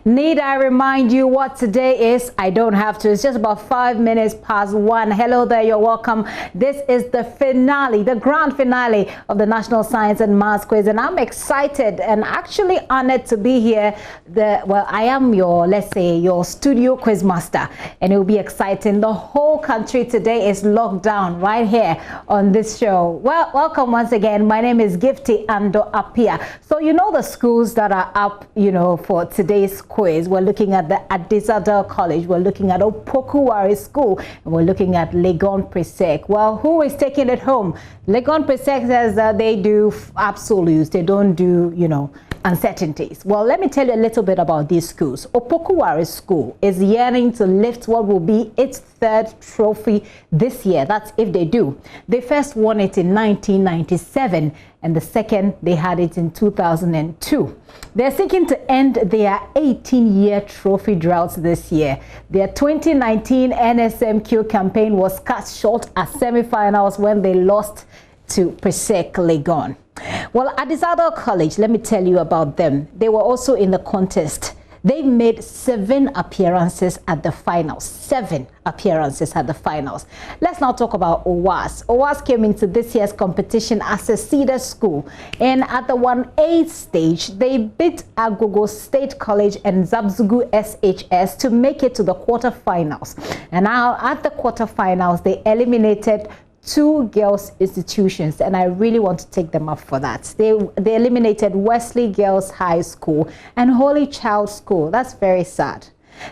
Need I remind you what today is? I don't have to. It's just about 5 minutes past 1. Hello there, you're welcome. This is the finale, the grand finale of the National Science and Maths Quiz, and I'm excited and actually honored to be here. I am your, let's say, your studio quiz master, and it will be exciting. The whole country today is locked down right here on this show. Well, welcome once again. My name is Gifty Ando Apia. So you know the schools that are up, for today's quiz. We're looking at the Adisadel College, we're looking at Opoku Ware School, and we're looking at Legon Presec. Well, who is taking it home? Legon Presec says that they do absolutes, they don't do, uncertainties. Well, let me tell you a little bit about these schools. Opoku Ware School is yearning to lift what will be its third trophy this year. That's if they do. They first won it in 1997, and the second they had it in 2002. They're seeking to end their 18-year trophy drought this year. Their 2019 NSMQ campaign was cut short at semi-finals when they lost to Presec Legon. Well, Adisadel College, let me tell you about them. They were also in the contest. They made 7 appearances at the finals. 7 appearances at the finals. Let's now talk about OWAS. OWAS came into this year's competition as a seeded school, and at the 1A stage, they beat Agogo State College and Zabzugu SHS to make it to the quarterfinals. And now at the quarterfinals, they eliminated 2 girls' institutions, and I really want to take them up for that. They eliminated Wesley Girls High School and Holy Child School. That's very sad.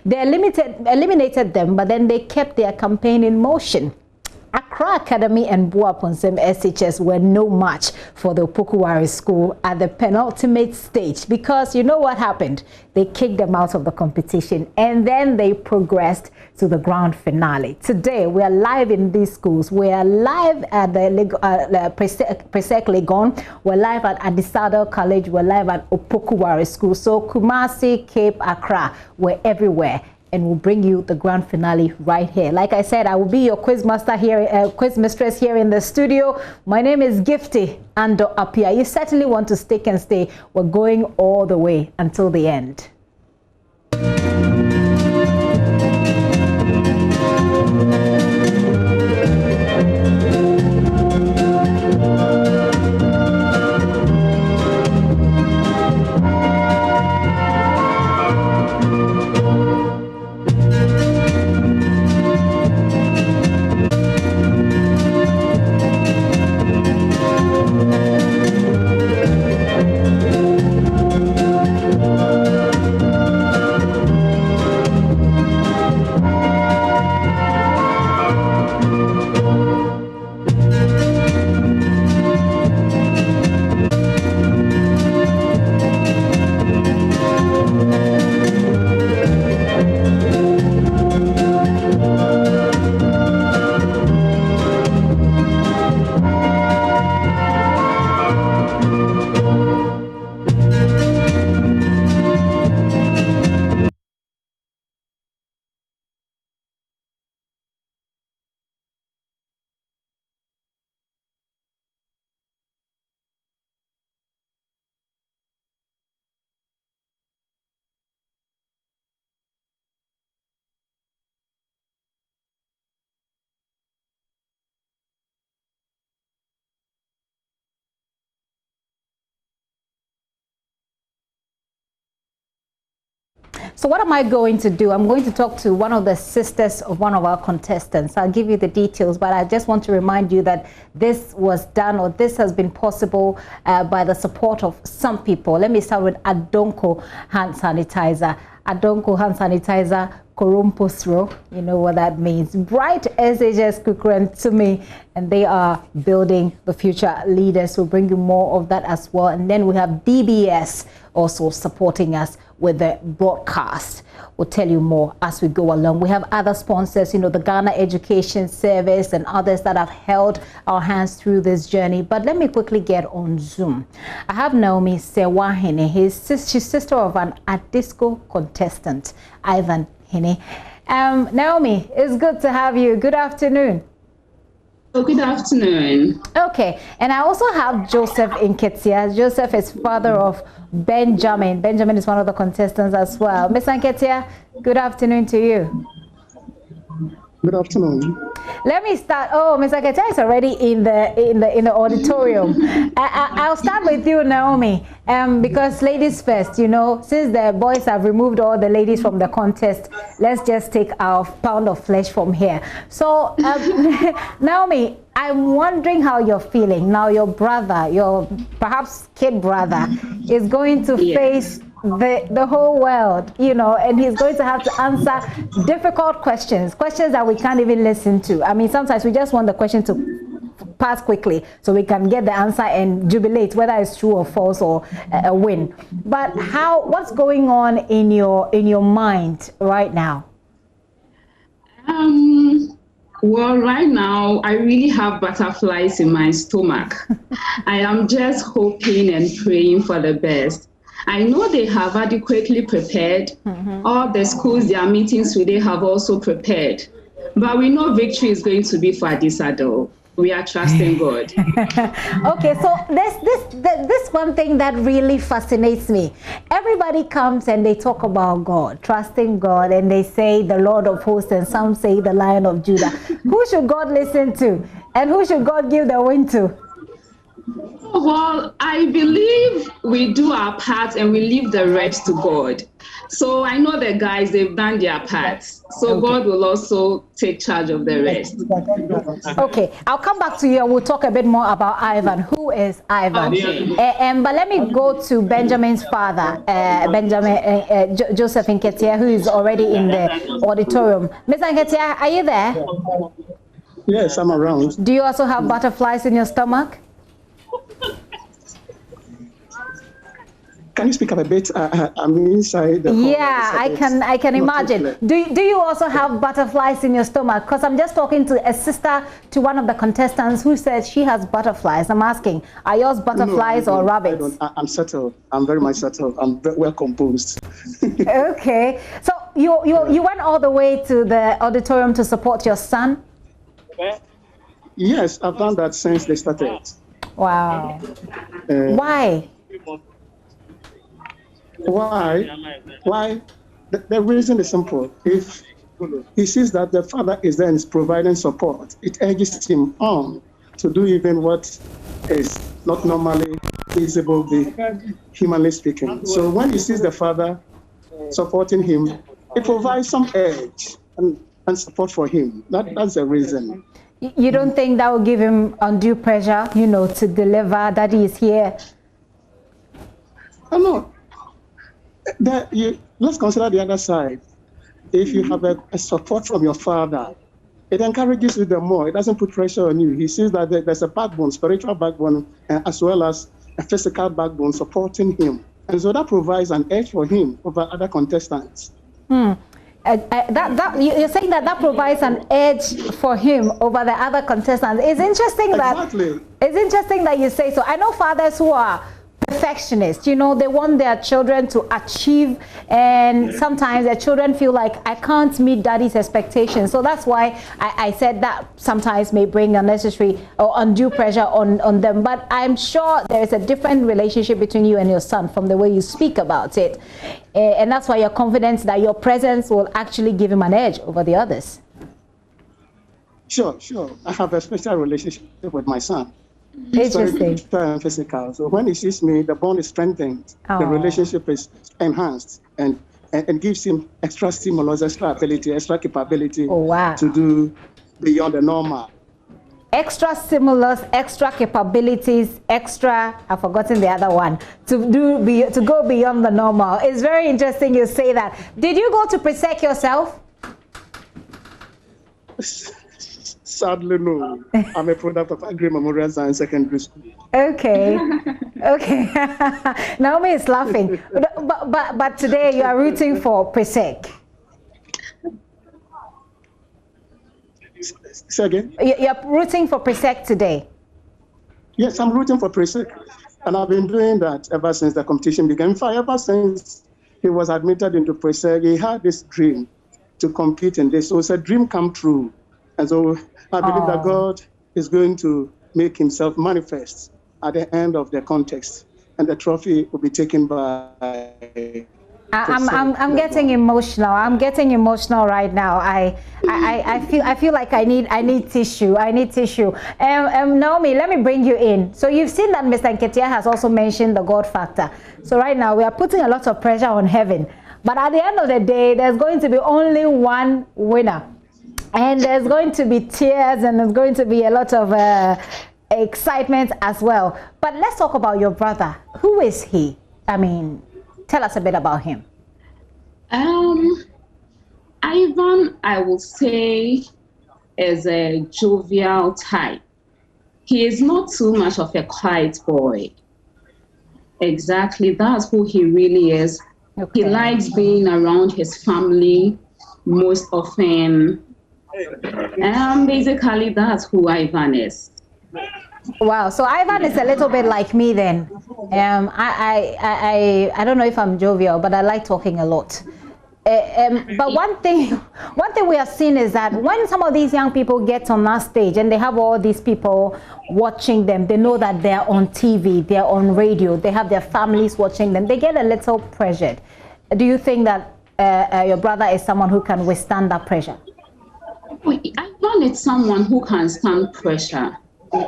They eliminated them, but then they kept their campaign in motion. Accra Academy and Buaponsem SHS were no match for the Opoku Ware School at the penultimate stage, because you know what happened? They kicked them out of the competition, and then they progressed to the grand finale. Today, we are live in these schools. We are live at the Presec Legon. We're live at Adisadel College. We're live at Opoku Ware School. So Kumasi, Cape, Accra, we're everywhere, and we'll bring you the grand finale right here. Like I said, I will be your quiz master here, quiz mistress here in the studio. My name is Gifty Ando Apia. You certainly want to stick and stay. We're going all the way until the end. So what am I going to do? I'm going to talk to one of the sisters of one of our contestants. I'll give you the details, but I just want to remind you that this was done, or this has been possible by the support of some people. Let me start with Adonko hand sanitizer. Adonko hand sanitizer, Koromposro, you know what that means. Bright SHS Kukren to me, and they are building the future leaders. We'll bring you more of that as well. And then we have DBS also supporting us with the broadcast. We'll tell you more as we go along. We have other sponsors, the Ghana Education Service and others that have held our hands through this journey. But let me quickly get on Zoom. I have Naomi Sewahene. She's sister of an Adisco contestant, Ivan Hene. Naomi, it's good to have you. Good afternoon. Oh, good afternoon. Okay, and I also have Joseph Nketia. Joseph is father of Benjamin. Benjamin is one of the contestants as well. Mr. Nketia, good afternoon to you. Good afternoon. Let me start. Oh, Mr. Nketia is already in the auditorium. I'll start with you, Naomi. Because ladies first, you know, since the boys have removed all the ladies from the contest, let's just take our pound of flesh from here. So, Naomi, I'm wondering how you're feeling now. Your brother, your perhaps kid brother, is going to face the whole world, you know, and he's going to have to answer difficult questions that we can't even listen to. I mean, sometimes we just want the question to pass quickly so we can get the answer and jubilate whether it's true or false or a win. But what's going on in your mind right now? Well, right now, I really have butterflies in my stomach. I am just hoping and praying for the best. I know they have adequately prepared. All the schools they are meeting today have also prepared. But we know victory is going to be for Adisadel. We are trusting God. Okay, so this one thing that really fascinates me. Everybody comes and they talk about God, trusting God, and they say the Lord of hosts, and some say the Lion of Judah. Who should God listen to? And who should God give the win to? Well, I believe we do our part and we leave the rest to God. So I know the guys, they've done their parts. So okay. God will also take charge of the rest. Okay, I'll come back to you and we'll talk a bit more about Ivan. Who is Ivan? Okay. But let me go to Benjamin's father, Joseph Nketia, who is already in the auditorium. Mr. Nketia, are you there? Yes, I'm around. Do you also have butterflies in your stomach? Can you speak up a bit? I'm inside the hall. Yeah, I can imagine. Do you also have butterflies in your stomach? Because I'm just talking to a sister to one of the contestants who said she has butterflies. I'm asking, are yours butterflies or rabbits? I'm settled. I'm very much settled. I'm very well composed. Okay. So you went all the way to the auditorium to support your son? Yes, I've done that since they started. Wow. Why? Why? The reason is simple. If he sees that the father is then providing support, it urges him on to do even what is not normally feasible, humanly speaking. So when he sees the father supporting him, it provides some edge and support for him. That's the reason. You don't think that will give him undue pressure, you know, to deliver, that he is here? No. Let's consider the other side. If you have a support from your father, it encourages you the more. It doesn't put pressure on you. He sees that there's a backbone, spiritual backbone, as well as a physical backbone supporting him. And so that provides an edge for him over other contestants. You're saying that provides an edge for him over the other contestants. It's interesting that you say so. I know fathers who are perfectionists, you know, they want their children to achieve, and sometimes their children feel like, I can't meet daddy's expectations. So that's why I said that sometimes may bring unnecessary or undue pressure on them. But I'm sure there is a different relationship between you and your son from the way you speak about it. And that's why you're confident that your presence will actually give him an edge over the others. Sure. I have a special relationship with my son. Interesting. And physical. So when he sees me, the bond is strengthened. Oh. The relationship is enhanced and gives him extra stimulus, extra ability, extra capability to do beyond the normal. Extra stimulus, extra capabilities, extra, I've forgotten the other one, to go beyond the normal. It's very interesting you say that. Did you go to Presec yourself? Sadly, no. I'm a product of Agri Memorial Science Secondary School. Okay. Naomi is laughing. But today you are rooting for Presec. Say again? You're rooting for Presec today? Yes, I'm rooting for Presec. And I've been doing that ever since the competition began. Ever since he was admitted into Presec, he had this dream to compete in this. So it's a dream come true. And so I believe that God is going to make himself manifest at the end of the contest, and the trophy will be taken by. I'm getting emotional. I'm getting emotional right now. I feel like I need tissue. I need tissue. Naomi, let me bring you in. So you've seen that Mr. Nketia has also mentioned the God factor. So right now we are putting a lot of pressure on heaven. But at the end of the day, there's going to be only one winner. And there's going to be tears, and there's going to be a lot of excitement as well. But let's talk about your brother. Who is he? I mean, tell us a bit about him. Ivan, I would say, is a jovial type. He is not too much of a quiet boy. Exactly, that's who he really is. Okay. He likes being around his family most often. Basically, that's who Ivan is. Wow, so Ivan is a little bit like me then. I don't know if I'm jovial, but I like talking a lot. But one thing we have seen is that when some of these young people get on that stage and they have all these people watching them, they know that they're on TV, they're on radio, they have their families watching them, they get a little pressured. Do you think that your brother is someone who can withstand that pressure? Ivan is someone who can stand pressure.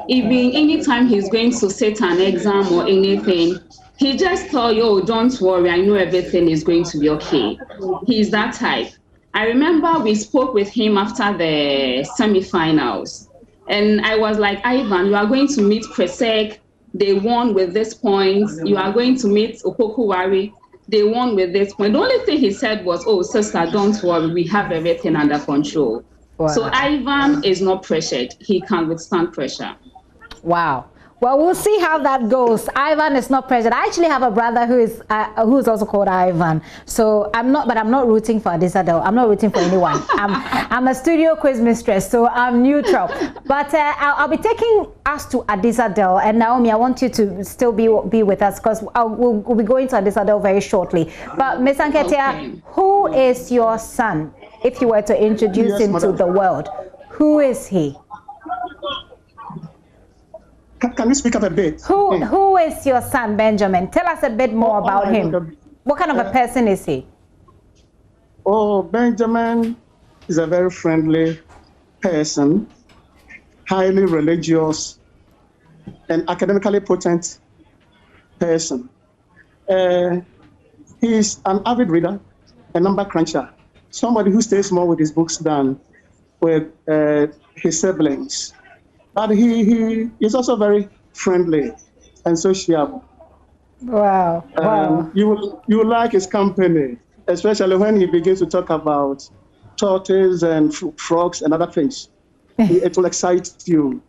Even anytime he's going to sit an exam or anything, he just tell you, oh, don't worry, I know everything is going to be okay. He's that type. I remember we spoke with him after the semifinals, and I was like, Ivan, you are going to meet Presec, they won with this point. You are going to meet Opoku Ware, they won with this point. The only thing he said was, oh, sister, don't worry, we have everything under control. Wow. So Ivan is not pressured. He can withstand pressure. Wow. Well, we'll see how that goes. Ivan is not pressured. I actually have a brother who is also called Ivan. So I'm not rooting for Adisadel. I'm not rooting for anyone. I'm a studio quiz mistress, so I'm neutral. But I'll be taking us to Adisadel. And Naomi, I want you to still be with us, because we'll be going to Adisadel very shortly. But Ms. Nketia, okay, who is your son? If you were to introduce him to the world, who is he? Can you speak up a bit? Who is your son, Benjamin? Tell us a bit more about him. What kind of a person is he? Oh, Benjamin is a very friendly person, highly religious, and academically potent person. He's an avid reader, a number cruncher, somebody who stays more with his books than with his siblings. But he is also very friendly and sociable. Wow. Wow. You will like his company, especially when he begins to talk about tortoises and frogs and other things. It will excite you.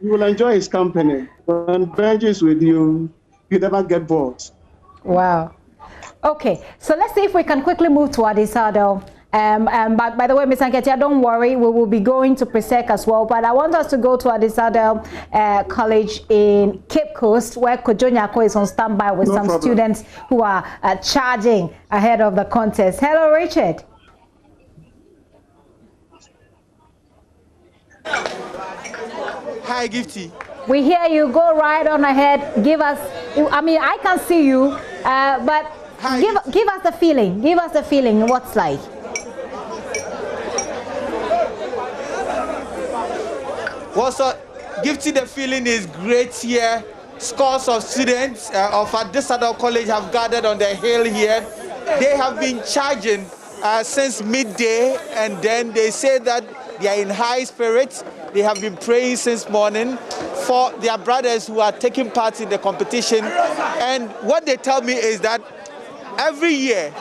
You will enjoy his company. When Benji is with you, you never get bored. Wow. Okay, so let's see if we can quickly move to Adisadel. But by the way, Ms. Nketia, don't worry, we will be going to Presec as well. But I want us to go to Adisadel College in Cape Coast, where Kojonyako is on standby with some students who are charging ahead of the contest. Hello, Richard. Hi, Gifty. We hear you. Go right on ahead. Give us, I mean, I can see you, but hi, give us the feeling. Give us the feeling, what's like. What's up? Gifty, the feeling is great here. Scores of students of Adisadel College have gathered on the hill here. They have been charging since midday, and then they say that they are in high spirits. They have been praying since morning for their brothers who are taking part in the competition. And what they tell me is that every year,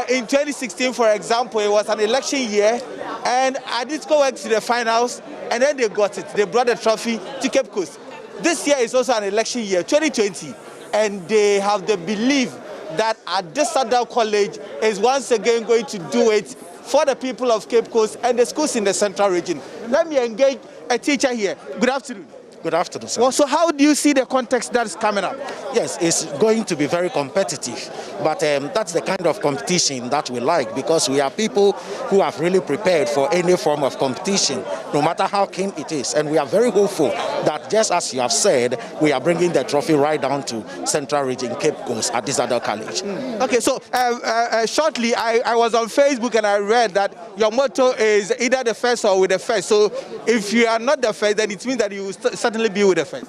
in 2016, for example, it was an election year, and Adisadel went to the finals, and then they got it. They brought the trophy to Cape Coast. This year is also an election year, 2020, and they have the belief that Adisadel College is once again going to do it for the people of Cape Coast and the schools in the central region. Let me engage a teacher here. Good afternoon. Good afternoon, sir. Well, so how do you see the context that is coming up? Yes, it's going to be very competitive, but that's the kind of competition that we like, because we are people who have really prepared for any form of competition, no matter how keen it is. And we are very hopeful that, just as you have said, we are bringing the trophy right down to Central Region, Cape Coast, at Adisadel College. Okay, so shortly, I was on Facebook and I read that your motto is either the first or with the first. So if you are not the first, then it means that you will certainly be with the first.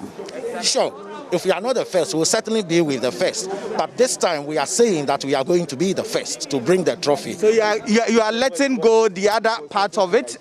Sure. If we are not the first, we'll certainly be with the first. But this time we are saying that we are going to be the first to bring the trophy. So you are letting go the other part of it.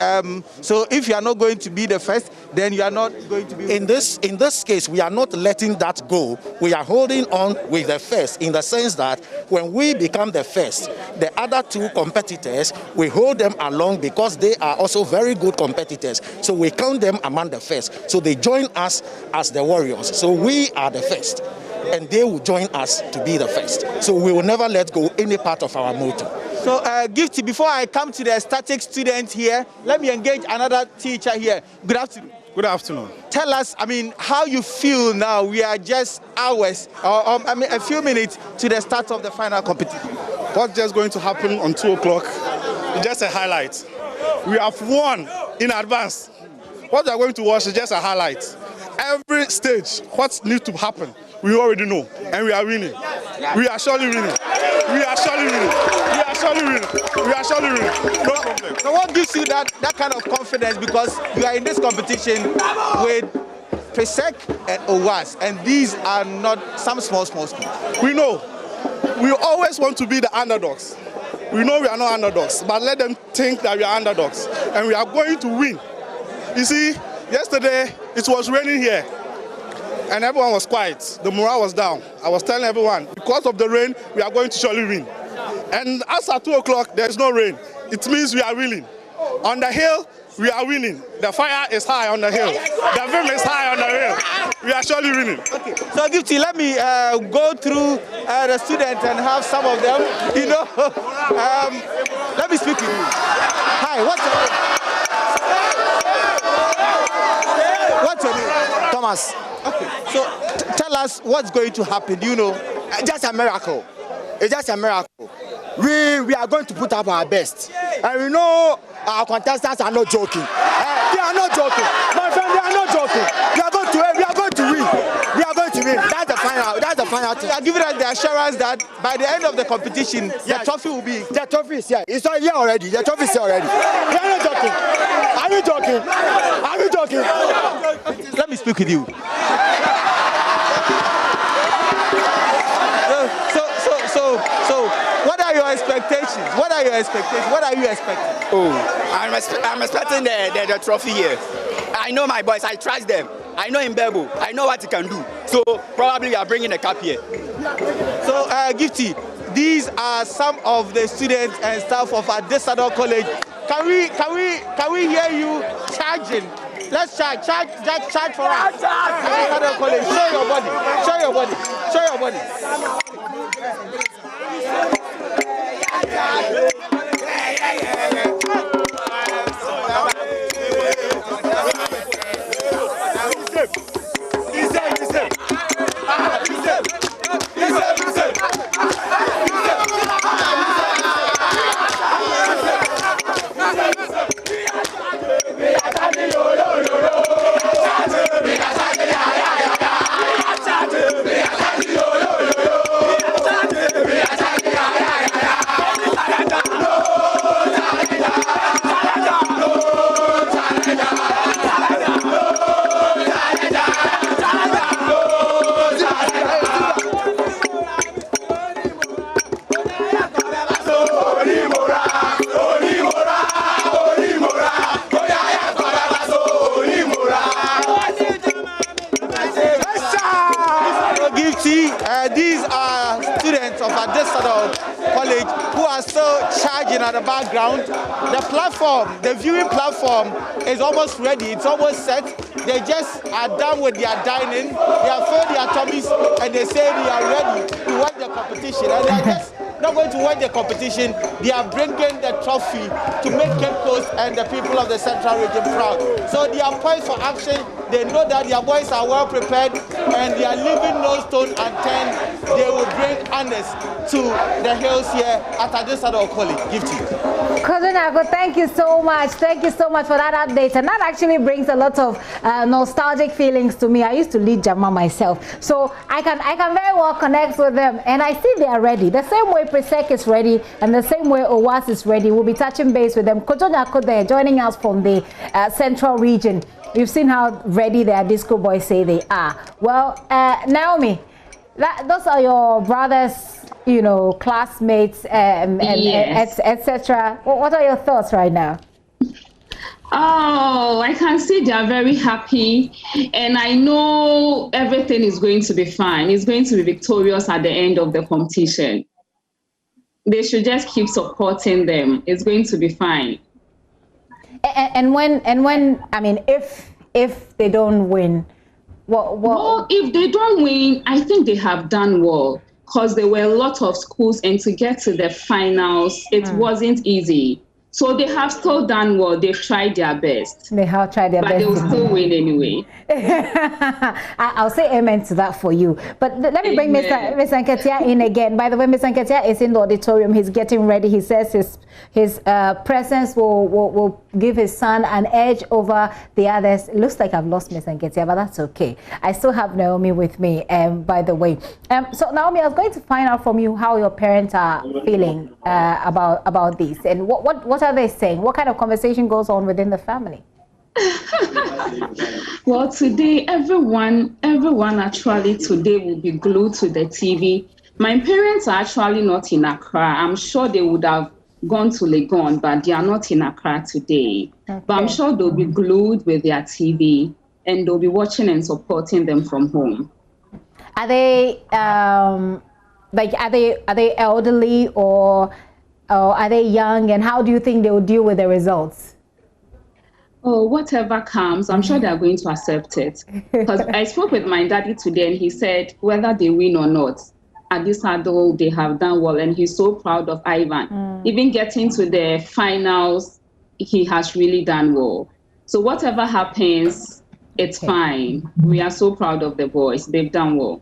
So if you are not going to be the first, then you are not going to be. In this case, we are not letting that go. We are holding on with the first, in the sense that when we become the first, the other two competitors, we hold them along because they are also very good competitors. So we count them among the first. So they join us as the warriors. So we are the first, and they will join us to be the first. So we will never let go any part of our motto. So, Gifty, before I come to the static students here, let me engage another teacher here. Good afternoon. Good afternoon. Tell us, how you feel now. We are just hours, a few minutes to the start of the final competition. What's just going to happen on 2 o'clock is just a highlight. We have won in advance. What we are going to watch is just a highlight. Every stage, what needs to happen, we already know, and we are winning. We are surely winning. We are surely winning. We are surely winning. We are surely winning. No problem. So what gives you that kind of confidence? Because you are in this competition with Presec and OWAS, and these are not some small schools. We know. We always want to be the underdogs. We know we are not underdogs, but let them think that we are underdogs, and we are going to win. You see, yesterday it was raining here, and everyone was quiet. The morale was down. I was telling everyone, because of the rain, we are going to surely win. And as at 2 o'clock, there is no rain. It means we are winning. On the hill, we are winning. The fire is high on the hill. The vim is high on the hill. We are surely winning. Okay. So, Gifty, let me go through the students and have some of them. Let me speak to you. Hi, what's your name? What's your name? Thomas. Okay. So, tell us what's going to happen. Do you know? Just a miracle. It's just a miracle. We are going to put up our best. And we know our contestants are not joking. They are not joking. My friend, they are not joking. We are going to win. We are going to win. That's the final thing. You are giving us the assurance that by the end of the competition, the trophy will be. The trophy is here. It's here already. The trophy is here already. We are not joking. Are we joking? Are we joking? Let me speak with you. So, what are your expectations? What are you expecting? Oh, I'm expecting the trophy here. I know my boys. I trust them. I know Mbebo. I know what he can do. So probably we are bringing the cup here. So, Gifty, these are some of the students and staff of Adisadel College. Can we hear you charging? Let's charge for us. Adisadel College. Show your body. These are students of Adisadel College who are still charging at the background. The platform, the viewing platform is almost ready. It's almost set. They just are done with their dining. They have filled their tummies and they say they are ready to watch the competition. And they are just not going to watch the competition. They are bringing the trophy to make Cape Coast and the people of the Central Region proud. So they are poised for action. They know that their boys are well prepared and they are leaving no stone unturned. They will bring honors to the hills here at Adisadel College. Gifty. Kozunago, thank you so much. Thank you so much for that update. And that actually brings a lot of nostalgic feelings to me. I used to lead Jama myself, so I can very well connect with them. And I see they are ready. The same way Presec is ready, and the same way OWAS is ready. We'll be touching base with them. Kozunago there, joining us from the Central Region. You've seen how ready their disco boys say they are. Well, Naomi, those are your brothers, you know, classmates, yes. etc. What are your thoughts right now? Oh, I can see they are very happy, and I know everything is going to be fine. It's going to be victorious at the end of the competition. They should just keep supporting them. It's going to be fine. And when I mean, if they don't win, well, if they don't win, I think they have done well, because there were a lot of schools, and to get to the finals, it wasn't easy. So they have still done well. They've tried their best. They have tried their best. But they will still win anyway. I'll say amen to that for you. But let me bring Mr. Nketia in again. By the way, Mr. Nketia is in the auditorium. He's getting ready. He says his presence will give his son an edge over the others. It looks like I've lost Mr. Nketia, but that's okay. I still have Naomi with me, by the way. So Naomi, I was going to find out from you how your parents are feeling about this, and what are they saying? What kind of conversation goes on within the family? Well, today, everyone actually today will be glued to the TV. My parents are actually not in Accra. I'm sure they would have gone to Legon, but they are not in Accra today. Okay. But I'm sure they'll be glued with their TV, and they'll be watching and supporting them from home. Are they are they elderly or are they young, and how do you think they will deal with the results? Oh, whatever comes, I'm sure they are going to accept it. Because I spoke with my daddy today, and he said whether they win or not, at this hurdle they have done well, and he's so proud of Ivan. Even getting to the finals, he has really done well. So whatever happens, it's fine. We are so proud of the boys. They've done well.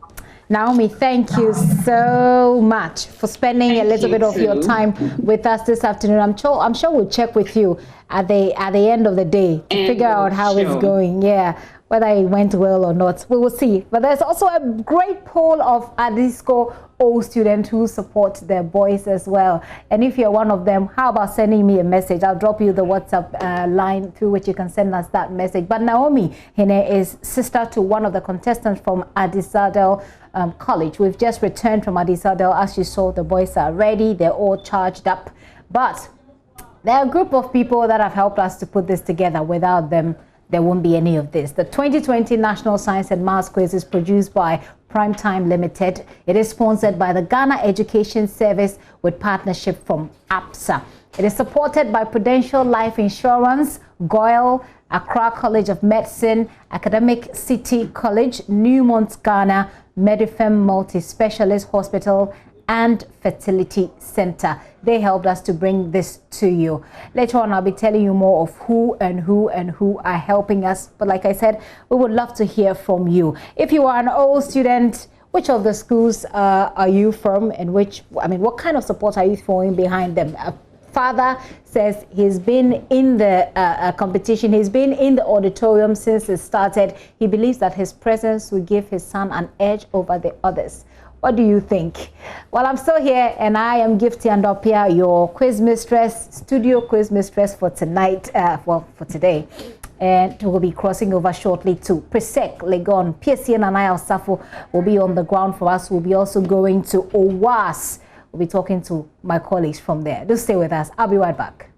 Naomi, thank you so much for spending a little bit of your time with us this afternoon. I'm sure we'll check with you at the end of the day to figure out how it's going. Yeah, whether it went well or not, we will see. But there's also a great poll of Adisco O students who support their boys as well. And if you're one of them, how about sending me a message? I'll drop you the WhatsApp line through which you can send us that message. But Naomi Hine is sister to one of the contestants from Adisadel College. We've just returned from Adisadel. As you saw, the boys are ready. They're all charged up. But there are a group of people that have helped us to put this together. Without them, there won't be any of this. The 2020 National Science and Maths Quiz is produced by Primetime Limited. It is sponsored by the Ghana Education Service with partnership from APSA. It is supported by Prudential Life Insurance, GOIL, Accra College of Medicine, Academic City College, Newmont Ghana, Medifem Multi-Specialist Hospital, and Fertility Center. They helped us to bring this to you. Later on, I'll be telling you more of who are helping us. But like I said, we would love to hear from you. If you are an old student, which of the schools are you from, and what kind of support are you throwing behind them? Father says he's been in the competition. He's been in the auditorium since it started. He believes that his presence will give his son an edge over the others. What do you think? Well, I'm still here, and I am Gifty Andopia, your quiz mistress, studio quiz mistress for tonight, for today. And we'll be crossing over shortly to Presec, Legon, PSN, and Safo will be on the ground for us. We'll be also going to OWAS. We'll be talking to my colleagues from there. Do stay with us. I'll be right back.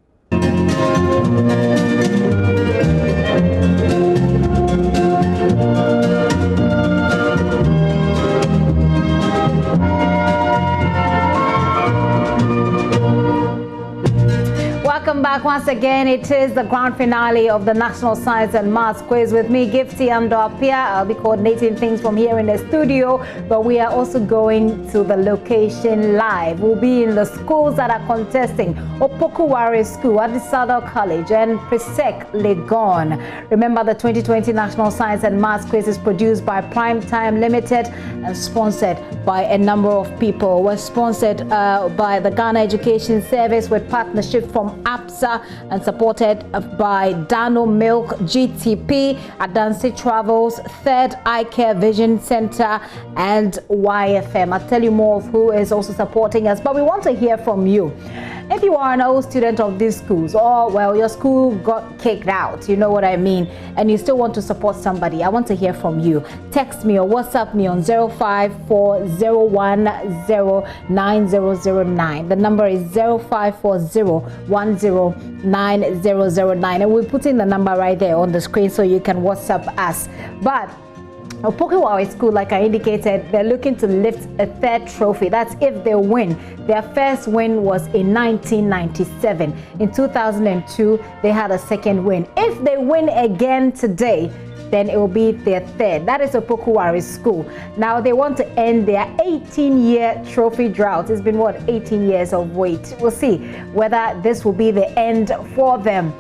Welcome back once again, it is the grand finale of the National Science and Maths Quiz with me, Gifty Andopia. I'll be coordinating things from here in the studio, but we are also going to the location live. We'll be in the schools that are contesting: Opoku Ware School, Adisadel College, and Presec, Legon. Remember, the 2020 National Science and Maths Quiz is produced by Prime Time Limited and sponsored by a number of people. We're sponsored by the Ghana Education Service with partnership from APSA and supported by Dano Milk, GTP, Adansi Travels, Third Eye Care Vision Center, and YFM. I'll tell you more of who is also supporting us, but we want to hear from you. If you are an old student of these schools, or well, your school got kicked out, you know what I mean, and you still want to support somebody, I want to hear from you. Text me or WhatsApp me on 0540109009. The number is 0540109009, and we're putting the number right there on the screen so you can WhatsApp us. But Opoku Ware School, like I indicated, they're looking to lift a third trophy. That's if they win. Their first win was in 1997. In 2002, they had a second win. If they win again today, then it will be their third. That is Opoku Ware School. Now they want to end their 18-year trophy drought. It's been, what, 18 years of wait. We'll see whether this will be the end for them.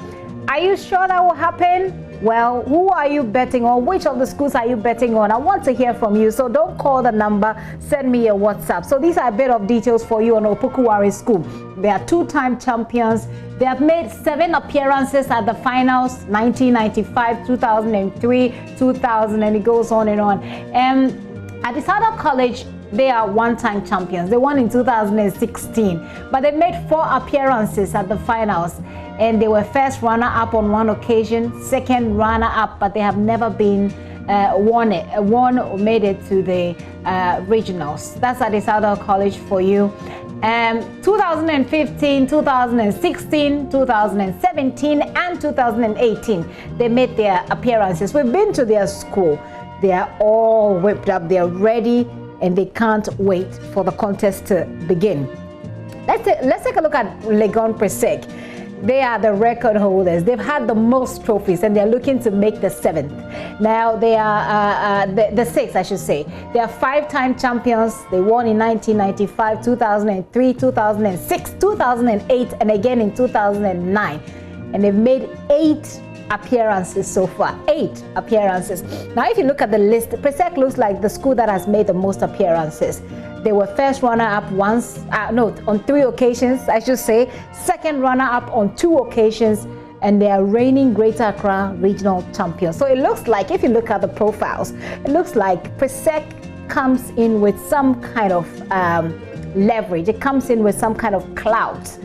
Are you sure that will happen? Well, who are you betting on? Which of the schools are you betting on? I want to hear from you, so don't call the number, send me a WhatsApp. So these are a bit of details for you on Opoku Ware School. They are two-time champions. They have made 7 appearances at the finals: 1995, 2003, 2000, and it goes on and on. Adisadel College, they are one-time champions. They won in 2016, but they made 4 appearances at the finals, and they were first runner-up on one occasion, second runner-up, but they have never been won or made it to the regionals. That's Adisadel College for you. 2015, 2016, 2017, and 2018, they made their appearances. We've been to their school. They are all whipped up. They are ready, and they can't wait for the contest to begin. Let's take a look at Legon Presec. They are the record holders. They've had the most trophies, and they're looking to make the 7th. Now they are the 6th, I should say. They are 5-time champions. They won in 1995, 2003, 2006, 2008, and again in 2009. And they've made 8 appearances so far. 8 appearances. Now, if you look at the list, Presec looks like the school that has made the most appearances. They were first runner-up on 3 occasions, I should say. Second runner-up on 2 occasions, and they are reigning Greater Accra regional champions. So it looks like, if you look at the profiles, it looks like Presec comes in with some kind of leverage. It comes in with some kind of clout.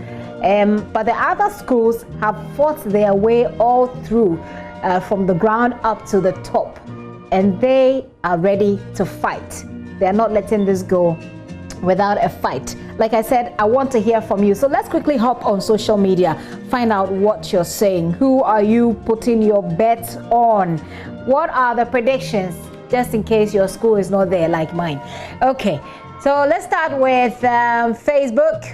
But the other schools have fought their way all through from the ground up to the top, and they are ready to fight. They're not letting this go without a fight. Like I said, I want to hear from you. So let's quickly hop on social media, find out what you're saying. Who are you putting your bets on? What are the predictions, just in case your school is not there like mine? Okay, so let's start with Facebook.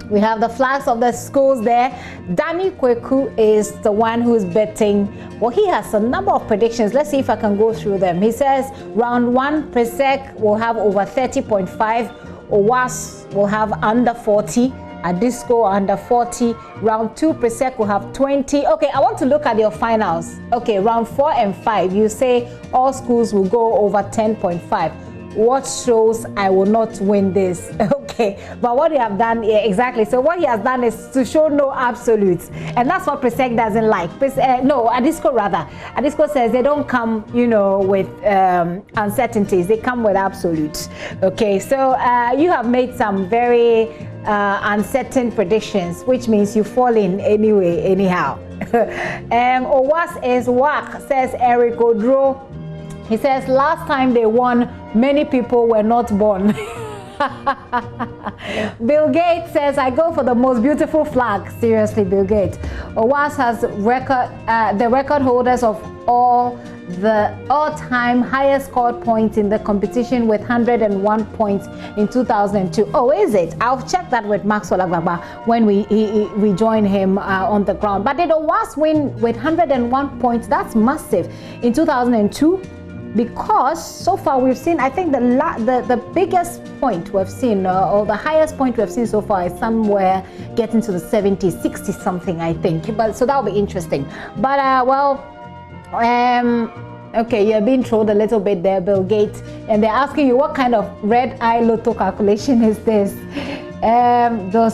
We have the flags of the schools there. Danny Kweku is the one who's betting. Well, he has a number of predictions. Let's see if I can go through them. He says round 1, Presec will have over 30.5. OWAS will have under 40. Adisco under 40. Round 2, Presec will have 20. Okay, I want to look at your finals. Okay, round 4 and 5, you say all schools will go over 10.5. What shows I will not win this? Okay, but what you have done, yeah, exactly. So what he has done is to show no absolutes, and that's what Presec doesn't like. Adisco rather. Adisco says they don't come, with uncertainties. They come with absolutes. Okay, so you have made some very uncertain predictions, which means you fall in anyway, anyhow. Owas is whack, says Eric Odro. He says last time they won, many people were not born. Bill Gates says, I go for the most beautiful flag. Seriously, Bill Gates. OWAS has the record holders of all the all-time highest scored points in the competition with 101 points in 2002. Oh, is it? I'll check that with Maxwell Agbagba when we join him on the ground. But did Owas win with 101 points? That's massive in 2002. Because so far we've seen, I think the biggest point we've seen, or the highest point we've seen so far, is somewhere getting to the 70, 60 something, I think. But so that'll be interesting. But okay, you're being trolled a little bit there, Bill Gates, and they're asking you what kind of red eye lotto calculation is this.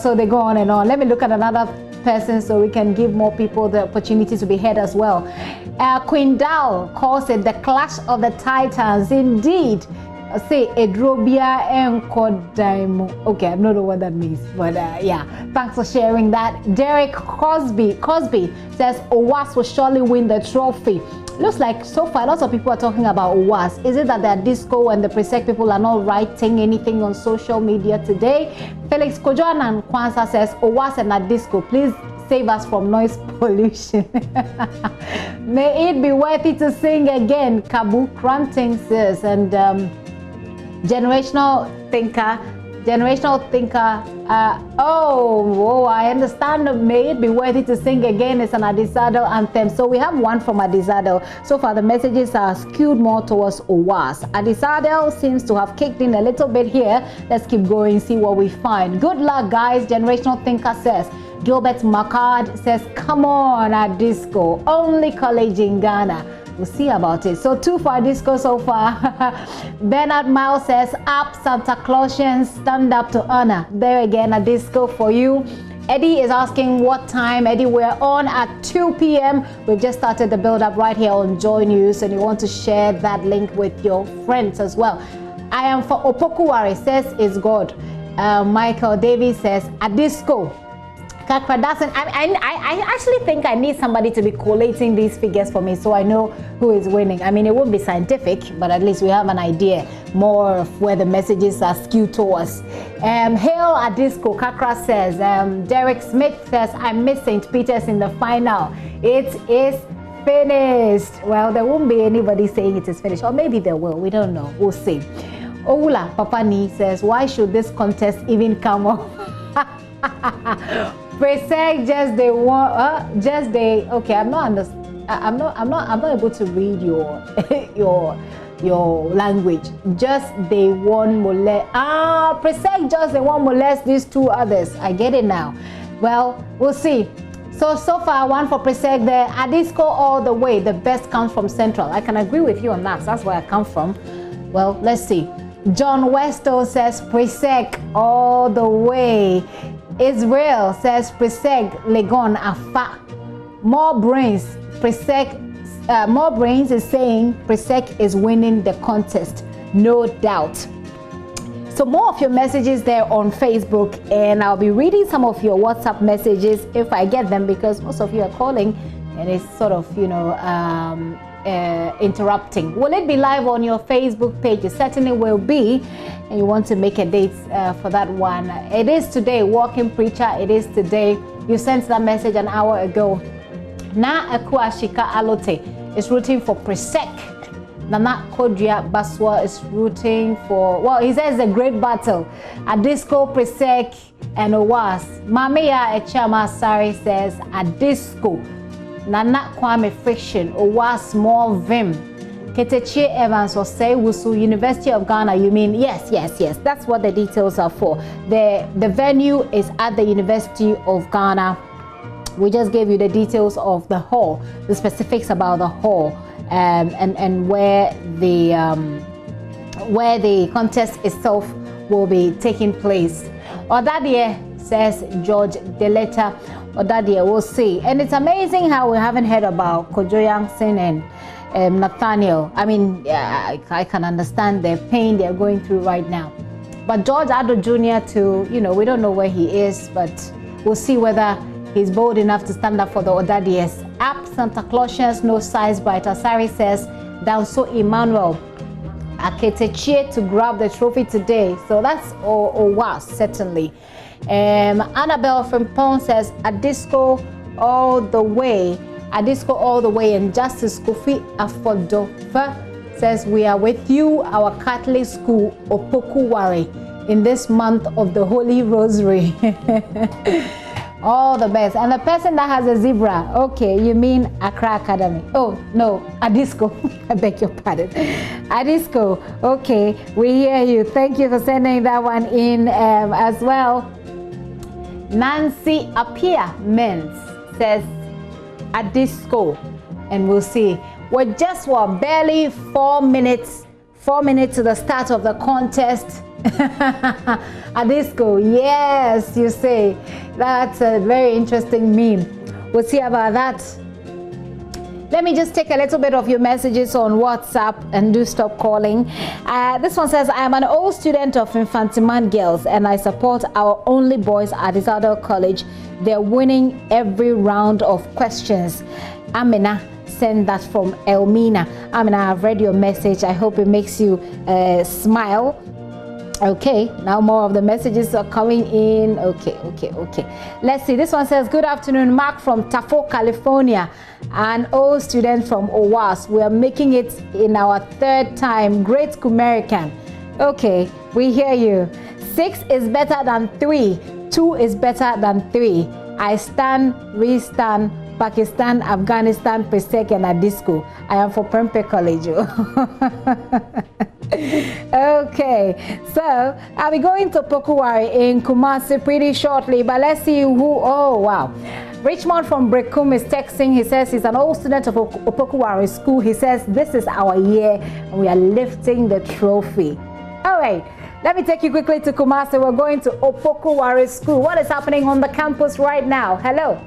So they go on and on. Let me look at another person so we can give more people the opportunity to be heard as well. Queen Dal calls it the Clash of the Titans. Indeed. Say Edrobia and Kodaimo. Okay, I don't know what that means, but yeah, thanks for sharing that. Derek Cosby says Owas will surely win the trophy. Looks like so far lots of people are talking about Owas. Is it that the Disco and the Presec people are not writing anything on social media today? Felix Kojoan and Kwanzaa says Owas and Disco, please save us from noise pollution. May it be worthy to sing again. Kabu Kranting says, and generational thinker. Oh, I understand. May it be worthy to sing again. It's an Adisadel anthem. So we have one from Adisadel. So far the messages are skewed more towards Owas. Adisadel seems to have kicked in a little bit here. Let's keep going, see what we find. Good luck, guys. Generational thinker says. Gilbert Macard says, come on, Adisco. Only college in Ghana. We'll see about it. So 2 for Disco so far. Bernard Miles says, up Santa Clausians, stand up to honor. There again, a disco for you. Eddie is asking what time. Eddie, we're on at 2 p.m. We've just started the build-up right here on JoyNews, and you want to share that link with your friends as well. I am for Opoku Ware, says is God. Michael Davies says, a disco. I actually think I need somebody to be collating these figures for me so I know who is winning. I mean, it won't be scientific, but at least we have an idea more of where the messages are skewed towards. Hail Adisco, Kakra says. Derek Smith says, I miss St. Peter's in the final. It is finished. Well, there won't be anybody saying it is finished, or maybe there will. We don't know. We'll see. Oula Papani says, why should this contest even come up? Presec okay, I'm not able to read your language. Just they won't molest. Presec just they won't molest these 2 others. I get it now. Well, we'll see. So far, 1 for Presec there. Adisco all the way. The best comes from Central. I can agree with you on that. That's where I come from. Well, let's see. John Westo says Presec all the way. Israel says Presec, Legon, Afa. More Brains. Presec, More Brains is saying Presec is winning the contest, no doubt. So more of your messages there on Facebook, and I'll be reading some of your WhatsApp messages if I get them, because most of you are calling and it's sort of, you know, interrupting. Will it be live on your Facebook page? It certainly will be, and you want to make a date for that one. It is today, Walking Preacher. It is today. You sent that message an hour ago. Na Akuashika Alote is rooting for Presec. Nana Kodria Baswa is rooting for, well, he says a great battle. Adisco, Presec, and Owas. Mameya Echama Sari says Adisco. Nana Kwame Friction, Owas Small Vim. Ketechi Evans or say Wusu, University of Ghana. You mean yes. That's what the details are for. The venue is at the University of Ghana. We just gave you the details of the hall, the specifics about the hall, and where the contest itself will be taking place. Odadie, says George Deleta. Odadie, we'll see. And it's amazing how we haven't heard about Kojo Yankson and Nathaniel. I mean, I can understand the pain they're going through right now. But George Addo Jr. too, you know, we don't know where he is, but we'll see whether he's bold enough to stand up for the Odadies. Up Santa Clausians, no size bite. Asari says, down so Emmanuel Aketechie to grab the trophy today. So that's wow, certainly. Annabelle from Pon says, Adisco all the way. Adisko all the way, and Justice Kofi Afodofa says we are with you, our Catholic school, Opoku Ware, in this month of the Holy Rosary. All the best. And the person that has a zebra, okay, you mean Accra Academy. Oh, no, Adisko. I beg your pardon. Adisko, okay, we hear you. Thank you for sending that one in as well. Nancy Apia Menz says Adisko, and we'll see. We're just barely 4 minutes to the start of the contest. Adisko, yes, you say. That's a very interesting meme. We'll see about that. Let me just take a little bit of your messages on WhatsApp and do stop calling. This one says, I am an old student of Infantiman Girls and I support our only boys at Adisadel College. They're winning every round of questions. Amina send that from Elmina. Amina, I've read your message. I hope it makes you smile. Okay, now more of the messages are coming in. Okay. Let's see. This one says, good afternoon, Mark from Tafo, California, an old student from OWAS. We are making it in our 3rd time. Great American. Okay, we hear you. 6 is better than 3. 2 is better than 3. I stand, re-stand, Pakistan, Afghanistan, Presec, and Adisko. I am for Presec College. Okay, so I'll be going to Opoku Ware in Kumasi pretty shortly, but let's see who. Oh wow, Richmond from Brekum is texting. He says he's an old student of Opoku Ware School. He says this is our year and we are lifting the trophy. All right, let me take you quickly to Kumasi. We're going to Opoku Ware School. What is happening on the campus right now? Hello.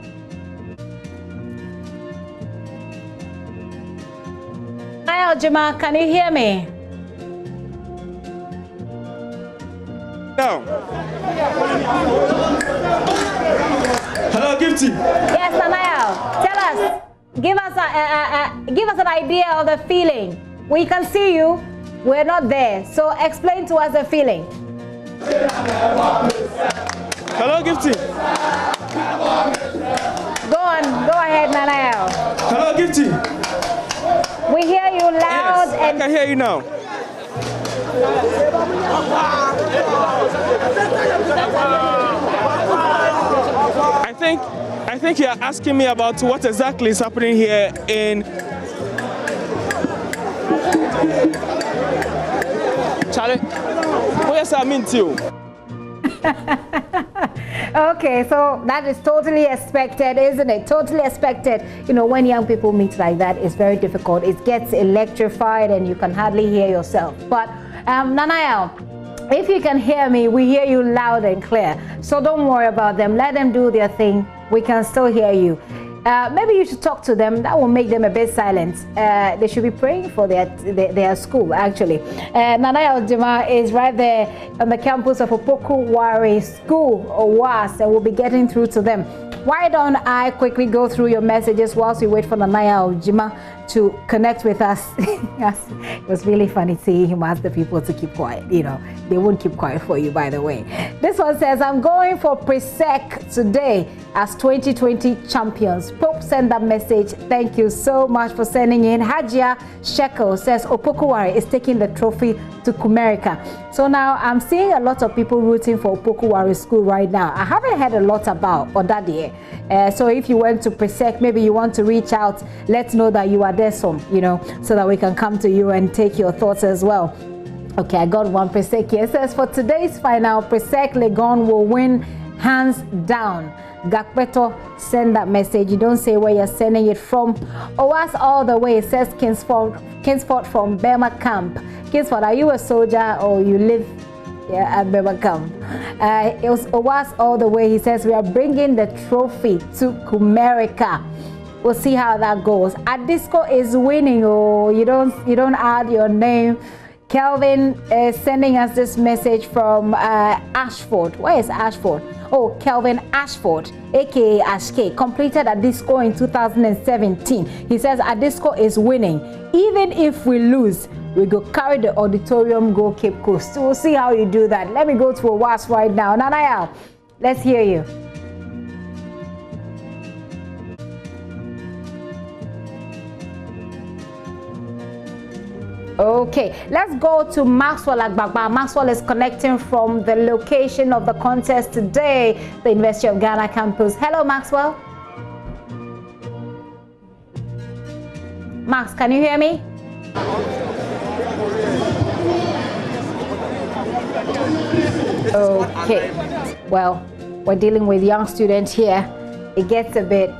Hi Aljima, can you hear me? No. Hello, Gifty. Yes, Nanael. Tell us. Give us an idea of the feeling. We can see you. We're not there. So explain to us the feeling. Hello, Gifty. Go on. Go ahead, Nanael. Hello, Gifty. We hear you loud. Yes, and I can hear you now. I think you are asking me about what exactly is happening here in Charlie. Yes, I mean to you. Okay, so that is totally expected, isn't it? Totally expected. You know, when young people meet like that, it's very difficult. It gets electrified and you can hardly hear yourself. But Nanael, if you can hear me, we hear you loud and clear. So don't worry about them. Let them do their thing. We can still hear you. Maybe you should talk to them. That will make them a bit silent. They should be praying for their school, actually. Nanael Jima is right there on the campus of Opoku Ware School, OWAS, and we'll be getting through to them. Why don't I quickly go through your messages whilst we wait for Nanael Jima to connect with us? It was really funny seeing him ask the people to keep quiet. You know, they won't keep quiet for you, by the way. This one says, I'm going for Presec today as 2020 champions. Pope sent that message. Thank you so much for sending in. Hajia Shekel says Opoku Ware is taking the trophy to Kumerica. So now I'm seeing a lot of people rooting for Opoku Ware School right now. I haven't heard a lot about Odadie. So if you went to Presec, maybe you want to reach out, let's know that you are there some, you know, so that we can come to you and take your thoughts as well. Okay, I got one Presec here. It says for today's final, Presec Legon will win hands down. Gakpeto send that message. You don't say where you're sending it from. OWAS all the way. It says Kingsford from Burma Camp. Kingsford, are you a soldier or you live at Burma Camp? It was OWAS all the way. He says we are bringing the trophy to Kumerica. We'll see how that goes. Adisko is winning. Oh, you don't add your name. Kelvin is sending us this message from Ashford. Where is Ashford? Oh, Kelvin Ashford, aka Ashk, completed Adisko in 2017. He says Adisko is winning. Even if we lose, we go carry the auditorium, go Cape Coast. So we'll see how you do that. Let me go to OWAS right now. Nanaya, let's hear you. Okay, let's go to Maxwell Agbagba. Maxwell is connecting from the location of the contest today, the University of Ghana campus. Hello, Maxwell. Max, can you hear me? Okay, well, we're dealing with young students here. It gets a bit,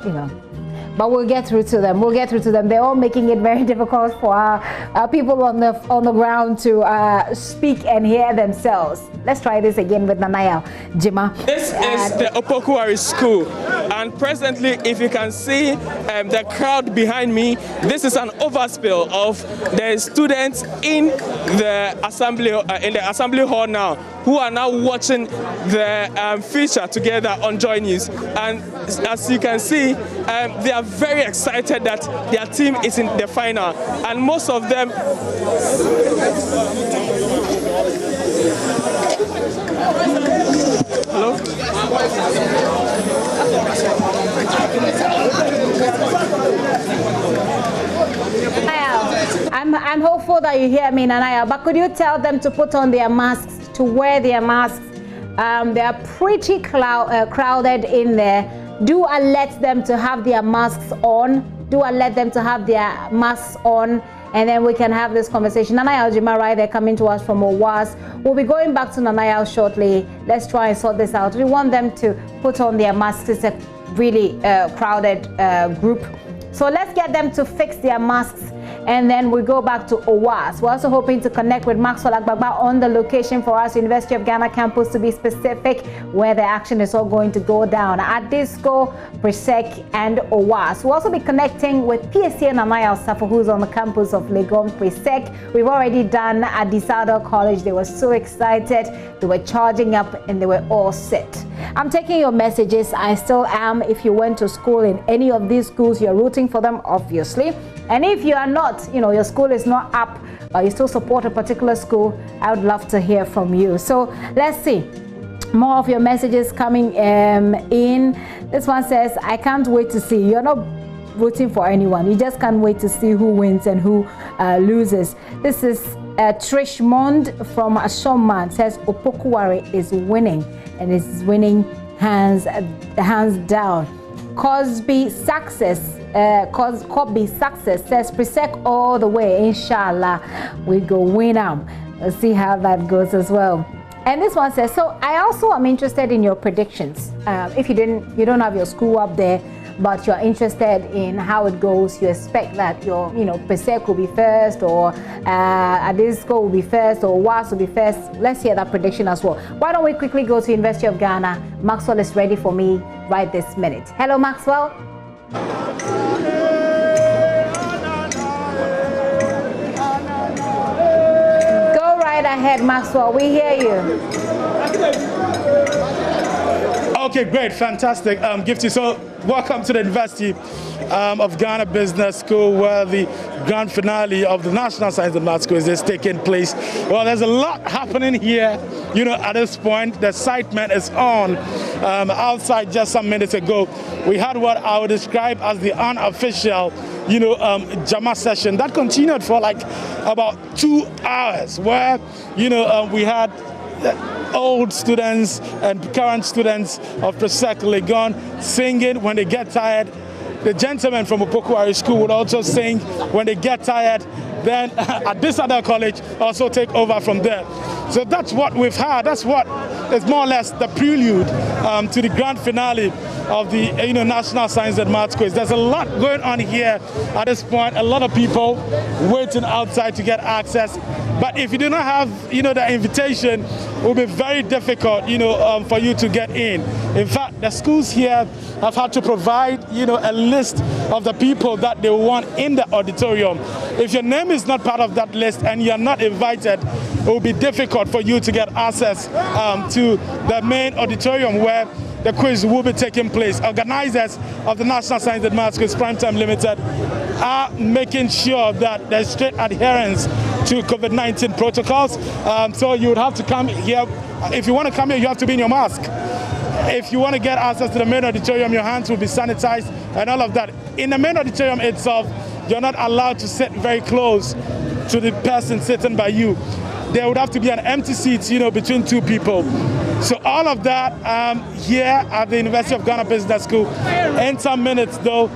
but we'll get through to them. They're all making it very difficult for our people on the ground to speak and hear themselves. Let's try this again with Nanaya Jima. This is the Opoku Ware School, and presently, if you can see the crowd behind me, this is an overspill of the students in the assembly hall now, who are now watching the feature together on JoyNews. And as you can see, they are very excited that their team is in the final, and most of them. Hello? I'm hopeful that you hear me, Nanaya, but could you tell them to put on their masks, to wear their masks? They are pretty crowded in there. Do alert them to have their masks on. And then we can have this conversation. Nanaya Aljimarai, they're coming to us from Owas. We'll be going back to Nanaya shortly. Let's try and sort this out. We want them to put on their masks. It's a really crowded group. So let's get them to fix their masks, and then we go back to Owas. We're also hoping to connect with Maxwell Agbagba on the location for us, University of Ghana campus, to be specific, where the action is all going to go down. Adisadel, Presec, and Owas. We'll also be connecting with PSC and Nanaya Safo, who's on the campus of Legon Presec. We've already done Adisadel College. They were so excited. They were charging up, and they were all set. I'm taking your messages. I still am. If you went to school in any of these schools, you're rooting for them, obviously. And if you are not, your school is not up, but you still support a particular school, I would love to hear from you. So let's see. More of your messages coming in. This one says, I can't wait to see. You're not rooting for anyone. You just can't wait to see who wins and who loses. This is Trishmond from Ashoman. Says Opoku Ware is winning, and is winning hands down. Cosby success says Presec all the way. Inshallah, we go win them. Let's see how that goes as well. And this one says, so I also am interested in your predictions. If you don't have your school up there, but you're interested in how it goes, you expect that your Presec will be first, or Adisadel will be first, or WAS will be first. Let's hear that prediction as well. Why don't we quickly go to University of Ghana? Maxwell is ready for me right this minute. Hello, Maxwell. Go right ahead, Maxwell. We hear you. Okay, great, fantastic, Gifty. So, welcome to the University of Ghana Business School, where the grand finale of the National Science and Maths Quiz is taking place. Well, there's a lot happening here. At this point, the excitement is on. Outside just some minutes ago, we had what I would describe as the unofficial, Jama session that continued for like about 2 hours, where, we had old students and current students of Presec Legon singing when they get tired. The gentlemen from Opoku Ware School would also sing when they get tired. Then Adisadel College also take over from there. So that's what we've had. That's what is more or less the prelude to the grand finale of the National Science and Maths Quiz. There's a lot going on here at this point. A lot of people waiting outside to get access. But if you do not have, the invitation, it will be very difficult, for you to get in. In fact, the schools here have had to provide, a list of the people that they want in the auditorium. If your name is not part of that list and you're not invited, it will be difficult for you to get access to the main auditorium where the quiz will be taking place. Organizers of the National Science and Maths Quiz Primetime Limited are making sure that there's strict adherence to COVID-19 protocols. So you would have to come here. If you want to come here, you have to be in your mask. If you want to get access to the main auditorium, your hands will be sanitized and all of that. In the main auditorium itself, you're not allowed to sit very close to the person sitting by you. There would have to be an empty seat, you know, between two people. So all of that here at the University of Ghana Business School. In some minutes, though,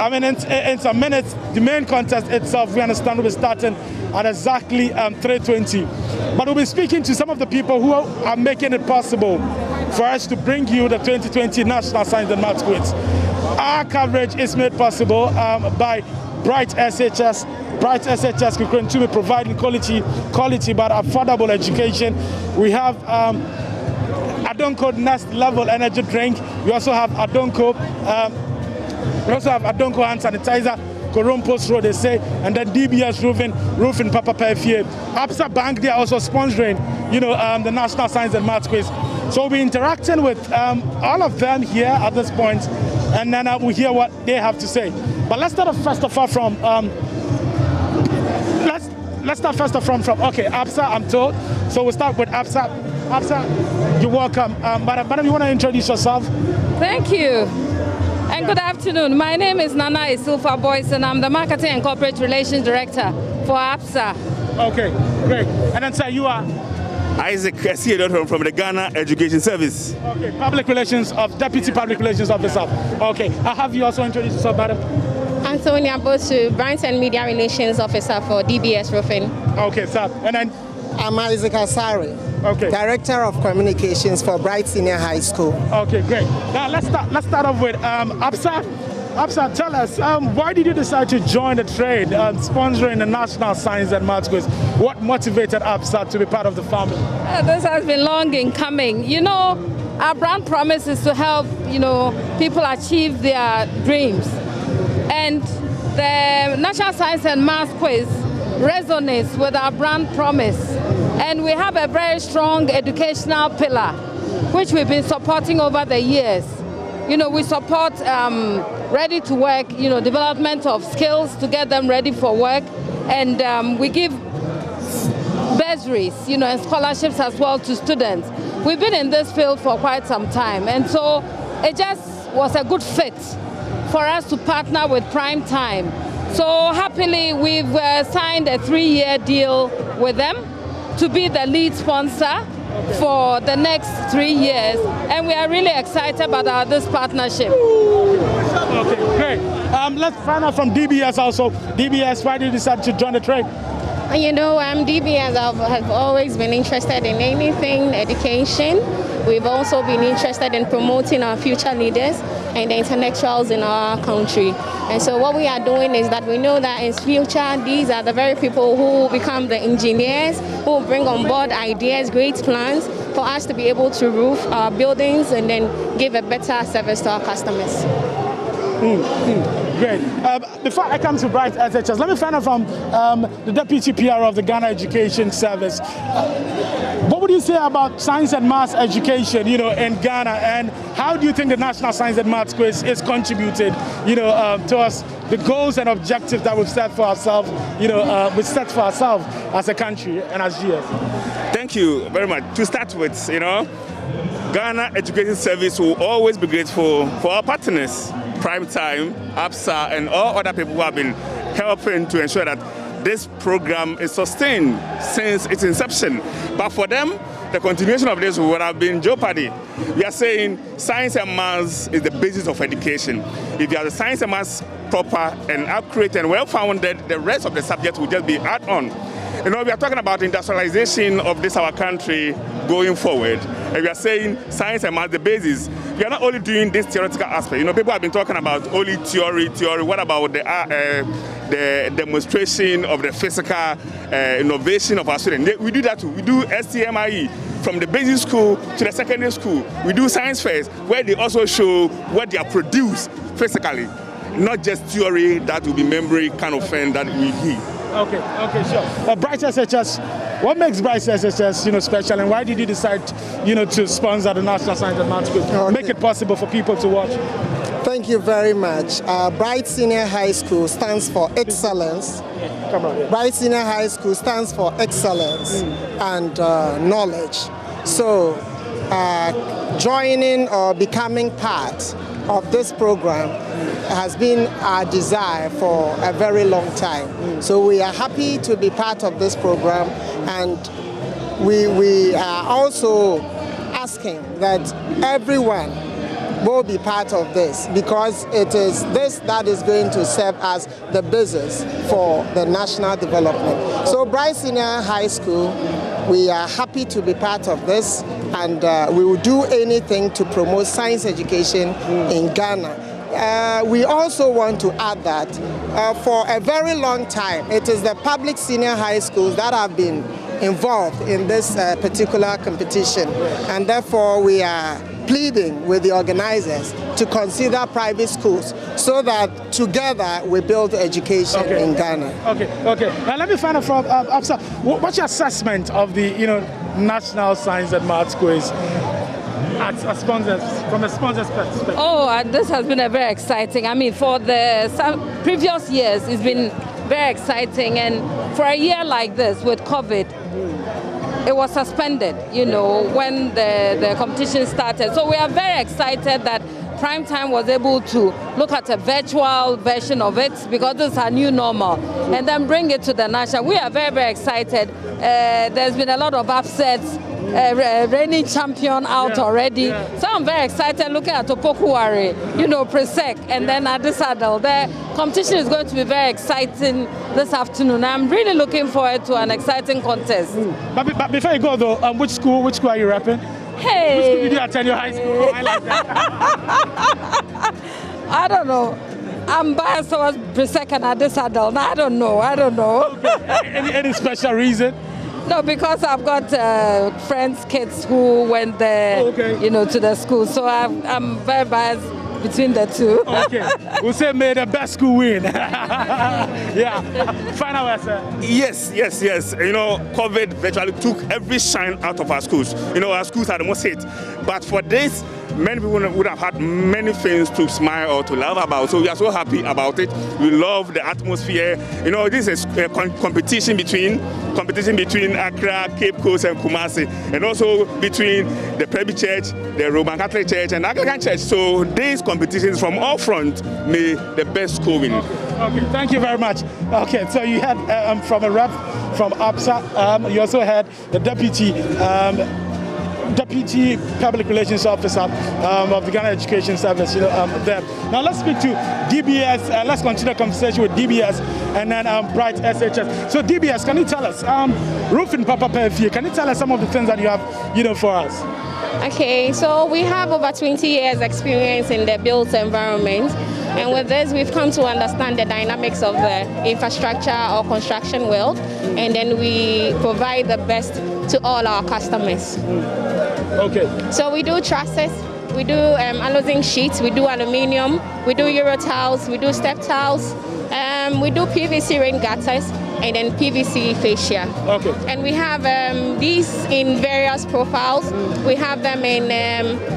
in some minutes, the main contest itself, we understand, will be starting at exactly 3:20. But we'll be speaking to some of the people who are making it possible for us to bring you the 2020 National Science and Maths Quiz. Our coverage is made possible by Bright SHS. Bright SHS will continue providing quality but affordable education. We have Adonko Nest Level Energy Drink. We also have Adonko. Hand Sanitizer. Coron Post Road, they say, and then DBS Roofing Papa Perfie. ABSA Bank, they are also sponsoring, you know, the National Science and Maths Quiz. So we'll be interacting with all of them here at this point, and then we'll hear what they have to say. But let's start first of all from okay, ABSA, I'm told. So we'll start with ABSA. ABSA, you're welcome. Madam, you want to introduce yourself? Thank you. And good afternoon. My name is Nana Isufa Boyce, and I'm the Marketing and Corporate Relations Director for ABSA. Okay, great. And then, sir, you are? Isaac Adisadel from the Ghana Education Service. Okay, Deputy Public Relations Officer. Okay, I'll have you also introduce yourself, madam. Antonia Bosu, Brands and Media Relations Officer for DBS Roofing. Okay, sir. And then? I'm Isaac Asari, Director of Communications for Bright Senior High School. Okay, great. Now let's start off with ABSA. ABSA, tell us, why did you decide to join the trade sponsoring the National Science and Maths Quiz? What motivated ABSA to be part of the family? This has been long in coming. You know, our brand promise is to help, you know, people achieve their dreams. And the National Science and Maths Quiz resonates with our brand promise. And we have a very strong educational pillar, which we've been supporting over the years. You know, we support ready to work, you know, development of skills to get them ready for work. And we give bursaries, you know, and scholarships as well to students. We've been in this field for quite some time. And so it just was a good fit for us to partner with Prime Time. So happily, we've signed a 3-year deal with them to be the lead sponsor for the next 3 years, and we are really excited about this partnership. Okay, great. Let's find out from DBS also. DBS, why did you decide to join the trade? You know, DBS have always been interested in anything education. We've also been interested in promoting our future leaders and the intellectuals in our country. And so what we are doing is that we know that in future, these are the very people who will become the engineers, who will bring on board ideas, great plans for us to be able to roof our buildings and then give a better service to our customers. Great. Before I come to Bright SHS, let me find out from the Deputy PR of the Ghana Education Service. What would you say about science and maths education, you know, in Ghana, and how do you think the National Science and Maths Quiz is contributed, you know, towards the goals and objectives that we've set for ourselves, you know, as a country and as GS? Thank you very much. To start with, you know, Ghana Education Service will always be grateful for our partners, Prime Time, ABSA, and all other people who have been helping to ensure that this program is sustained since its inception. But for them, the continuation of this would have been jeopardy. We are saying science and maths is the basis of education. If you have the science and maths proper and accurate and well-founded, the rest of the subjects will just be add-on. You know, we are talking about industrialization of this our country going forward. And we are saying science and math, the basis. We are not only doing this theoretical aspect. You know, people have been talking about only theory. What about the demonstration of the physical innovation of our students? We do that too. We do STMIE from the basic school to the secondary school. We do science fairs where they also show what they are produced physically, not just theory that will be memory kind of thing that we hear. Okay, sure. Bright SHS, what makes Bright SHS, you know, special, and why did you decide, you know, to sponsor the National Science and Maths Quiz? Okay. Make it possible for people to watch. Thank you very much. Bright Senior High School stands for excellence. Come on. Yeah. Bright Senior High School stands for excellence and knowledge. So, joining or becoming part of this program has been our desire for a very long time. So we are happy to be part of this program, and we are also asking that everyone will be part of this, because it is this that is going to serve as the basis for the national development. So Bright Senior High School, we are happy to be part of this, and we will do anything to promote science education in Ghana. We also want to add that for a very long time, it is the public senior high schools that have been involved in this particular competition, and therefore we are pleading with the organizers to consider private schools so that together we build education in Ghana. Okay. Now let me find out from Absa, what's your assessment of the National Science and Maths Quiz from a sponsor's perspective? Oh, this has been a very exciting. I mean, for the previous years, it's been very exciting, and for a year like this with COVID, it was suspended, when the competition started. So we are very excited that Primetime was able to look at a virtual version of it, because this is our new normal, and then bring it to the national. We are very, very excited. There's been a lot of upsets. Reigning champion out already. So I'm very excited looking at Opoku Ware, Presec, and then Adisadel. The competition is going to be very exciting this afternoon. I'm really looking forward to an exciting contest. But before you go though, which school are you repping? Hey! Which school did you attend your high school? I like that. I don't know. I'm biased towards Presec and Adisadel. I don't know. Okay. Any special reason? No, because I've got friends, kids who went there, to the school. So I'm very biased between the two. Okay. We'll say may the best school win. Yeah. Final answer. Yes. COVID virtually took every shine out of our schools. Our schools are the most hit. But for this, many people would have had many things to smile or to laugh about. So we are so happy about it. We love the atmosphere. This is a competition between Accra, Cape Coast, and Kumasi, and also between the Presby Church, the Roman Catholic Church, and Anglican Church. So these competitions from all fronts, may the best school win. Okay, thank you very much. Okay, so you had from a rep from APSA, you also had the Deputy Public Relations Officer of the Ghana Education Service, there. Now let's speak to DBS, let's continue the conversation with DBS and then Bright SHS. So DBS, can you tell us, Rufin Papa Pefi, can you tell us some of the things that you have, for us? Okay, so we have over 20 years experience in the built environment. And with this, we've come to understand the dynamics of the infrastructure or construction world, and then we provide the best to all our customers. Okay. So we do trusses, we do allozing sheets, we do aluminium, we do Euro tiles, we do step tiles, we do PVC rain gutters, and then PVC fascia. Okay. And we have these in various profiles. We have them in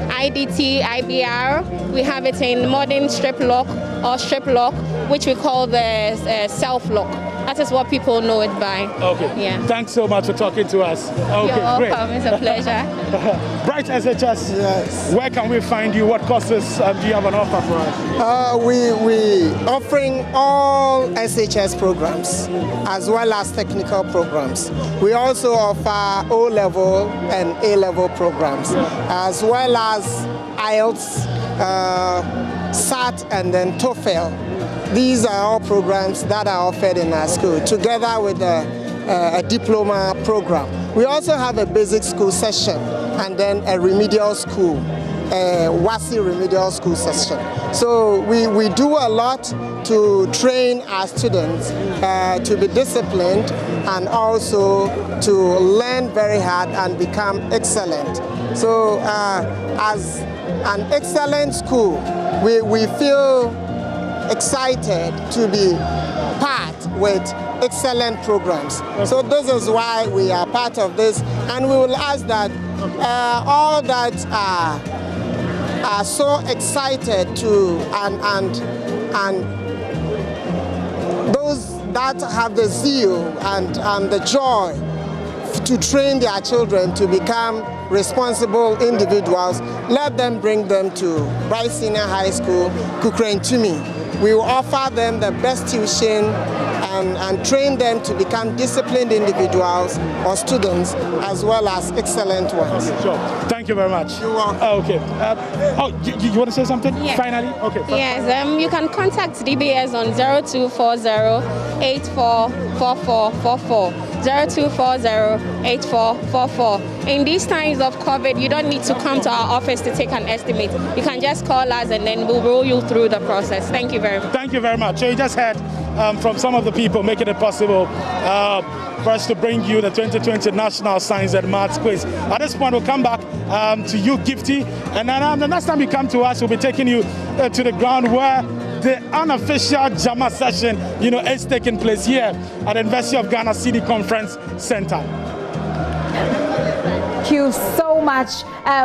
IDT, IBR. We have it in modern strip lock or strip lock, which we call the self-lock. That is what people know it by. Okay. Yeah. Thanks so much for talking to us. Okay, You're welcome. Great. It's a pleasure. Bright SHS, yes. Where can we find you? What courses do you have an offer for us? We offering all SHS programs as well as technical programs. We also offer O-level and A-level programs, as well as IELTS, SAT, and then TOEFL. These are all programs that are offered in our school, together with a diploma program. We also have a basic school session and then a remedial school, WASI remedial school session. So we do a lot to train our students to be disciplined and also to learn very hard and become excellent. So as an excellent school, we feel excited to be part with excellent programs. So this is why we are part of this, and we will ask that all that are so excited to and those that have the zeal and the joy to train their children to become responsible individuals, let them bring them to Bryce Senior High School, Kukrentumi. We will offer them the best tuition and train them to become disciplined individuals or students as well as excellent ones. Okay, sure. Thank you very much. You're welcome. Okay. You want to say something? Yeah. Finally? Okay. Yes, you can contact DBS on 0240-844444. 0240-8444. In these times of COVID, you don't need to come to our office to take an estimate. You can just call us and then we'll roll you through the process. Thank you very much. Thank you very much. So you just heard from some of the people making it possible for us to bring you the 2020 National Science and Maths Quiz. At this point, we'll come back to you, Gifty, and then the next time you come to us, we'll be taking you to the ground where the unofficial JAMA session, is taking place here at the University of Ghana CD Conference Center. Thank you so much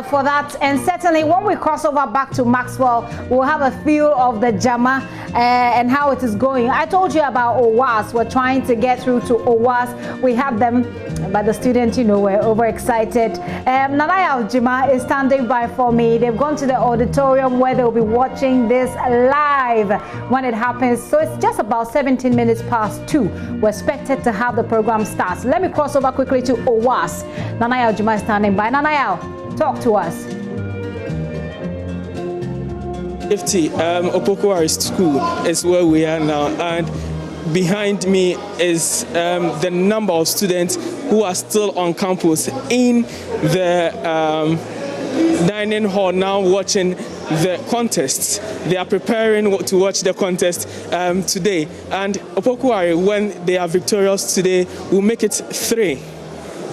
for that. And certainly when we cross over back to Maxwell, we'll have a feel of the JAMA and how it is going. I told you about OWAS. We're trying to get through to OWAS. We have them, but the students, we're overexcited. Nanaya Aljima is standing by for me. They've gone to the auditorium where they'll be watching this live when it happens. So it's just about 17 minutes past 2. We're expected to have the program start. Let me cross over quickly to OWAS. Nanaya Aljima is standing by. Nanaya, talk to us. Opoku Ware School is where we are now, and behind me is the number of students who are still on campus in the dining hall now watching the contests. They are preparing to watch the contest today, and Opoku Ware, when they are victorious today, will make it 3.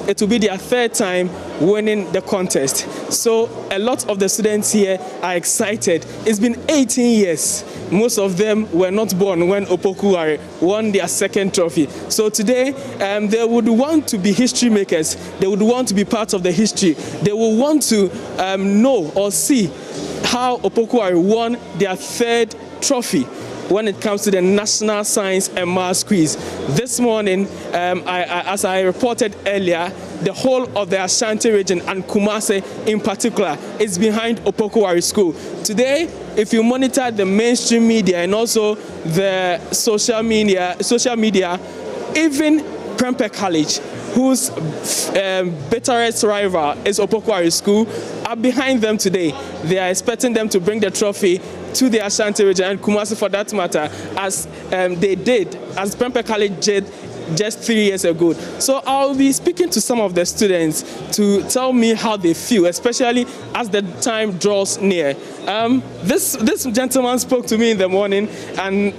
It will be their 3rd time winning the contest. So a lot of the students here are excited. It's been 18 years. Most of them were not born when Opoku Ware won their 2nd trophy. So today, they would want to be history makers. They would want to be part of the history. They will want to know or see how Opoku Ware won their 3rd trophy when it comes to the National Science and Maths Quiz. This morning, as I reported earlier, the whole of the Ashanti region and Kumasi in particular is behind Opoku Ware School. Today, if you monitor the mainstream media and also the social media, even Presec College, whose bitterest rival is Opoku Ware School, are behind them today. They are expecting them to bring the trophy to the Ashanti region and Kumasi for that matter, as they did, as Presec College did just 3 years ago. So I'll be speaking to some of the students to tell me how they feel, especially as the time draws near. This gentleman spoke to me in the morning, and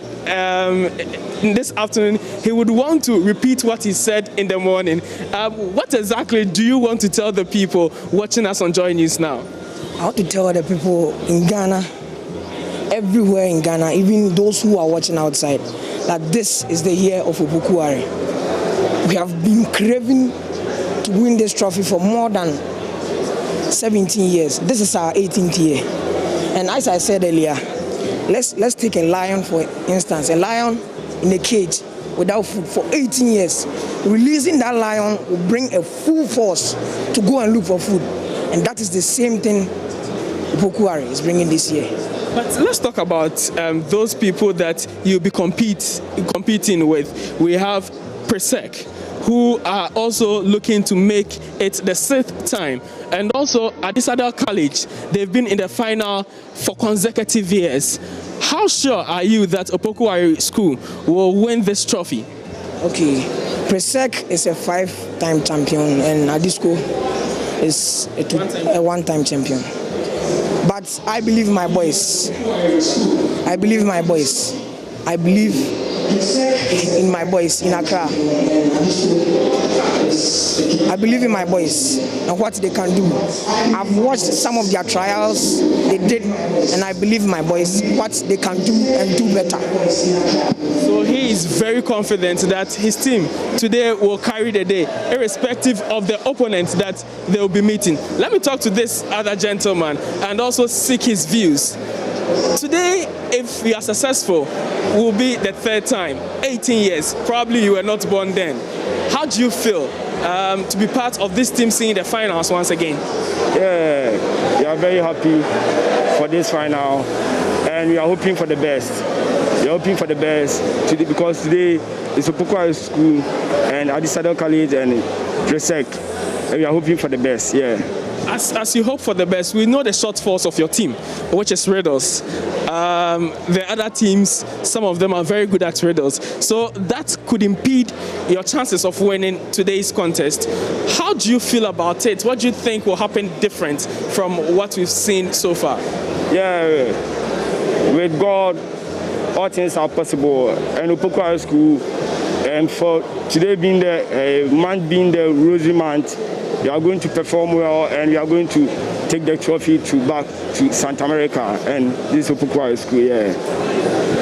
this afternoon he would want to repeat what he said in the morning. What exactly do you want to tell the people watching us on JoyNews now? I want to tell the people in Ghana, everywhere in Ghana, even those who are watching outside, that this is the year of Opoku Ware. We have been craving to win this trophy for more than 17 years. This is our 18th year. And as I said earlier, let's take a lion for instance, a lion in a cage without food for 18 years. Releasing that lion will bring a full force to go and look for food. And that is the same thing Opoku Ware is bringing this year. But let's talk about those people that you'll be competing with. We have Presec, who are also looking to make it the 6th time. And also Adisadel College, they've been in the final for consecutive years. How sure are you that Opoku Ware School will win this trophy? Okay, Presec is a 5-time champion and Adisco is a 1-time champion. But I believe my boys. I believe my boys. I believe in my boys in Accra. I believe in my boys and what they can do. I've watched some of their trials they did, and I believe in my boys what they can do and do better. So he is very confident that his team today will carry the day, irrespective of the opponents that they will be meeting. Let me talk to this other gentleman and also seek his views. Today, if we are successful, will be the 3rd time, 18 years. Probably you were not born then. How do you feel to be part of this team seeing the finals once again? Yeah, we are very happy for this final, and we are hoping for the best. We are hoping for the best today, because today is Opoku Ware School and Adisadel College and Presec, and we are hoping for the best. Yeah. As you hope for the best, we know the shortfalls of your team, which is riddles. The other teams, some of them are very good at riddles, so that could impede your chances of winning today's contest. How do you feel about it? What do you think will happen different from what we've seen so far? Yeah, with God, all things are possible. And Opoku Ware School, and for today being the month being the Rosary month, we are going to perform well, and we are going to take the trophy back to Santa America, and this is Opoku Ware School. Yeah.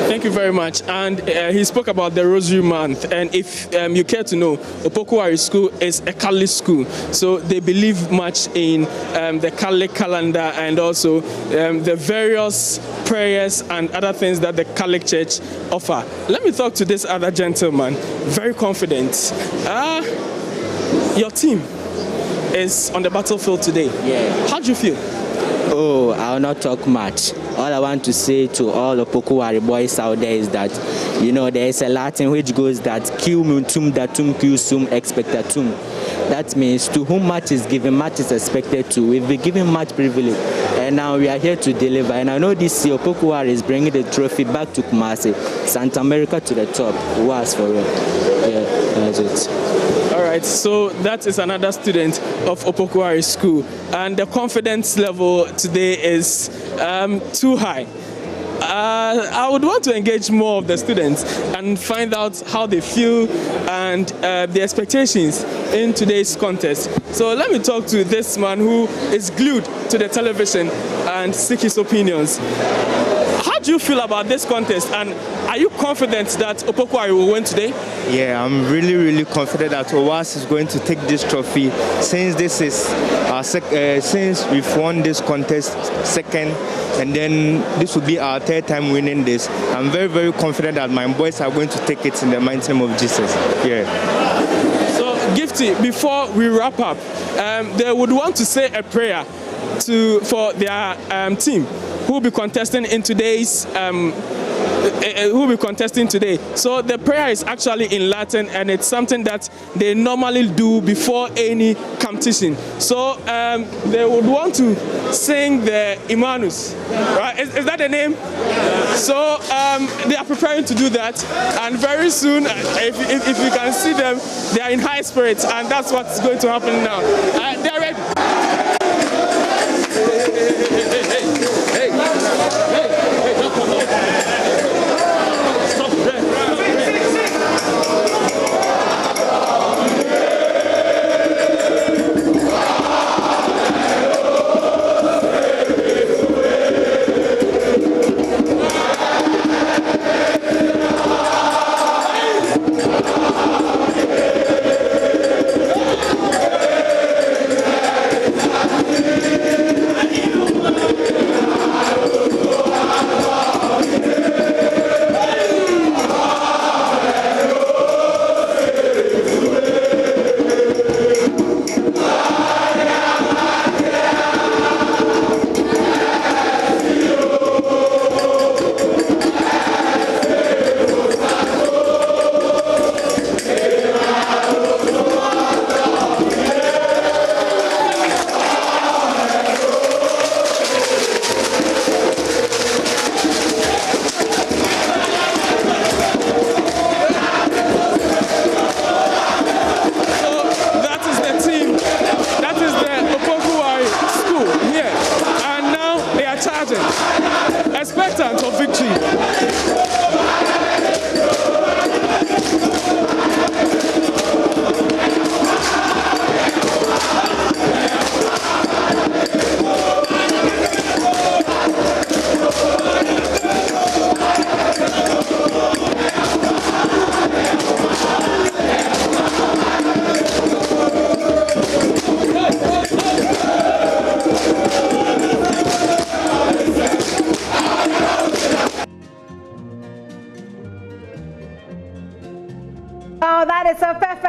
Thank you very much. And he spoke about the Rosary Month, and if you care to know, Opoku Ware School is a Catholic school, so they believe much in the Catholic calendar and also the various prayers and other things that the Catholic Church offer. Let me talk to this other gentleman, very confident. Your team is on the battlefield today. Yeah. How do you feel? Oh, I will not talk much. All I want to say to all Opoku Ware boys out there is that, you know, there is a Latin which goes that cum tum datum cum sum expectatum. That means to whom much is given, much is expected to. We've been given much privilege, and now we are here to deliver. And I know this year Opoku Ware is bringing the trophy back to Kumasi, Santa America to the top. Was for real. Yeah, that's it. All right, so that is another student of Opoku Ware School, and the confidence level today is too high. I would want to engage more of the students and find out how they feel and the expectations in today's contest. So let me talk to this man who is glued to the television and seek his opinions. How do you feel about this contest, and are you confident that Opoku Ware will win today? Yeah, I'm really confident that OWAS is going to take this trophy, since this is our since we've won this contest second, and then this will be our third time winning this. I'm very confident that my boys are going to take it in the mighty name of Jesus. Yeah. So, Gifty, before we wrap up, they would want to say a prayer for their team who will be contesting in today's who will be contesting today. So the prayer is actually in Latin, and it's something that they normally do before any competition. So they would want to sing the Immanus, right? Is that the name? So they are preparing to do that, and very soon, if you can see them, they are in high spirits, and that's what's going to happen now. They're ready.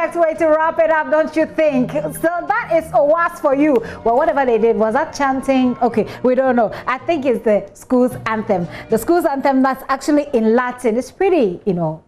perfect way to wrap it up, don't you think? So that is a was for you. Well, whatever they did, was that chanting? Okay, we don't know. I think it's the school's anthem. The school's anthem that's actually in Latin. It's pretty,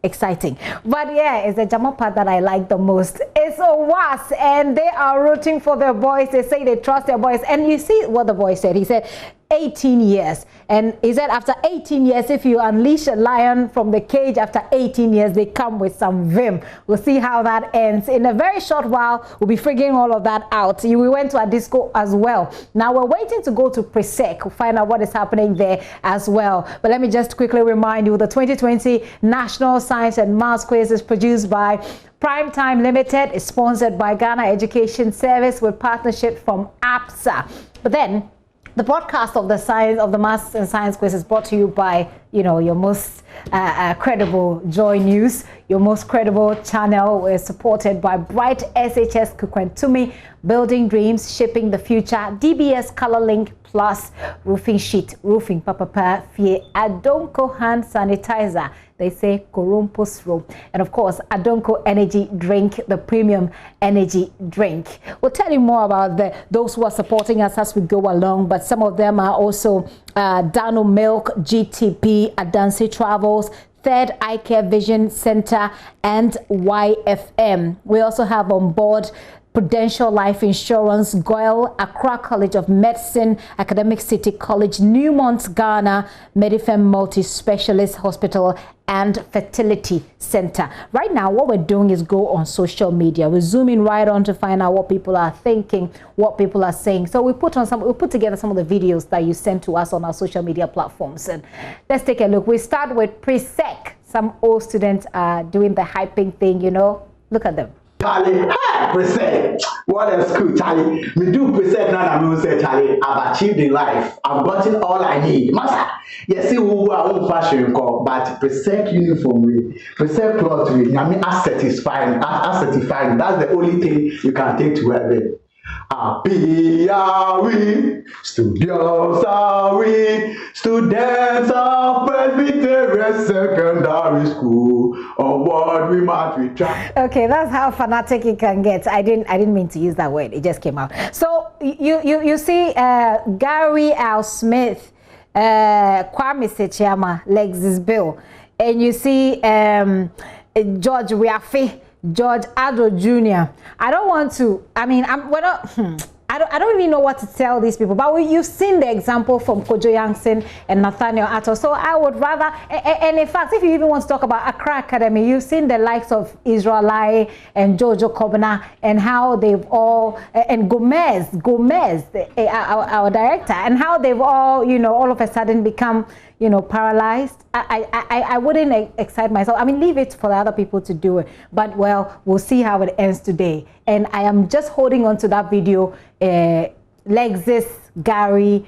exciting. But yeah, it's the Jama part that I like the most. It's a was, and they are rooting for their boys. They say they trust their boys. And you see what the boy said. He said, 18 years. And he said after 18 years, if you unleash a lion from the cage after 18 years, they come with some vim. We'll see how that ends. In a very short while, we'll be figuring all of that out. We went to Adisadel as well. Now we're waiting to go to Presec to find out what is happening there as well. But let me just quickly remind you, the 2020 National Science and Maths Quiz is produced by Primetime Limited. It's sponsored by Ghana Education Service with partnership from APSA. But then, the broadcast of the Maths and Science Quiz is brought to you by, your most credible JoyNews, your most credible channel. We're supported by Bright SHS Kukwentumi, Building Dreams, Shaping the Future, DBS ColorLink Plus, Roofing Sheet, Roofing Papa Fie, Adonko Hand Sanitizer. They say Korumpus Room. And of course, Adonko Energy Drink, the premium energy drink. We'll tell you more about those who are supporting us as we go along, but some of them are also Dano Milk, GTP, Adansi Travels, Third Eye Care Vision Center, and YFM. We also have on board Prudential Life Insurance, Goyle, Accra College of Medicine, Academic City College, Newmont, Ghana, Medifem Multi-Specialist Hospital, and Fertility Center. Right now, what we're doing is go on social media. We're zooming right on to find out what people are thinking, what people are saying. So we put together some of the videos that you sent to us on our social media platforms. And let's take a look. We start with Presec. Some old students are doing the hyping thing, Look at them. Charlie, hey, Presec, what a school, Charlie. Me do Presec now, I'm going to say, Charlie, I've achieved in life. I've gotten all I need. Master, you see who are on fashion, but Presec uniform, Presec cloth, I mean, as satisfying. That's the only thing you can take to heaven. Happy are we, studios are we, students of Presbyterian Secondary School, on what we might be trying. Okay, that's how fanatic it can get. I didn't mean to use that word. It just came out. So you see Gary L. Smith, Kwame Sechiama, Lexis Bill, and you see George Riafe, George Ado Jr. I don't want to, I don't really know what to tell these people, but you've seen the example from Kojo Yankson and Nathaniel Atto. So I would rather, and in fact, if you even want to talk about Accra Academy, you've seen the likes of Israelite and Jojo Kobna and how they've all, and Gomez, our director, and how they've all, all of a sudden become, paralyzed. I wouldn't excite myself. Leave it for the other people to do it. But, well, we'll see how it ends today. And I am just holding on to that video. Lexis, Gary,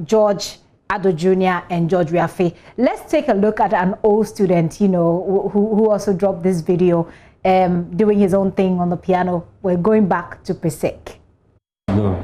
George Ado Jr. and George Riafe. Let's take a look at an old student, who also dropped this video, doing his own thing on the piano. We're going back to Presec. No.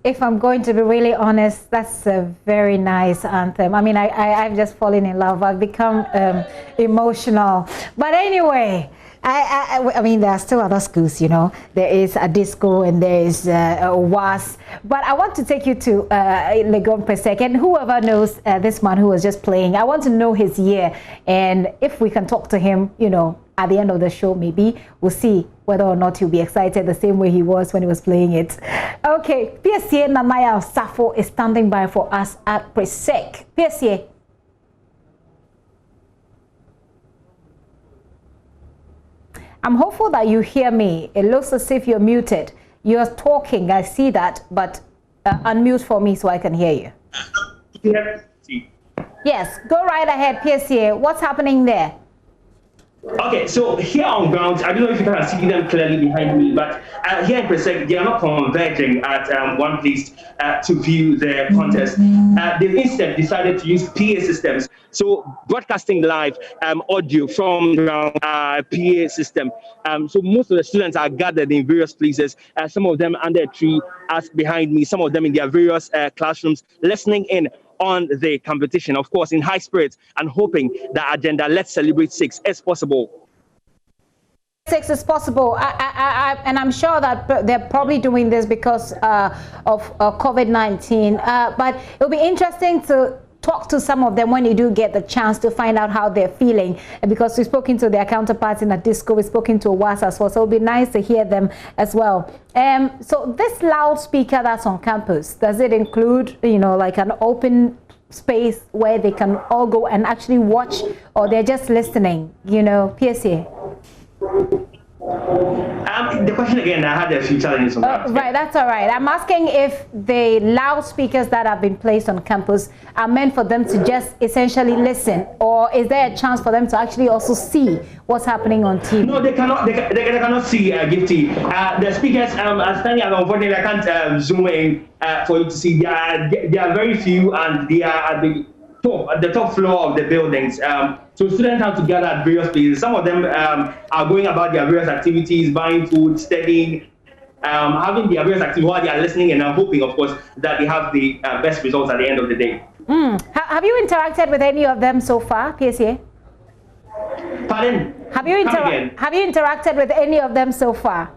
if I'm going to be really honest, that's a very nice anthem. I mean, I've just fallen in love. I've become emotional. But anyway, I mean, there are still other schools, you know. There is Adisadel and there is WAS. But I want to take you to Legon Presec. And whoever knows this man who was just playing, I want to know his year. And if we can talk to him, you know, at the end of the show, maybe we'll see whether or not he'll be excited the same way he was when he was playing it. Okay, PSA Nanaya Safo is standing by for us at Presec. PSA. I'm hopeful that you hear me. It looks as if you're muted. You're talking, I see that, but unmute for me so I can hear you. Yes, go right ahead, PSA. What's happening there? Okay, so here on ground, I don't know if you can see them clearly behind me, but here in Presec, they are not converging at one place to view the contest. They've instead decided to use PA systems, so broadcasting live audio from the PA system. So most of the students are gathered in various places, some of them under a tree as behind me, some of them in their various classrooms, listening in on the competition, of course, in high spirits and hoping that agenda Let's Celebrate 6 is possible. 6 is possible, and I'm sure that they're probably doing this because of COVID-19, but it'll be interesting to talk to some of them when you do get the chance to find out how they're feeling, because we've spoken to their counterparts in Adisadel, we've spoken to WAS as well, so it'll be nice to hear them as well. So this loudspeaker that's on campus, does it include, you know, like an open space where they can all go and actually watch, or they're just listening, you know, PSA? The question again, I had a few challenges on that. Right, that's all right. I'm asking if the loudspeakers that have been placed on campus are meant for them to just essentially listen, or is there a chance for them to actually also see what's happening on TV? No, they cannot. They cannot see Gifty. The speakers are standing, and unfortunately, I can't zoom in for you to see. They are very few, and they are at the top floor of the buildings. So students have to gather at various places. Some of them are going about their various activities, buying food, studying, having their various activities while they are listening, and I'm hoping, of course, that they have the best results at the end of the day. Have you interacted with any of them so far, PSA? Pardon? Have you interacted with any of them so far?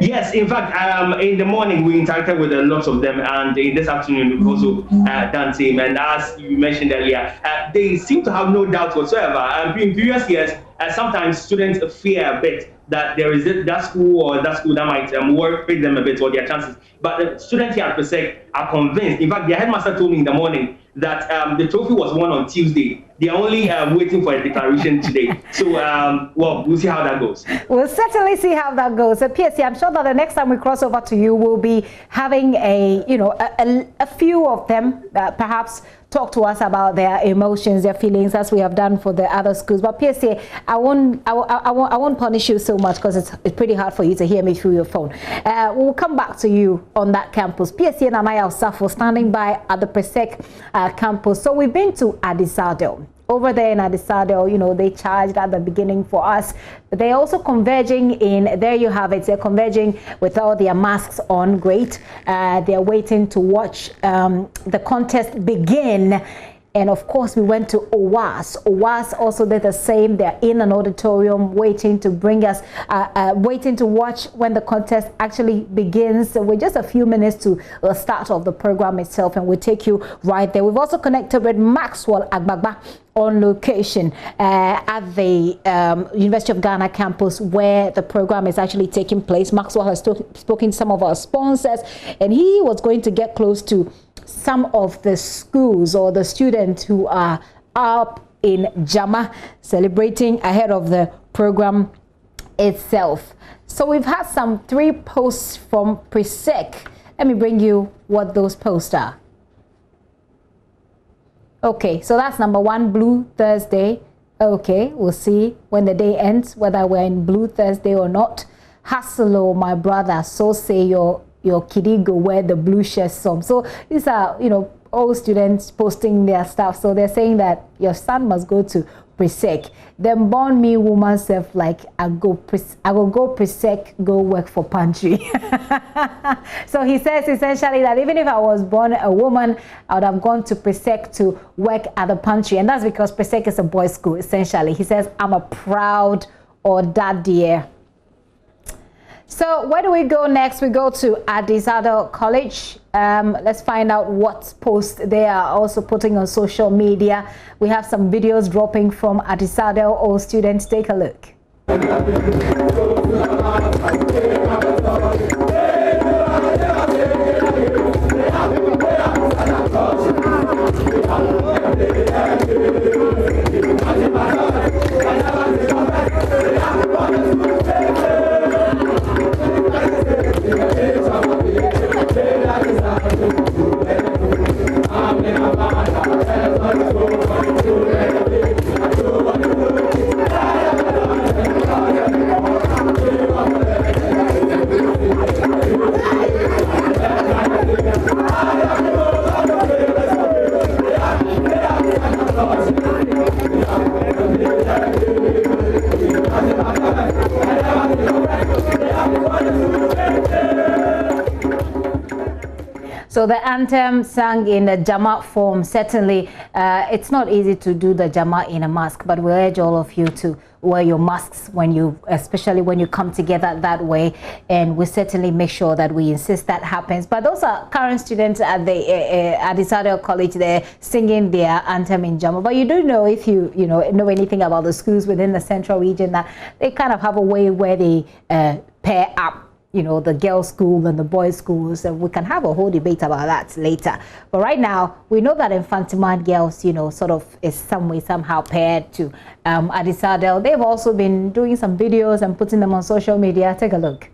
Yes, in fact, in the morning we interacted with lots of them, and in this afternoon we've also done same. And as you mentioned earlier, they seem to have no doubt whatsoever. In previous years, sometimes students fear a bit that there is that school that might worry them a bit or their chances. But the students here at Presec are convinced. In fact, their headmaster told me in the morning that the trophy was won on Tuesday. They are only waiting for a declaration today. So, well, we'll see how that goes. We'll certainly see how that goes. So, PSC, I'm sure that the next time we cross over to you, we'll be having a few of them perhaps talk to us about their emotions, their feelings, as we have done for the other schools. But PSA, I won't punish you so much because it's pretty hard for you to hear me through your phone. We'll come back to you on that campus. PSA and Anaya Safo standing by at the Presec campus. So we've been to Adisadel. Over there in Adisadel, you know, they charged at the beginning for us, but they're also converging in, there you have it, they're converging with all their masks on, great. They're waiting to watch the contest begin. And of course, we went to OWAS. OWAS also did the same. They're in an auditorium waiting to bring us, waiting to watch when the contest actually begins. So we're just a few minutes to the start of the program itself, and we'll take you right there. We've also connected with Maxwell Agbagba on location at the University of Ghana campus where the program is actually taking place. Maxwell has spoken to some of our sponsors, and he was going to get close to some of the schools or the students who are up in Jama celebrating ahead of the program itself. So we've had some 3 posts from Presec. Let me bring you what those posts are. Okay, so that's number 1, Blue Thursday. Okay, we'll see when the day ends whether we're in Blue Thursday or not. Hustle, my brother, so say your kiddie go wear the blue shirt some. So these are, you know, all students posting their stuff. So they're saying that your son must go to Presec. Then born me woman self like I will go Presec, go work for pantry. So he says essentially that even if I was born a woman, I would have gone to Presec to work at the pantry, and that's because Presec is a boys' school. Essentially, he says I'm a proud daddy. So where do we go next? We go to Adisadel College. Let's find out what posts they are also putting on social media. We have some videos dropping from Adisadel. All students, take a look. So the anthem sung in the Jama form. Certainly, it's not easy to do the Jama in a mask, but we urge all of you to wear your masks especially when you come together that way. And we certainly make sure that we insist that happens. But those are current students at the Adisadel College. They're singing their anthem in Jama. But you do know, if you know anything about the schools within the central region, that they kind of have a way where they pair up. The girls' school and the boys' schools, and we can have a whole debate about that later. But right now, we know that Infantimad girls, sort of is some way, somehow paired to Adisadel. They've also been doing some videos and putting them on social media. Take a look.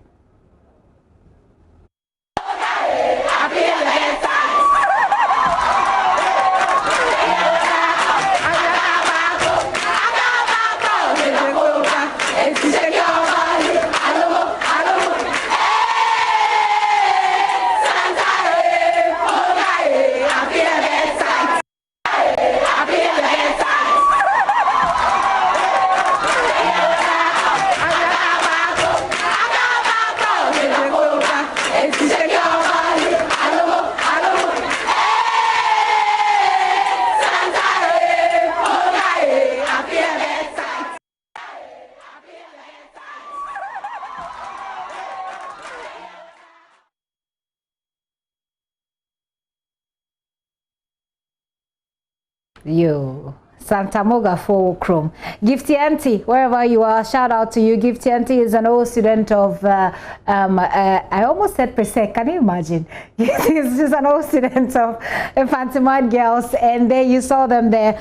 Yo, Santa Moga for Chrome. Gifty Auntie, wherever you are, shout out to you. Gifty Auntie is an old student of, I almost said Presec, can you imagine? She's just an old student of Infantimad girls, and there you saw them there.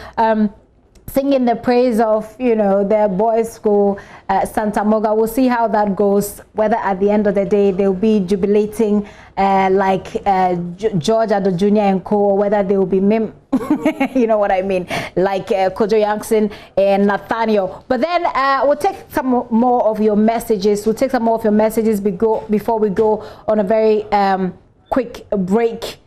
Singing the praise of, their boys' school, Santa Moga. We'll see how that goes, whether at the end of the day they'll be jubilating like George Ado Jr. and Co., or whether they will be you know what I mean, like Kojo Yankson and Nathaniel. But then we'll take some more of your messages. We'll take some more of your messages before we go on a very quick break.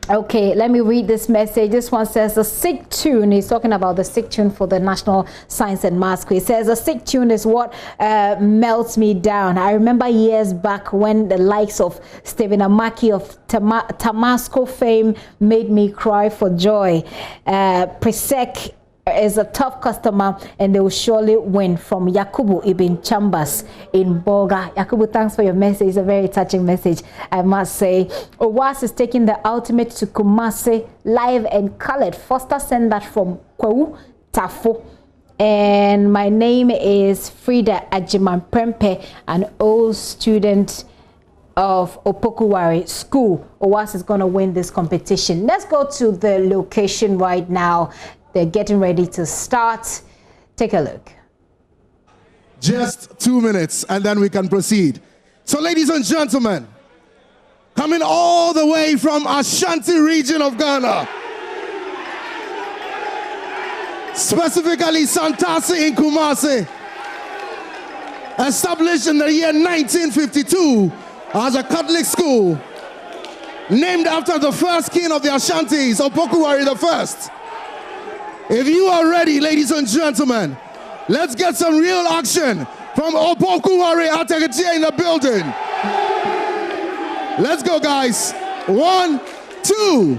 Okay, let me read this message. This one says the sick tune. He's talking about the sick tune for the National Science and Maths Quiz. He says the sick tune is what melts me down. I remember years back when the likes of Stephen Amaki of Tamasco fame made me cry for joy. Presec is a tough customer and they will surely win. From Yakubu Ibn Chambers in Boga. Yakubu, thanks for your message. It's a very touching message, I must say. Owas is taking the ultimate to Kumasi live and colored. Foster sent that from Kwau Tafo. And my name is Frida Ajiman Prempe, an old student of Opoku Ware School. Owas is going to win this competition. Let's go to the location right now. They're getting ready to start. Take a look. Just 2 minutes and then we can proceed. So ladies and gentlemen, coming all the way from Ashanti region of Ghana, specifically Santasi in Kumasi, established in the year 1952 as a Catholic school, named after the first king of the Ashantis, Opoku Ware I. If you are ready, ladies and gentlemen, let's get some real action from Opoku Ware Sch in the building. Let's go, guys. 1, 2.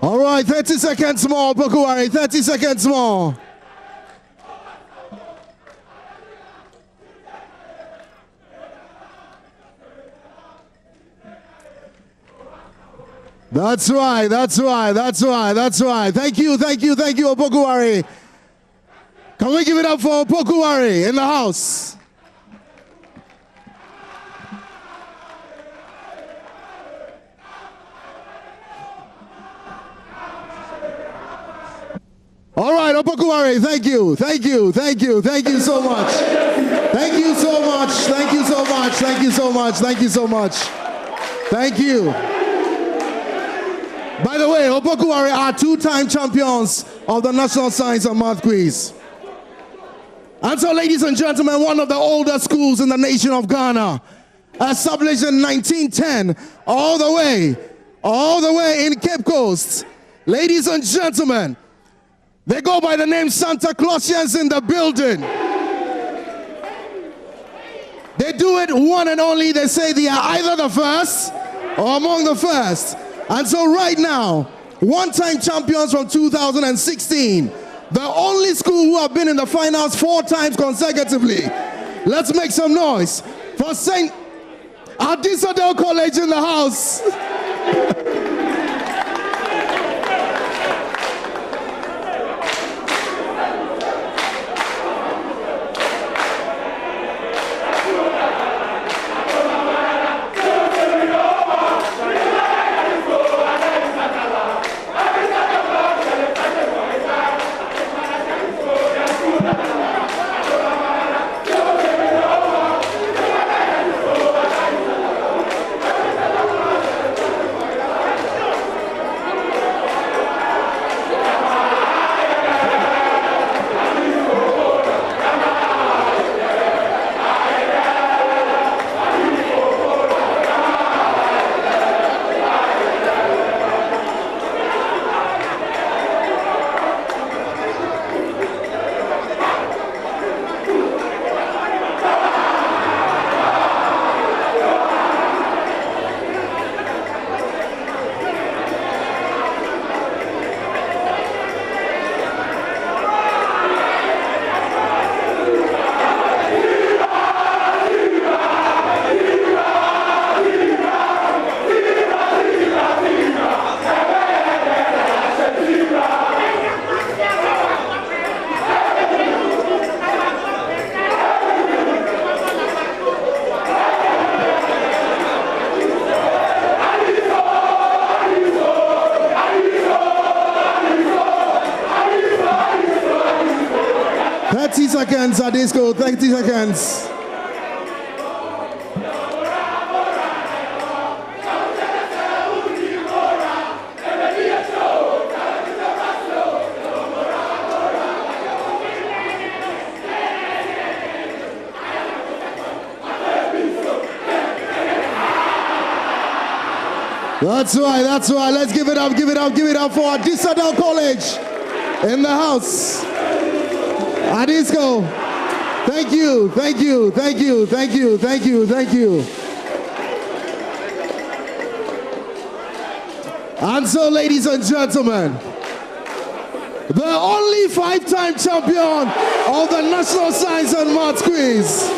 All right, 30 seconds more, Opoku Ware, 30 seconds more. That's right, that's right, that's right, that's right. Thank you, Opoku Ware. Can we give it up for Opoku Ware in the house? All right, Opoku Ware, thank you so much. Thank you so much, thank you so much, thank you so much, thank you so much. Thank you. By the way, Opoku Ware are 2-time champions of the National Science and Math Quiz. And so, ladies and gentlemen, one of the oldest schools in the nation of Ghana, established in 1910, all the way in Cape Coast. Ladies and gentlemen, they go by the name Santa Clausians in the building. They do it one and only. They say they are either the first or among the first. And so right now, 1-time champions from 2016, the only school who have been in the finals 4 times consecutively. Let's make some noise for St. Adisadel College in the house. Seconds, Adisco, 30 seconds. That's right, that's right. Let's give it up, give it up, give it up for Adisadel College in the house. Adisco, thank you, thank you, thank you, thank you, thank you, thank you. And so, ladies and gentlemen, the only 5-time champion of the National Science and Maths Quiz.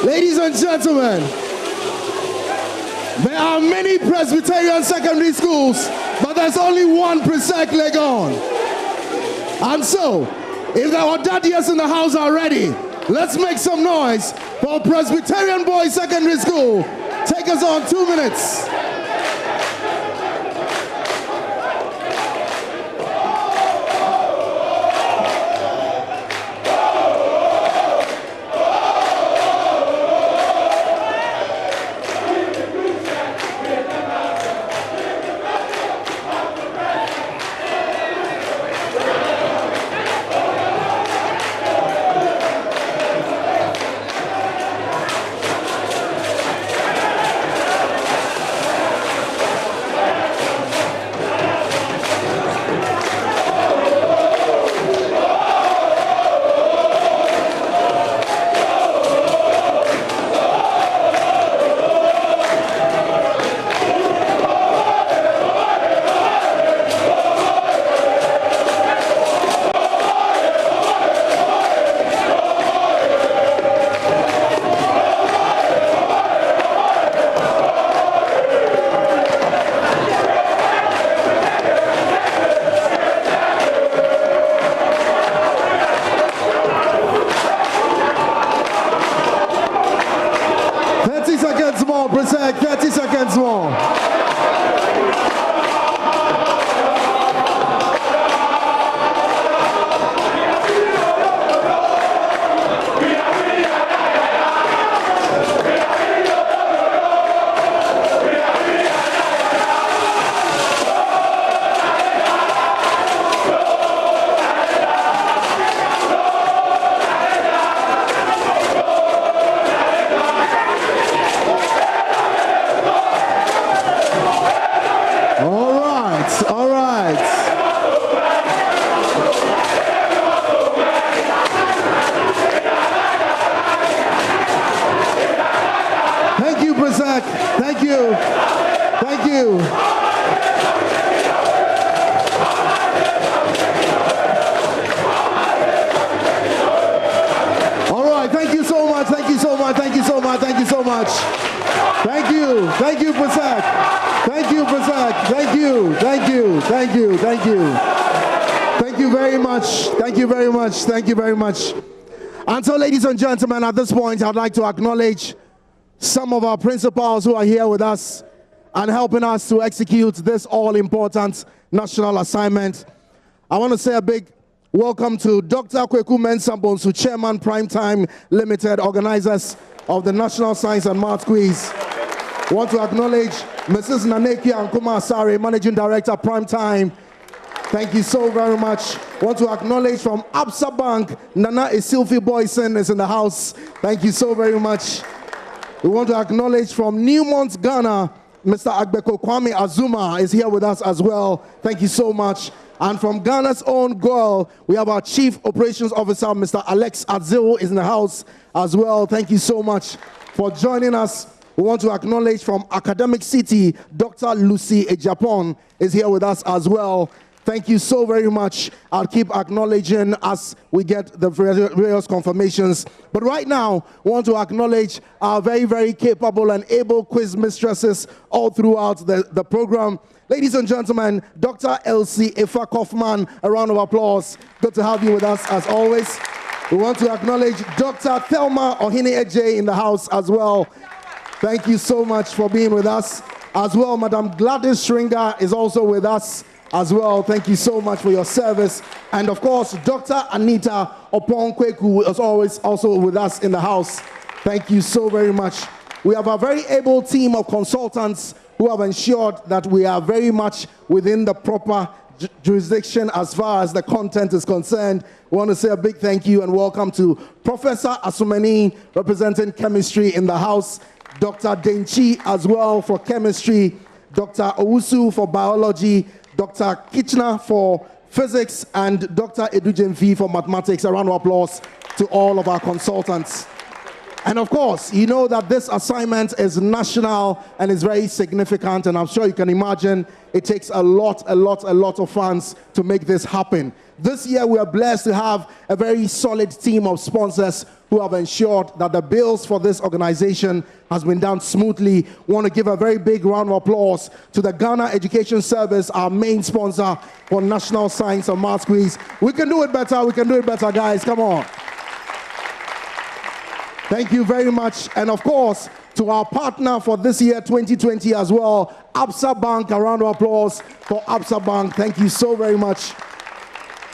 Ladies and gentlemen, there are many Presbyterian secondary schools, but there's only one Presec Legon. And so, if there are daddies in the house already, let's make some noise for Presbyterian Boys Secondary School. Take us on 2 minutes. Presec, 30 seconds more. Thank you. Thank you. All right. Thank you so much. Thank you so much. Thank you so much. Thank you so much. Thank you. Thank you, Presec. Thank you, Presec. Thank you. Thank you. Thank you. Thank you. Thank you very much. Thank you very much. Thank you very much. And so, ladies and gentlemen, at this point, I'd like to acknowledge some of our principals who are here with us and helping us to execute this all-important national assignment. I want to say a big welcome to Dr. Kweku Mensah-Bonsu, Chairman Primetime Limited, organizers of the National Science and Maths Quiz. I want to acknowledge Mrs. Naneki Ankuma Asare, Managing Director, Primetime. Thank you so very much. I want to acknowledge from Absa Bank, Nana Isilfi Boysen is in the house. Thank you so very much. We want to acknowledge from Newmont, Ghana, Mr. Agbeko Kwame Azuma is here with us as well. Thank you so much. And from Ghana's own girl, we have our Chief Operations Officer, Mr. Alex Adzil, is in the house as well. Thank you so much for joining us. We want to acknowledge from Academic City, Dr. Lucy Ejapon is here with us as well. Thank you so very much. I'll keep acknowledging as we get the various confirmations. But right now, we want to acknowledge our very, very capable and able quiz mistresses all throughout the program. Ladies and gentlemen, Dr. Elsie Efa Kaufman, a round of applause. Good to have you with us as always. We want to acknowledge Dr. Thelma Ohine Eje in the house as well. Thank you so much for being with us. As well, Madam Gladys Shringa is also with us as well. Thank you so much for your service. And of course, Dr. Anita Oponkweku is always also with us in the house. Thank you so very much. We have a very able team of consultants who have ensured that we are very much within the proper jurisdiction as far as the content is concerned. We want to say a big thank you and welcome to Professor Asumani, representing chemistry in the house. Dr. Denchi as well for chemistry, Dr. Owusu for biology, Dr. Kitchener for physics, and Dr. Edujemfi for mathematics. A round of applause to all of our consultants. And of course, you know that this assignment is national and is very significant, and I'm sure you can imagine it takes a lot of funds to make this happen. This year we are blessed to have a very solid team of sponsors who have ensured that the bills for this organization has been done smoothly. We want to give a very big round of applause to the Ghana Education Service, our main sponsor for National Science and Maths Quiz. We can do it better, guys, come on. Thank you very much. And of course, to our partner for this year, 2020 as well, Absa Bank. A round of applause for Absa Bank. Thank you so very much.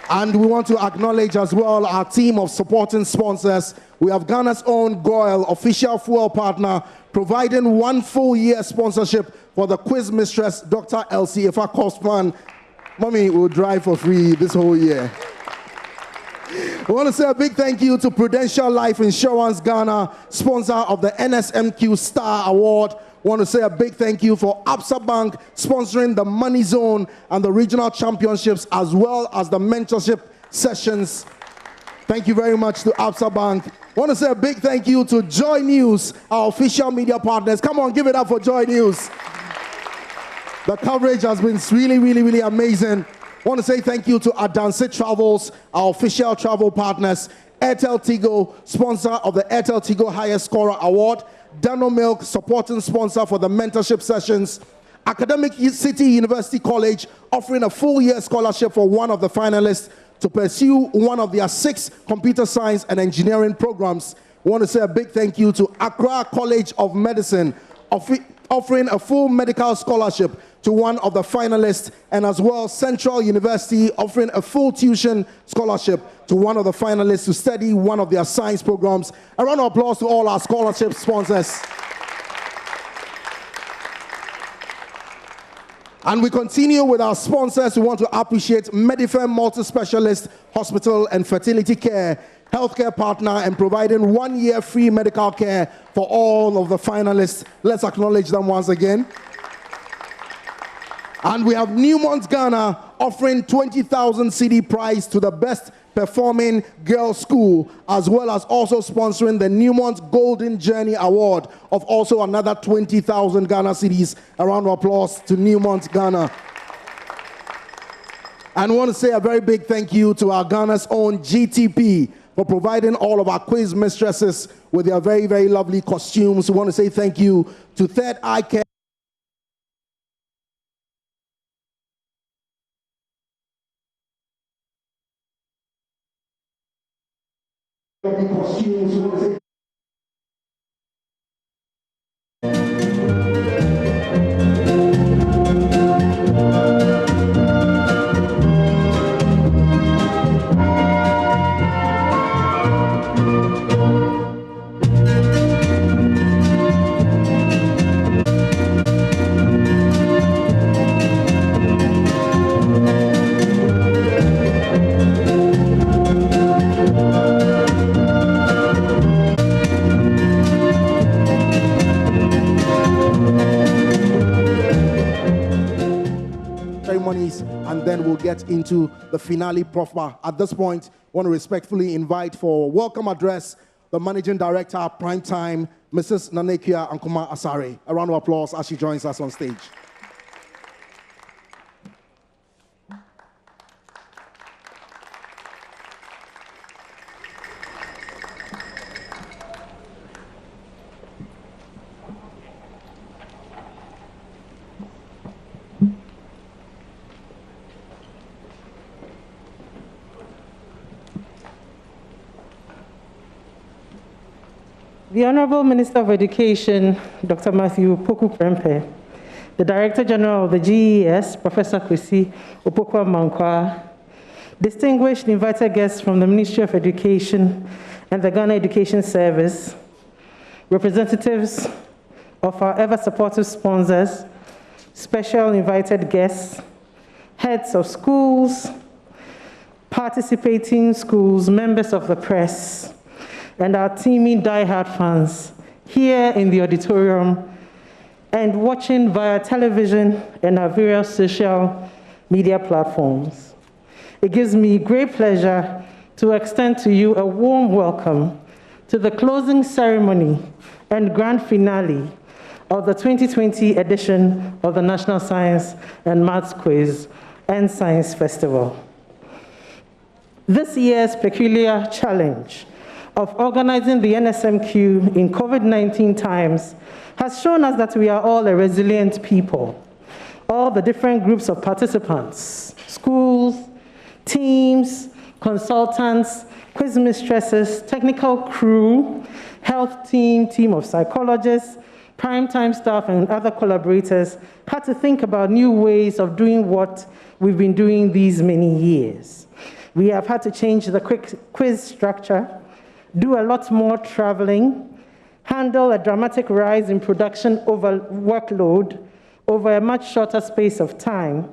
And we want to acknowledge as well our team of supporting sponsors. We have Ghana's own Goyle, official fuel partner, providing 1 full year sponsorship for the quiz mistress, Dr. Elsie Efa Kostman. Mommy will drive for free this whole year. We want to say a big thank you to Prudential Life Insurance Ghana, sponsor of the NSMQ Star Award. We want to say a big thank you for Absa Bank sponsoring the Money Zone and the regional championships as well as the mentorship sessions. Thank you very much to Absa Bank. I want to say a big thank you to JoyNews, our official media partners. Come on, give it up for JoyNews. The coverage has been really amazing. I want to say thank you to Adanse Travels, our official travel partners, Airtel Tigo, sponsor of the Airtel Tigo Highest Scorer Award, Dano Milk, supporting sponsor for the mentorship sessions, Academic City University College, offering a full year scholarship for one of the finalists to pursue one of their 6 computer science and engineering programs. I want to say a big thank you to Accra College of Medicine, offering a full medical scholarship to one of the finalists, and as well Central University offering a full tuition scholarship to one of the finalists to study one of their science programs. A round of applause to all our scholarship sponsors. And we continue with our sponsors. We want to appreciate Medifem Multi-Specialist Hospital and Fertility Care, healthcare partner, and providing 1 year free medical care for all of the finalists. Let's acknowledge them once again. And we have Newmont Ghana offering 20,000 CD prize to the best performing girls' school, as well as also sponsoring the Newmont Golden Journey Award of also another 20,000 Ghana CDs. A round of applause to Newmont Ghana. And I want to say a very big thank you to our Ghana's own GTP for providing all of our quiz mistresses with their very lovely costumes. We want to say thank you to Third Eye Care. And then we'll get into the finale proper. At this point, I want to respectfully invite for welcome address the Managing Director, Primetime, Mrs. Nanekia Ankuma Asare. A round of applause as she joins us on stage. The Honorable Minister of Education, Dr. Matthew Opoku Prempeh, the Director General of the GES, Professor Kwesi Opoku-Mankwa, distinguished invited guests from the Ministry of Education and the Ghana Education Service, representatives of our ever-supportive sponsors, special invited guests, heads of schools, participating schools, members of the press, and our teeming die-hard fans, here in the auditorium, and watching via television and our various social media platforms. It gives me great pleasure to extend to you a warm welcome to the closing ceremony and grand finale of the 2020 edition of the National Science and Maths Quiz and Science Festival. This year's peculiar challenge of organizing the NSMQ in COVID-19 times has shown us that we are all a resilient people. All the different groups of participants, schools, teams, consultants, quiz mistresses, technical crew, health team of psychologists, primetime staff, and other collaborators had to think about new ways of doing what we've been doing these many years. We have had to change the quiz structure, do a lot more traveling, handle a dramatic rise in production workload over a much shorter space of time,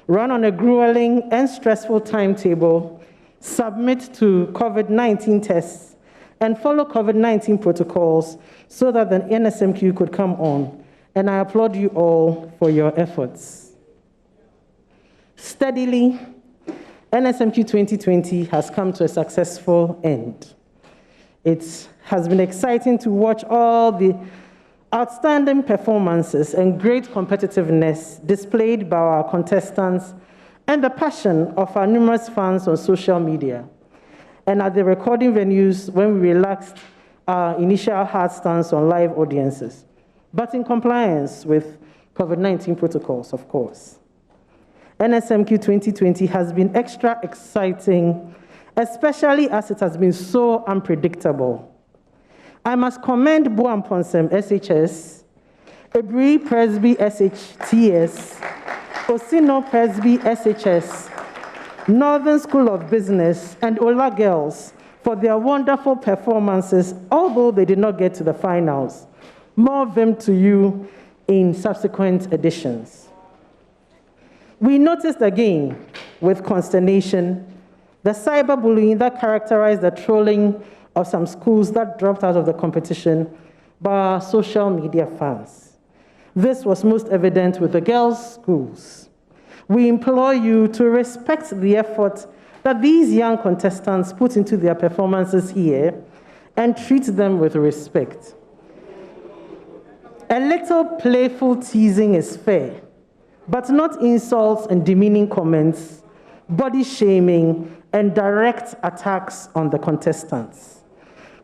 run on a grueling and stressful timetable, submit to COVID-19 tests, and follow COVID-19 protocols so that the NSMQ could come on. And I applaud you all for your efforts. Steadily, NSMQ 2020 has come to a successful end. It has been exciting to watch all the outstanding performances and great competitiveness displayed by our contestants and the passion of our numerous fans on social media. And at the recording venues when we relaxed our initial hard stance on live audiences, but in compliance with COVID-19 protocols, of course. NSMQ 2020 has been extra exciting, especially as it has been so unpredictable. I must commend Buamponsem SHS, Ebri Presby SHTS, Osino Presby SHS, Northern School of Business, and Ola Girls for their wonderful performances, although they did not get to the finals. More vim to you in subsequent editions. We noticed again, with consternation, the cyberbullying that characterized the trolling of some schools that dropped out of the competition by our social media fans. This was most evident with the girls' schools. We implore you to respect the effort that these young contestants put into their performances here and treat them with respect. A little playful teasing is fair, but not insults and demeaning comments, body shaming, and direct attacks on the contestants.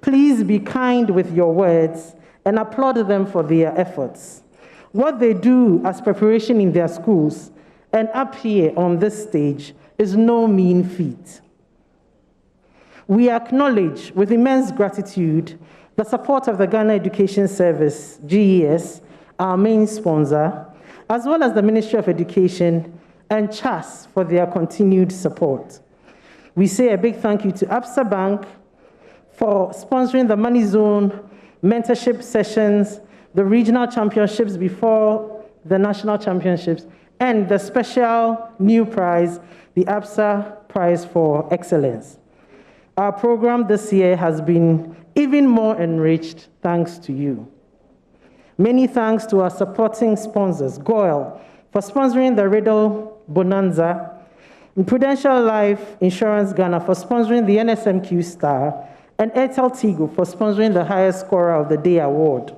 Please be kind with your words and applaud them for their efforts. What they do as preparation in their schools and up here on this stage is no mean feat. We acknowledge with immense gratitude the support of the Ghana Education Service, GES, our main sponsor, as well as the Ministry of Education and CHAS for their continued support. We say a big thank you to Absa Bank for sponsoring the Money Zone mentorship sessions, the regional championships before the national championships, and the special new prize, the Absa Prize for Excellence. Our program this year has been even more enriched thanks to you. Many thanks to our supporting sponsors, Goyle, for sponsoring the Riddle Bonanza, and Prudential Life Insurance Ghana for sponsoring the NSMQ Star, and Airtel Tigo for sponsoring the Highest Scorer of the Day award.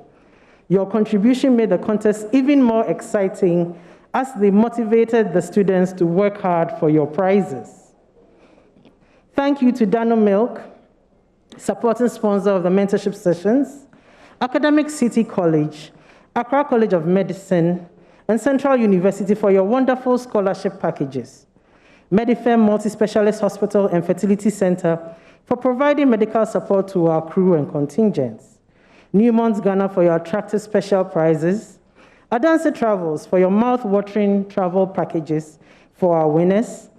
Your contribution made the contest even more exciting as they motivated the students to work hard for your prizes. Thank you to Dano Milk, supporting sponsor of the mentorship sessions, Academic City College, Accra College of Medicine, and Central University for your wonderful scholarship packages. Medifem Multi-Specialist Hospital and Fertility Center for providing medical support to our crew and contingents. Newmont's Ghana for your attractive special prizes. Adanse Travels for your mouth-watering travel packages for our winners.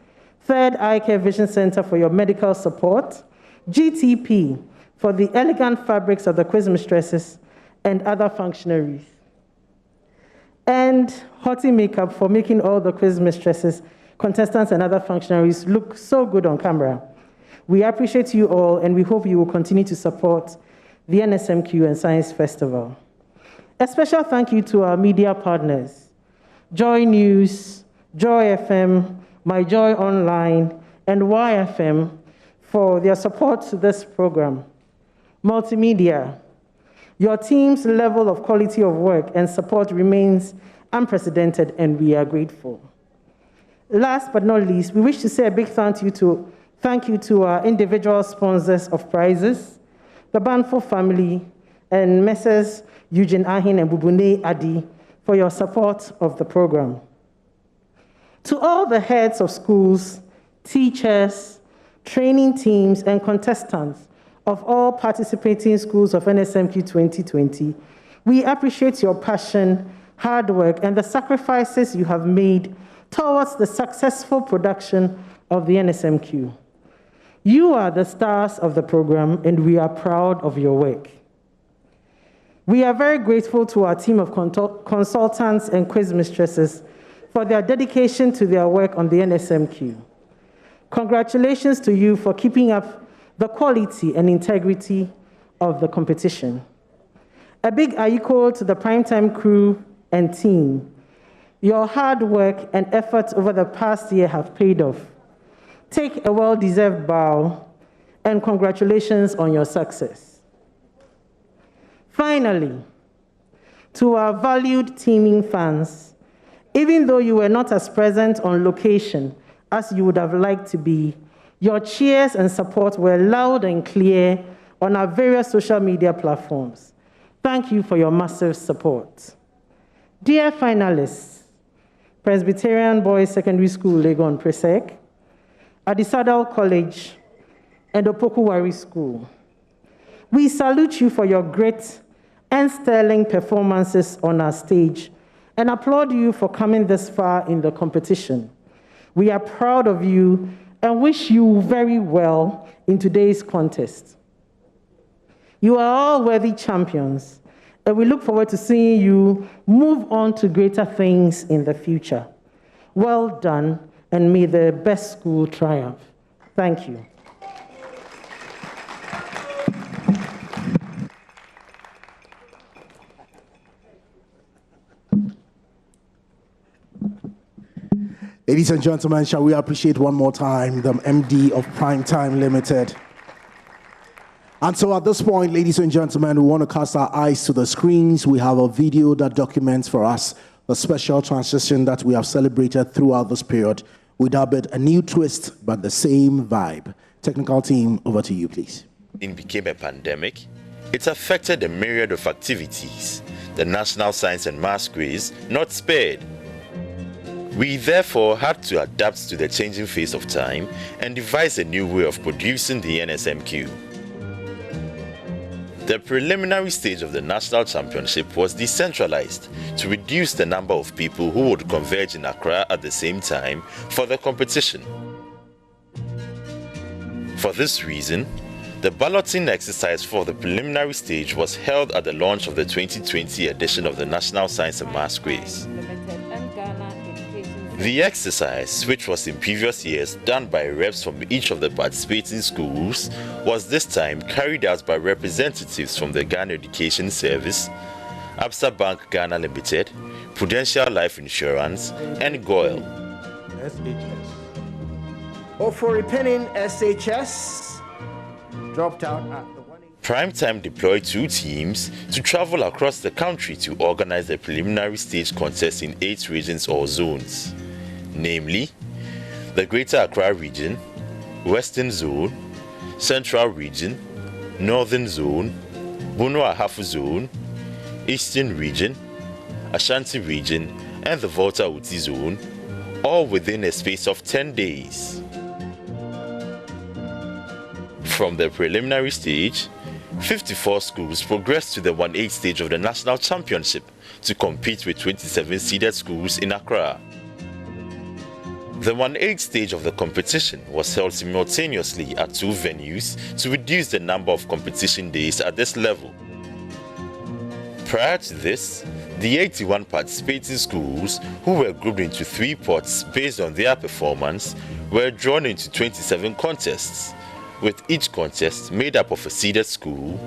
Third Eye Care Vision Center for your medical support. GTP for the elegant fabrics of the quiz mistresses and other functionaries. And Hottie Makeup for making all the quiz mistresses, contestants, and other functionaries look so good on camera. We appreciate you all, and we hope you will continue to support the NSMQ and Science Festival. A special thank you to our media partners, JoyNews, Joy FM, My Joy Online, and YFM for their support to this program. Multimedia, your team's level of quality of work and support remains unprecedented, and we are grateful. Last but not least, we wish to say a big thank you to our individual sponsors of prizes, the Banfo family, and Messrs. Eugene Ahin and Bubune Adi for your support of the program. To all the heads of schools, teachers, training teams, and contestants of all participating schools of NSMQ 2020, we appreciate your passion, hard work, and the sacrifices you have made towards the successful production of the NSMQ. You are the stars of the program, and we are proud of your work. We are very grateful to our team of consultants and quiz mistresses for their dedication to their work on the NSMQ. Congratulations to you for keeping up the quality and integrity of the competition. A big ayiko to the Primetime crew and team. Your hard work and efforts over the past year have paid off. Take a well-deserved bow, and congratulations on your success. Finally, to our valued teaming fans, even though you were not as present on location as you would have liked to be, your cheers and support were loud and clear on our various social media platforms. Thank you for your massive support. Dear finalists, Presbyterian Boys Secondary School, Legon, Presec, Adisadel College, and Opoku Ware School, we salute you for your great and sterling performances on our stage and applaud you for coming this far in the competition. We are proud of you and wish you very well in today's contest. You are all worthy champions, and we look forward to seeing you move on to greater things in the future. Well done, and may the best school triumph. Thank you. Ladies and gentlemen, shall we appreciate one more time the MD of Primetime Limited. And so at this point, ladies and gentlemen, we want to cast our eyes to the screens. We have a video that documents for us the special transition that we have celebrated throughout this period. We dub it a new twist, but the same vibe. Technical team, over to you, please. It became a pandemic. It affected a myriad of activities. The National Science and Maths quiz not spared. We therefore had to adapt to the changing face of time and devise a new way of producing the NSMQ. The preliminary stage of the National Championship was decentralized to reduce the number of people who would converge in Accra at the same time for the competition. For this reason, the balloting exercise for the preliminary stage was held at the launch of the 2020 edition of the National Science and Maths quiz. The exercise, which was in previous years done by reps from each of the participating schools, was this time carried out by representatives from the Ghana Education Service, Absa Bank Ghana Limited, Prudential Life Insurance, and GOIL. SHS. Or for repenning SHS, dropped out at the Primetime deployed 2 teams to travel across the country to organize the preliminary stage contest in 8 regions or zones, namely the Greater Accra Region, Western Zone, Central Region, Northern Zone, Bono Ahafu Zone, Eastern Region, Ashanti Region, and the Volta Uti Zone, all within a space of 10 days. From the preliminary stage, 54 schools progressed to the 1-8 stage of the National Championship to compete with 27 seeded schools in Accra. The 1-8 stage of the competition was held simultaneously at 2 venues to reduce the number of competition days at this level. Prior to this, the 81 participating schools, who were grouped into 3 pots based on their performance, were drawn into 27 contests, with each contest made up of a seeded school,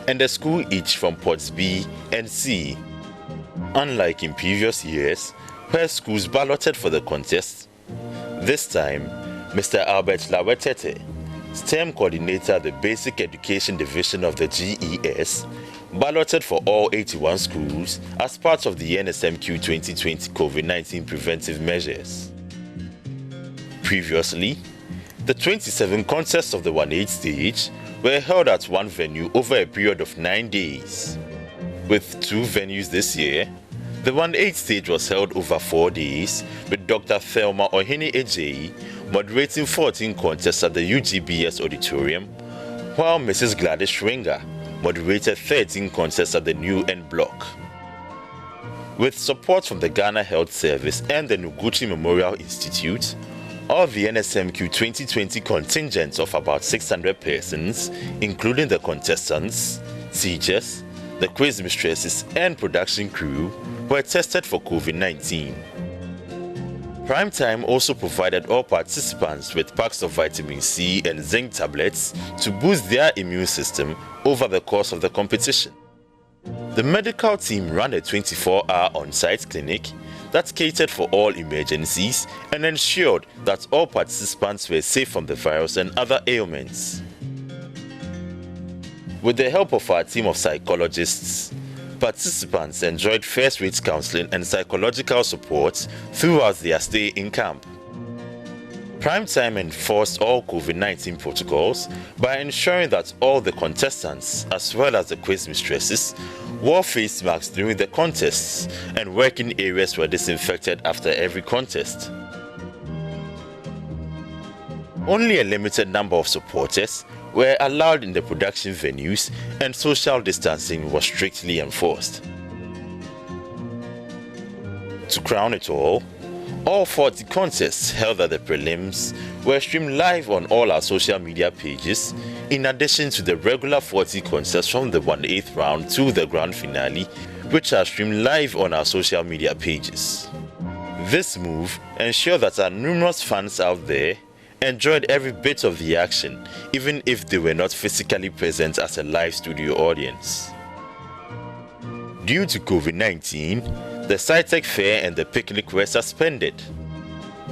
and a school each from Ports B and C. Unlike in previous years, where schools balloted for the contest, this time, Mr. Albert Lawetete, STEM coordinator at the Basic Education Division of the GES, balloted for all 81 schools as part of the NSMQ2020 COVID-19 preventive measures. Previously, the 27 contests of the 1/8 stage were held at one venue over a period of 9 days. With 2 venues this year, the 1/8 stage was held over 4 days, with Dr. Thelma Ohene Ejeyi moderating 14 contests at the UGBS auditorium, while Mrs. Gladys Schwinger moderated 13 contests at the New End Block. With support from the Ghana Health Service and the Noguchi Memorial Institute, all the NSMQ 2020 contingents of about 600 persons, including the contestants, teachers, the quiz mistresses, and production crew, were tested for COVID-19. Primetime also provided all participants with packs of vitamin C and zinc tablets to boost their immune system over the course of the competition. The medical team ran a 24-hour on-site clinic that catered for all emergencies and ensured that all participants were safe from the virus and other ailments. With the help of our team of psychologists, participants enjoyed first-rate counseling and psychological support throughout their stay in camp. Primetime enforced all COVID-19 protocols by ensuring that all the contestants, as well as the quiz mistresses, wore face masks during the contests, and working areas were disinfected after every contest. Only a limited number of supporters were allowed in the production venues, and social distancing was strictly enforced. To crown it all 40 contests held at the prelims were streamed live on all our social media pages, in addition to the regular 40 contests from the 1/8 round to the grand finale, which are streamed live on our social media pages. This move ensured that our numerous fans out there enjoyed every bit of the action, even if they were not physically present as a live studio audience. Due to COVID-19, the SciTech Fair and the picnic were suspended.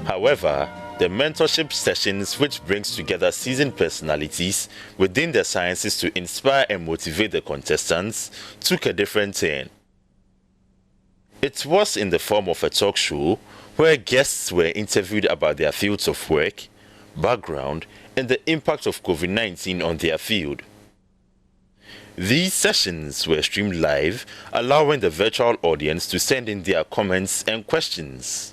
However, the mentorship sessions, which brings together seasoned personalities within the sciences to inspire and motivate the contestants, took a different turn. It was in the form of a talk show where guests were interviewed about their fields of work, background, and the impact of COVID-19 on their field. These sessions were streamed live, allowing the virtual audience to send in their comments and questions.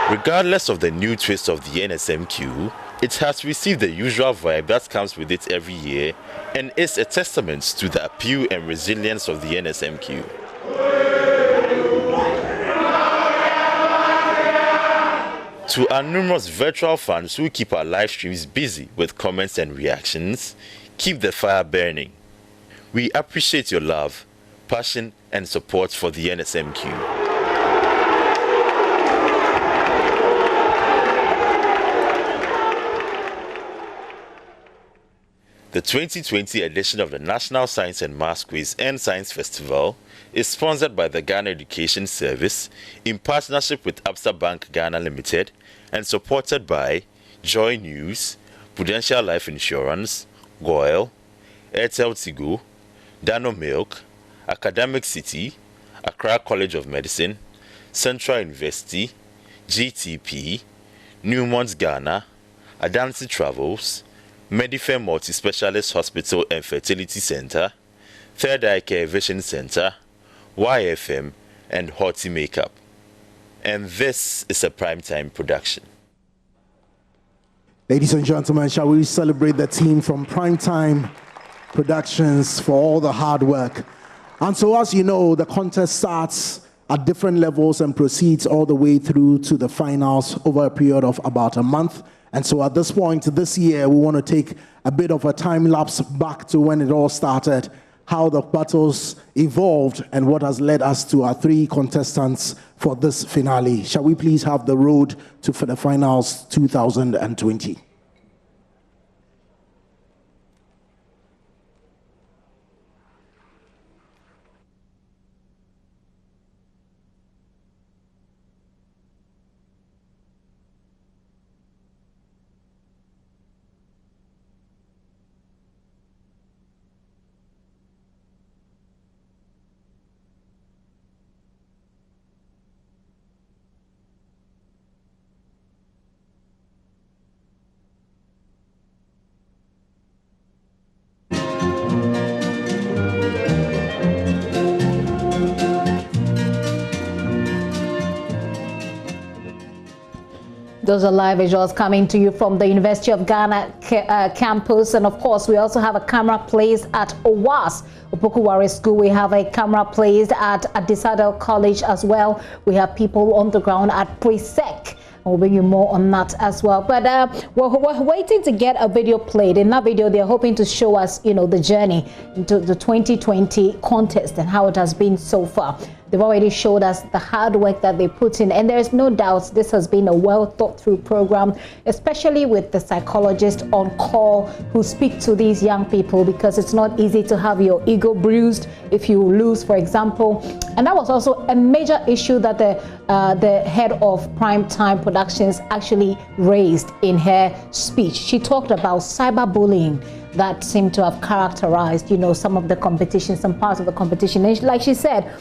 Regardless of the new twist of the NSMQ, it has received the usual vibe that comes with it every year and is a testament to the appeal and resilience of the NSMQ. To our numerous virtual fans who keep our live streams busy with comments and reactions, keep the fire burning. We appreciate your love, passion, and support for the NSMQ. The 2020 edition of the National Science and Maths Quiz and Science Festival is sponsored by the Ghana Education Service in partnership with Absa Bank Ghana Limited and supported by JoyNews, Prudential Life Insurance, Goyle, Airtel Tigo, Dano Milk, Academic City, Accra College of Medicine, Central University, GTP, Newmont Ghana, Adansi Travels, Medifair Multi-Specialist Hospital and Fertility Center, Third Eye Care Vision Center, YFM, and Horti Makeup. And this is a Primetime production. Ladies and gentlemen, shall we celebrate the team from Primetime Productions for all the hard work. And so, as you know, the contest starts at different levels and proceeds all the way through to the finals over a period of about a month. And so at this point this year, we want to take a bit of a time lapse back to when it all started, how the battles evolved and what has led us to our 3 contestants for this finale. Shall we please have the road to the finals 2020? Those are live visuals coming to you from the University of Ghana campus. And of course, we also have a camera placed at OWAS, Opoku Ware School. We have a camera placed at Adisadel College as well. We have people on the ground at Presec. We'll bring you more on that as well. But we're waiting to get a video played. In that video, they're hoping to show us, the journey into the 2020 contest and how it has been so far. They've already showed us the hard work that they put in, and there is no doubt this has been a well thought through program, especially with the psychologist on call who speak to these young people, because it's not easy to have your ego bruised if you lose, for example. And that was also a major issue that the head of Primetime Productions actually raised in her speech. She talked about cyberbullying that seemed to have characterized, some of the competition, some parts of the competition. And like she said,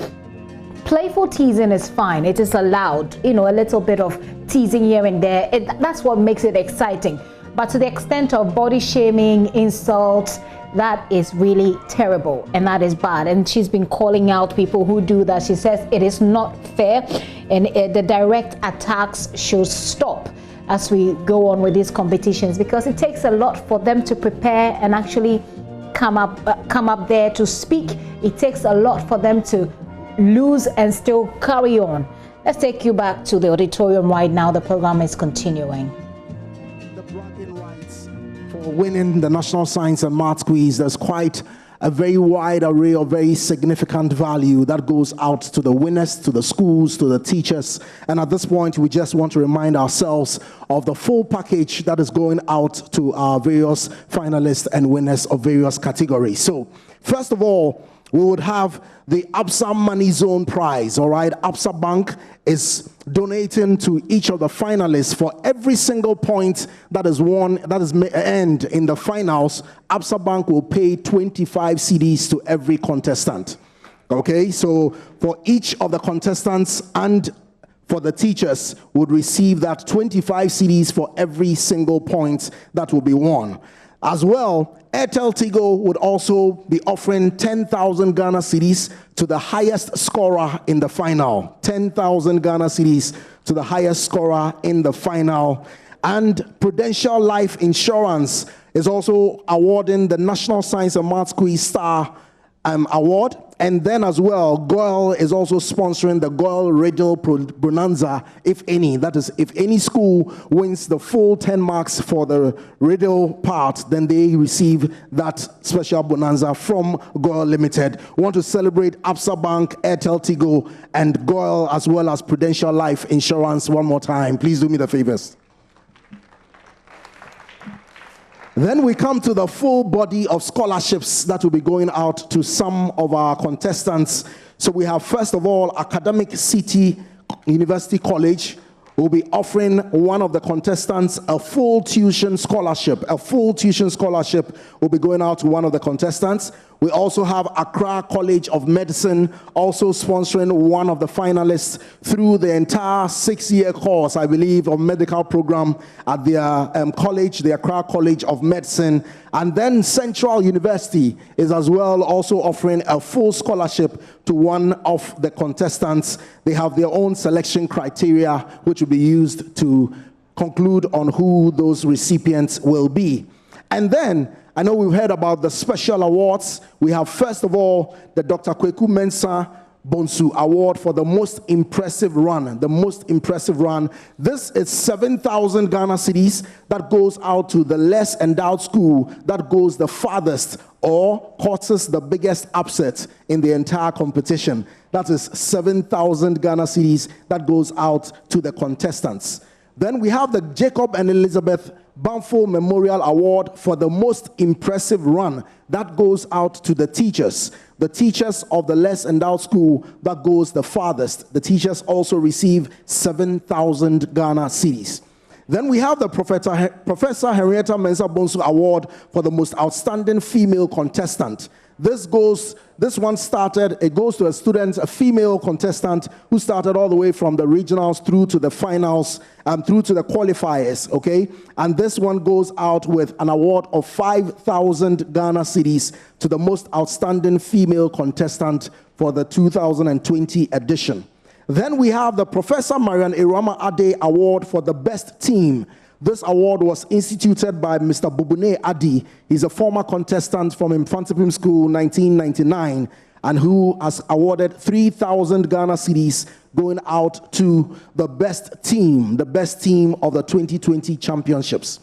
playful teasing is fine. It is allowed, a little bit of teasing here and there. That's what makes it exciting. But to the extent of body shaming, insults, that is really terrible and that is bad. And she's been calling out people who do that. She says it is not fair and the direct attacks should stop as we go on with these competitions, because it takes a lot for them to prepare and actually come up there to speak. It takes a lot for them to lose and still carry on. Let's take you back to the auditorium right now. The program is continuing. The bragging rights for winning the National Science and Maths Quiz, there's quite a very wide array of very significant value that goes out to the winners, to the schools, to the teachers. And at this point, we just want to remind ourselves of the full package that is going out to our various finalists and winners of various categories. So, first of all, we would have the ABSA Money Zone Prize, all right? ABSA Bank is donating to each of the finalists for every single point that is won, that is earned in the finals. ABSA Bank will pay 25 CDs to every contestant, okay? So for each of the contestants and for the teachers would receive that 25 CDs for every single point that will be won. As well, Airtel Tigo would also be offering 10,000 Ghana cedis to the highest scorer in the final. 10,000 Ghana cedis to the highest scorer in the final. And Prudential Life Insurance is also awarding the National Science and Maths Quiz Star Award. And then as well, GOIL is also sponsoring the GOIL Riddle Bonanza, if any. That is, if any school wins the full 10 marks for the riddle part, then they receive that special bonanza from GOIL Limited. We want to celebrate ABSA Bank, Airtel Tigo, and GOIL, as well as Prudential Life Insurance one more time. Please do me the favors. Then we come to the full body of scholarships that will be going out to some of our contestants. So we have, first of all, Academic City University College will be offering one of the contestants a full tuition scholarship. A full tuition scholarship will be going out to one of the contestants. We also have Accra College of Medicine also sponsoring one of the finalists through the entire 6-year course, I believe, of medical program at their college, the Accra College of Medicine. And then Central University is as well also offering a full scholarship to one of the contestants. They have their own selection criteria, which will be used to conclude on who those recipients will be. And then, I know we've heard about the special awards. We have, first of all, the Dr. Kweku Mensah Bonsu Award for the most impressive run. The most impressive run. This is 7,000 Ghana cedis that goes out to the less endowed school that goes the farthest or causes the biggest upset in the entire competition. That is 7,000 Ghana cedis that goes out to the contestants. Then we have the Jacob and Elizabeth Banfo Memorial Award for the most impressive run. That goes out to the teachers. The teachers of the less endowed school that goes the farthest. The teachers also receive 7,000 Ghana cedis. Then we have the Professor Henrietta Mensah Bonsu Award for the most outstanding female contestant. It goes to a student, a female contestant who started all the way from the regionals through to the finals and through to the qualifiers, okay? And this one goes out with an award of 5,000 Ghana cedis to the most outstanding female contestant for the 2020 edition. Then we have the Professor Marian Irama Ade Award for the best team. This award was instituted by Mr. Bubune Adi. He's a former contestant from Infantipim School 1999 and who has awarded 3,000 Ghana cedis going out to the best team of the 2020 championships.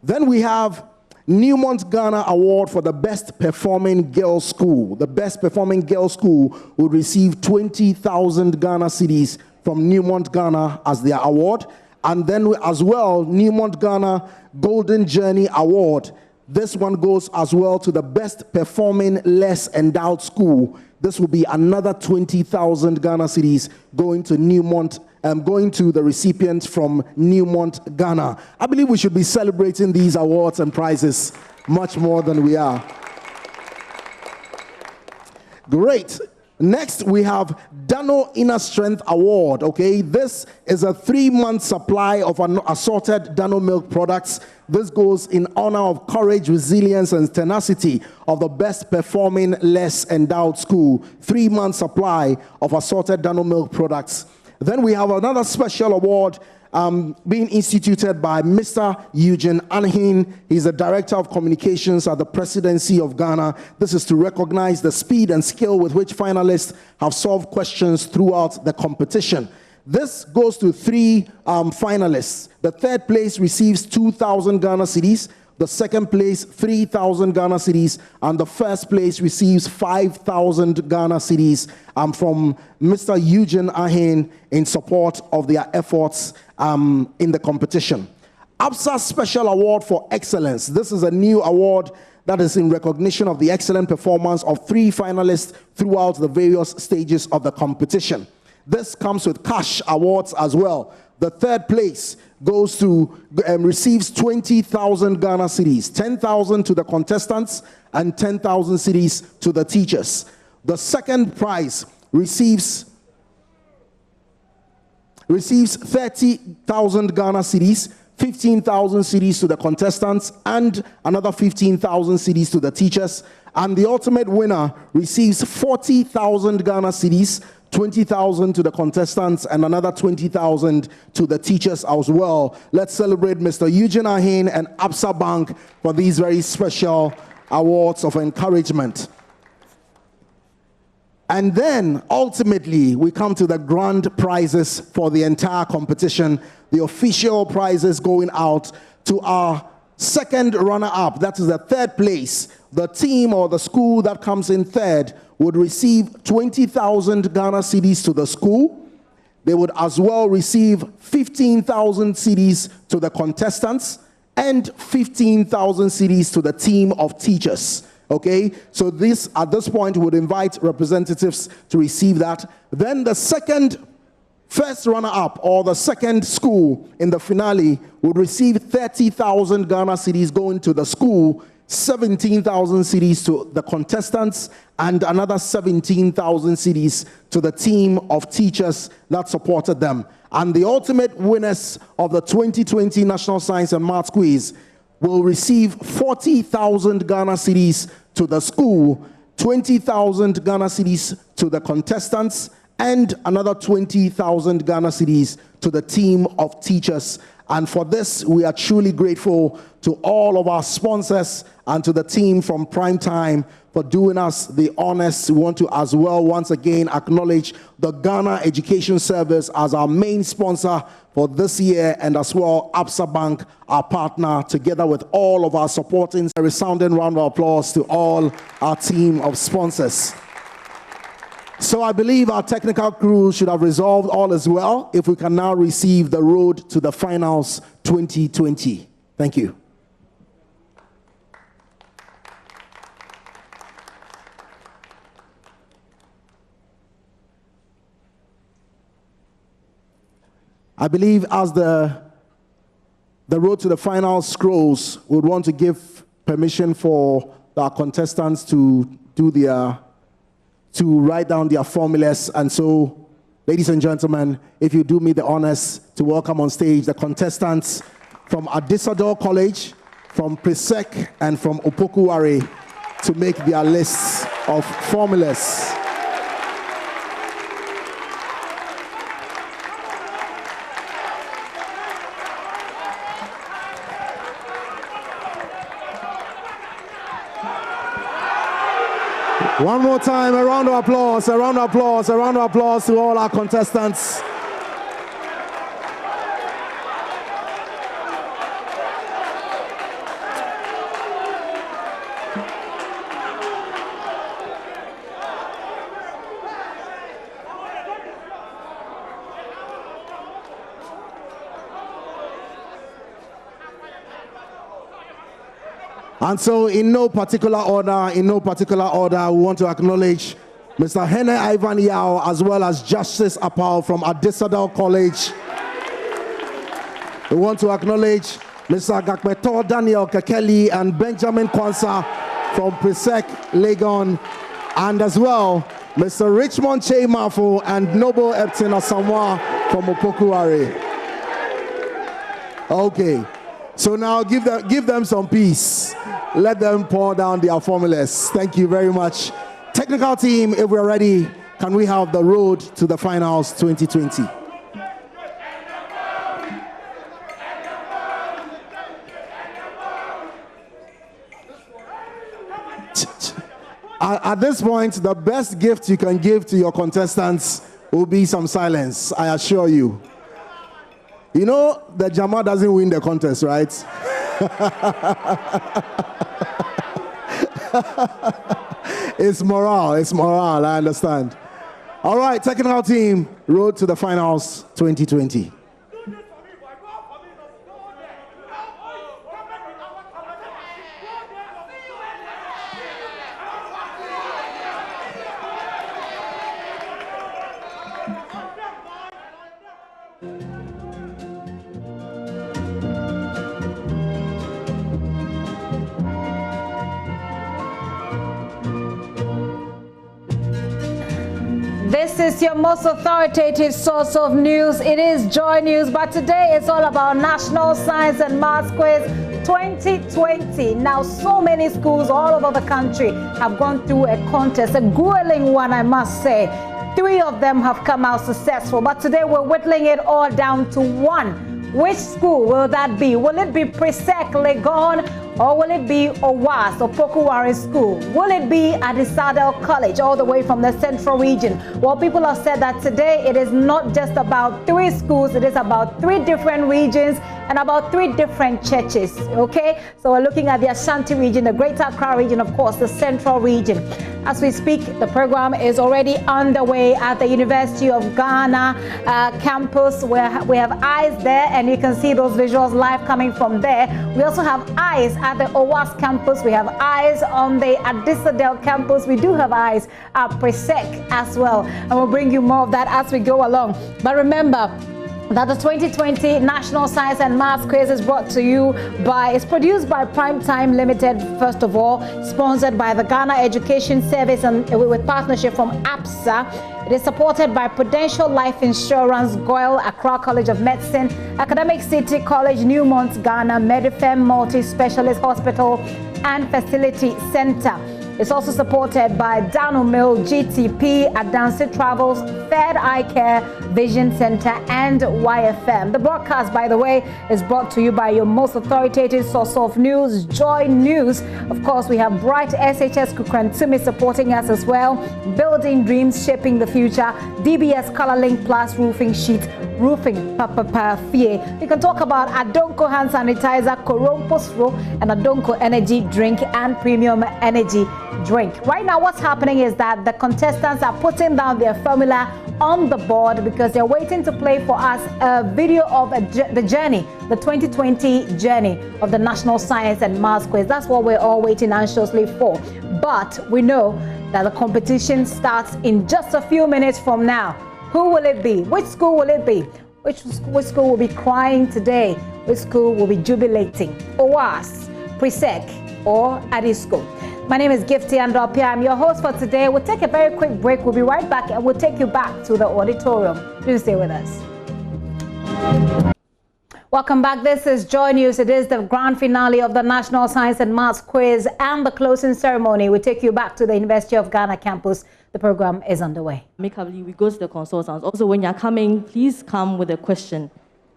Then we have Newmont Ghana Award for the best performing girls school. The best performing girls school will receive 20,000 Ghana cedis from Newmont Ghana as their award. And then as well, Newmont Ghana Golden Journey Award. This one goes as well to the best performing less endowed school. This will be another 20,000 Ghana cedis going to Newmont, going to the recipients from Newmont Ghana. I believe we should be celebrating these awards and prizes much more than we are. Great. Next, we have Dano Inner Strength Award, okay? This is a 3-month supply of assorted Dano milk products. This goes in honor of courage, resilience, and tenacity of the best performing less endowed school. 3-month supply of assorted Dano milk products. Then we have another special award being instituted by Mr. Eugene Anhin. He's the Director of Communications at the Presidency of Ghana. This is to recognize the speed and skill with which finalists have solved questions throughout the competition. This goes to 3 finalists. The 3rd place receives 2,000 Ghana cedis. The 2nd place, 3,000 Ghana cedis, and the 1st place receives 5,000 Ghana cedis from Mr. Eugene Ahin in support of their efforts in the competition. ABSA Special Award for Excellence. This is a new award that is in recognition of the excellent performance of 3 finalists throughout the various stages of the competition. This comes with cash awards as well. The 3rd place goes to receives 20,000 Ghana cedis, 10,000 to the contestants and 10,000 cedis to the teachers. The 2nd prize receives 30,000 Ghana cedis, 15,000 cedis to the contestants and another 15,000 cedis to the teachers. And the ultimate winner receives 40,000 Ghana cedis, 20,000 to the contestants and another 20,000 to the teachers as well. Let's celebrate Mr. Eugene Ahin and ABSA Bank for these very special awards of encouragement. And then ultimately we come to the grand prizes for the entire competition. The official prizes going out to our 2nd runner-up, that is the 3rd place. The team or the school that comes in 3rd would receive 20,000 Ghana cedis to the school. They would as well receive 15,000 cedis to the contestants and 15,000 cedis to the team of teachers. Okay, so this at this point would invite representatives to receive that. Then the first runner-up or the 2nd school in the finale would receive 30,000 Ghana cedis going to the school, 17,000 cedis to the contestants, and another 17,000 cedis to the team of teachers that supported them. And the ultimate winners of the 2020 National Science and Maths Quiz will receive 40,000 Ghana cedis to the school, 20,000 Ghana cedis to the contestants, and another 20,000 Ghana cedis to the team of teachers. And for this, we are truly grateful to all of our sponsors and to the team from Primetime for doing us the honors. We want to as well once again acknowledge the Ghana Education Service as our main sponsor for this year, and as well Absa Bank, our partner, together with all of our supporting. A resounding round of applause to all our team of sponsors. So I believe our technical crew should have resolved all as well if we can now receive the road to the finals 2020. Thank you. I believe as the road to the final scrolls, we would want to give permission for our contestants to do to write down their formulas. And so, ladies and gentlemen, if you do me the honors to welcome on stage the contestants from Adisadel College, from Presec, and from Opoku Ware to make their lists of formulas. One more time, a round of applause, a round of applause, a round of applause to all our contestants. And so in no particular order, we want to acknowledge Mr. Hene Ivan Yao as well as Justice Apau from Adisadel College. We want to acknowledge Mr. Gakmeto Daniel Kekeli and Benjamin Kwanzaa from Presec, Legon, and as well Mr. Richmond Che Mafo and Noble Epton Asamoah from Opoku Ware. Okay, so now give them some peace. Let them pour down their formulas. Thank you very much. Technical team, if we're ready, can we have the road to the finals 2020? At this point, the best gift you can give to your contestants will be some silence, I assure you. You know, the Jama doesn't win the contest, right? It's morale, I understand. All right, technical team, road to the finals 2020. This is your most authoritative source of news. It is JoyNews, but today it's all about National Science and Maths Quiz 2020. Now, so many schools all over the country have gone through a contest, a grueling one, I must say. 3 of them have come out successful, but today we're whittling it all down to one. Which school will that be? Will it be Presec, Legon, or will it be OWAS, Opoku Ware School? Will it be Adisadel College, all the way from the central region? Well, people have said that today it is not just about 3 schools, it is about 3 different regions and about 3 different churches, okay? So we're looking at the Ashanti region, the Greater Accra region, of course, the central region. As we speak, the program is already underway at the University of Ghana campus, where we have eyes there, and you can see those visuals live coming from there. We also have eyes at the OWAS campus. We have eyes on the Adisadel campus. We do have eyes at Presec as well. And we'll bring you more of that as we go along. But remember that the 2020 National Science and Maths Quiz is brought to you by, it's produced by Primetime Limited, first of all, sponsored by the Ghana Education Service and with partnership from APSA. It is supported by Prudential Life Insurance, Goyle, Accra College of Medicine, Academic City College, Newmont, Ghana, Medifem Multi-Specialist Hospital and Facility Center. It's also supported by Dano Mill, GTP, Adansi Travels, Third Eye Care, Vision Center, and YFM. The broadcast, by the way, is brought to you by your most authoritative source of news, JoyNews. Of course, we have Bright SHS Kukrantumi supporting us as well. Building Dreams, Shaping the Future, DBS Colorlink Plus Roofing Sheet, Roofing Papa Fie. We can talk about Adonko Hand Sanitizer, Korompos and Adonko Energy Drink and Premium Energy Drink. Right now, what's happening is that the contestants are putting down their formula on the board because they're waiting to play for us a video of the journey, the 2020 journey of the National Science and Maths Quiz. That's what we're all waiting anxiously for. But we know that the competition starts in just a few minutes from now. Who will it be? Which school will it be? Which school will be crying today? Which school will be jubilating? OWAS, Presec, or Adisadel? My name is Gifty Andropia. I'm your host for today. We'll take a very quick break. We'll be right back and we'll take you back to the auditorium. Please stay with us. Welcome back. This is JoyNews. It is the grand finale of the National Science and Maths Quiz and the closing ceremony. We take you back to the University of Ghana campus. The program is underway. Amicably, we go to the consultants. Also, when you're coming, please come with a question,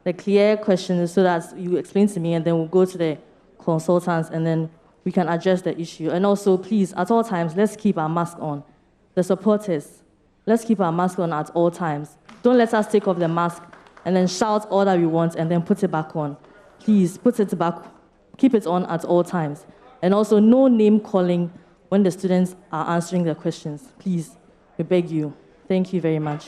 the clear question, so that you explain to me, and then we'll go to the consultants, and then we can address the issue. And also, please, at all times, let's keep our mask on. The supporters, let's keep our mask on at all times. Don't let us take off the mask and then shout all that we want and then put it back on. Please, put it back, keep it on at all times. And also, no name calling when the students are answering the questions. Please, we beg you. Thank you very much.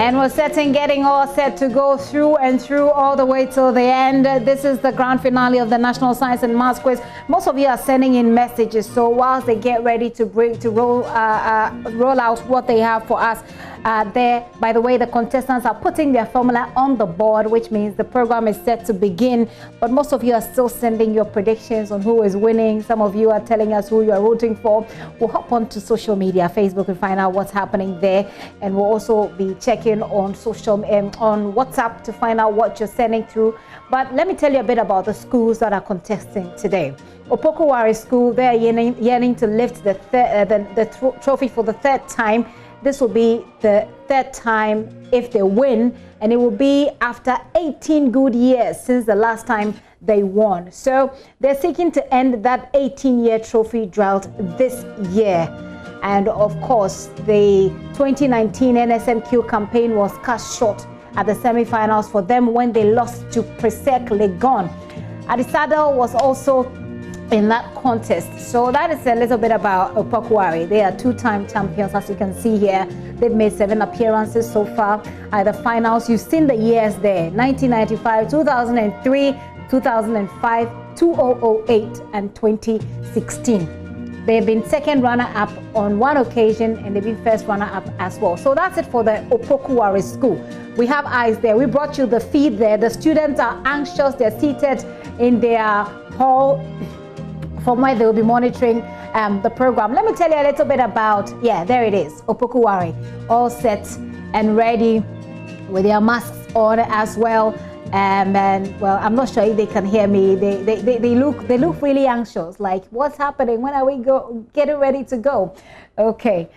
And we're getting all set to go through and through all the way till the end. This is the grand finale of the National Science and Maths Quiz. Most of you are sending in messages, so whilst they get ready to roll out what they have for us there, by the way, the contestants are putting their formula on the board, which means the program is set to begin. But most of you are still sending your predictions on who is winning. Some of you are telling us who you are rooting for. We'll hop onto social media, Facebook, and find out what's happening there. And we'll also be checking on on WhatsApp to find out what you're sending through. But let me tell you a bit about the schools that are contesting today. Opoku Ware School, they're yearning to lift the trophy for the third time. This will be the third time if they win, and it will be after 18 good years since the last time they won. So they're seeking to end that 18-year trophy drought this year. And of course, the 2019 NSMQ campaign was cut short at the semi-finals for them when they lost to Presec Legon. Adisadel was also in that contest. So that is a little bit about Opoku Ware. They are two-time champions, as you can see here. They've made 7 appearances so far at the finals. You've seen the years there: 1995, 2003, 2005, 2008, and 2016. They've been second runner-up on one occasion, and they've been first runner-up as well. So that's it for the Opoku Ware School. We have eyes there. We brought you the feed there. The students are anxious. They're seated in their hall from where they'll be monitoring the program. Let me tell you a little bit about, there it is, Opoku Ware, all set and ready with their masks on as well. And well, I'm not sure if they can hear me. They look really anxious. Like, what's happening? When are we getting ready to go? Okay,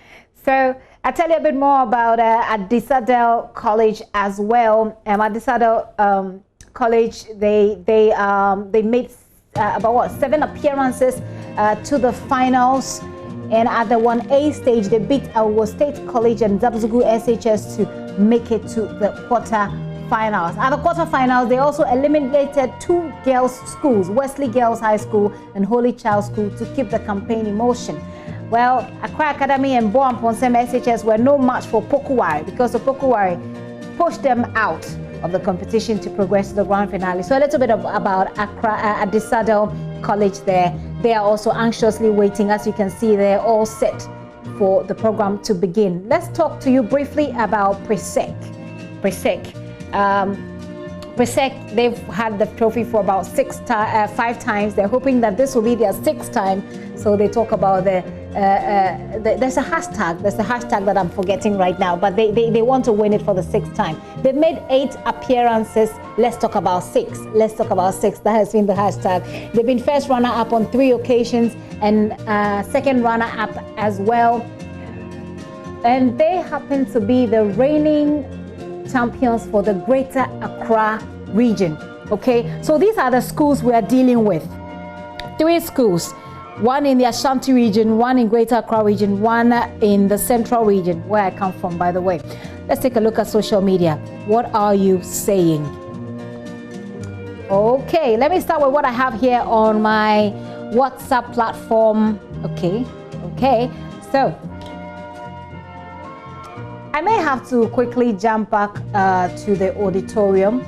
so I'll tell you a bit more about Adisadel College as well. Adisadel College, they made about 7 appearances to the finals, and at the 1A stage, they beat Awo State College and Zabzugu SHS to make it to the quarter-finals. At the quarter-finals, they also eliminated 2 girls' schools, Wesley Girls High School and Holy Child School, to keep the campaign in motion. Well, Accra Academy and Boamponsem SHS were no match for Opoku Ware because Opoku Ware pushed them out of the competition to progress to the grand finale. So a little bit about Adisadel College there. They are also anxiously waiting. As you can see, they're all set for the program to begin. Let's talk to you briefly about Presec. Presec, they've had the trophy for about 5 times. They're hoping that this will be their 6th time. So they talk about there's a hashtag that I'm forgetting right now, but they want to win it for the 6th time. They've made 8 appearances. Let's talk about 6. Let's talk about 6. That has been the hashtag. They've been first runner-up on 3 occasions and second runner-up as well. And they happen to be the reigning champions for the Greater Accra region. Okay, so these are the schools we are dealing with. 3 schools. 1 in the Ashanti region, 1 in Greater Accra region, 1 in the Central region, where I come from, by the way. Let's take a look at social media. What are you saying? Okay, let me start with what I have here on my WhatsApp platform. Okay, so I may have to quickly jump back to the auditorium.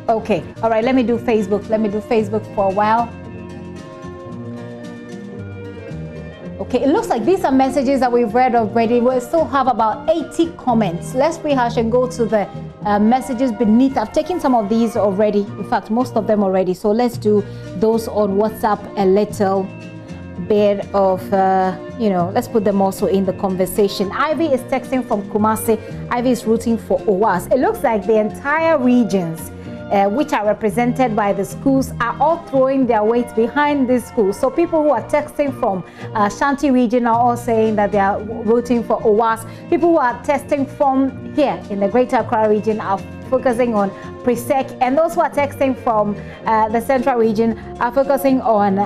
Okay, all right, let me do Facebook. Let me do Facebook for a while. Okay, it looks like these are messages that we've read already. We still have about 80 comments. Let's rehash and go to the messages beneath. I've taken some of these already. In fact, most of them already. So let's do those on WhatsApp a little bit of, let's put them also in the conversation. Ivy is texting from Kumasi. Ivy is rooting for OWAS. It looks like the entire regions which are represented by the schools are all throwing their weight behind these schools. So people who are texting from Shanti region are all saying that they are voting for OWAS. People who are texting from here in the Greater Accra region are focusing on Presec, and those who are texting from the Central region are focusing on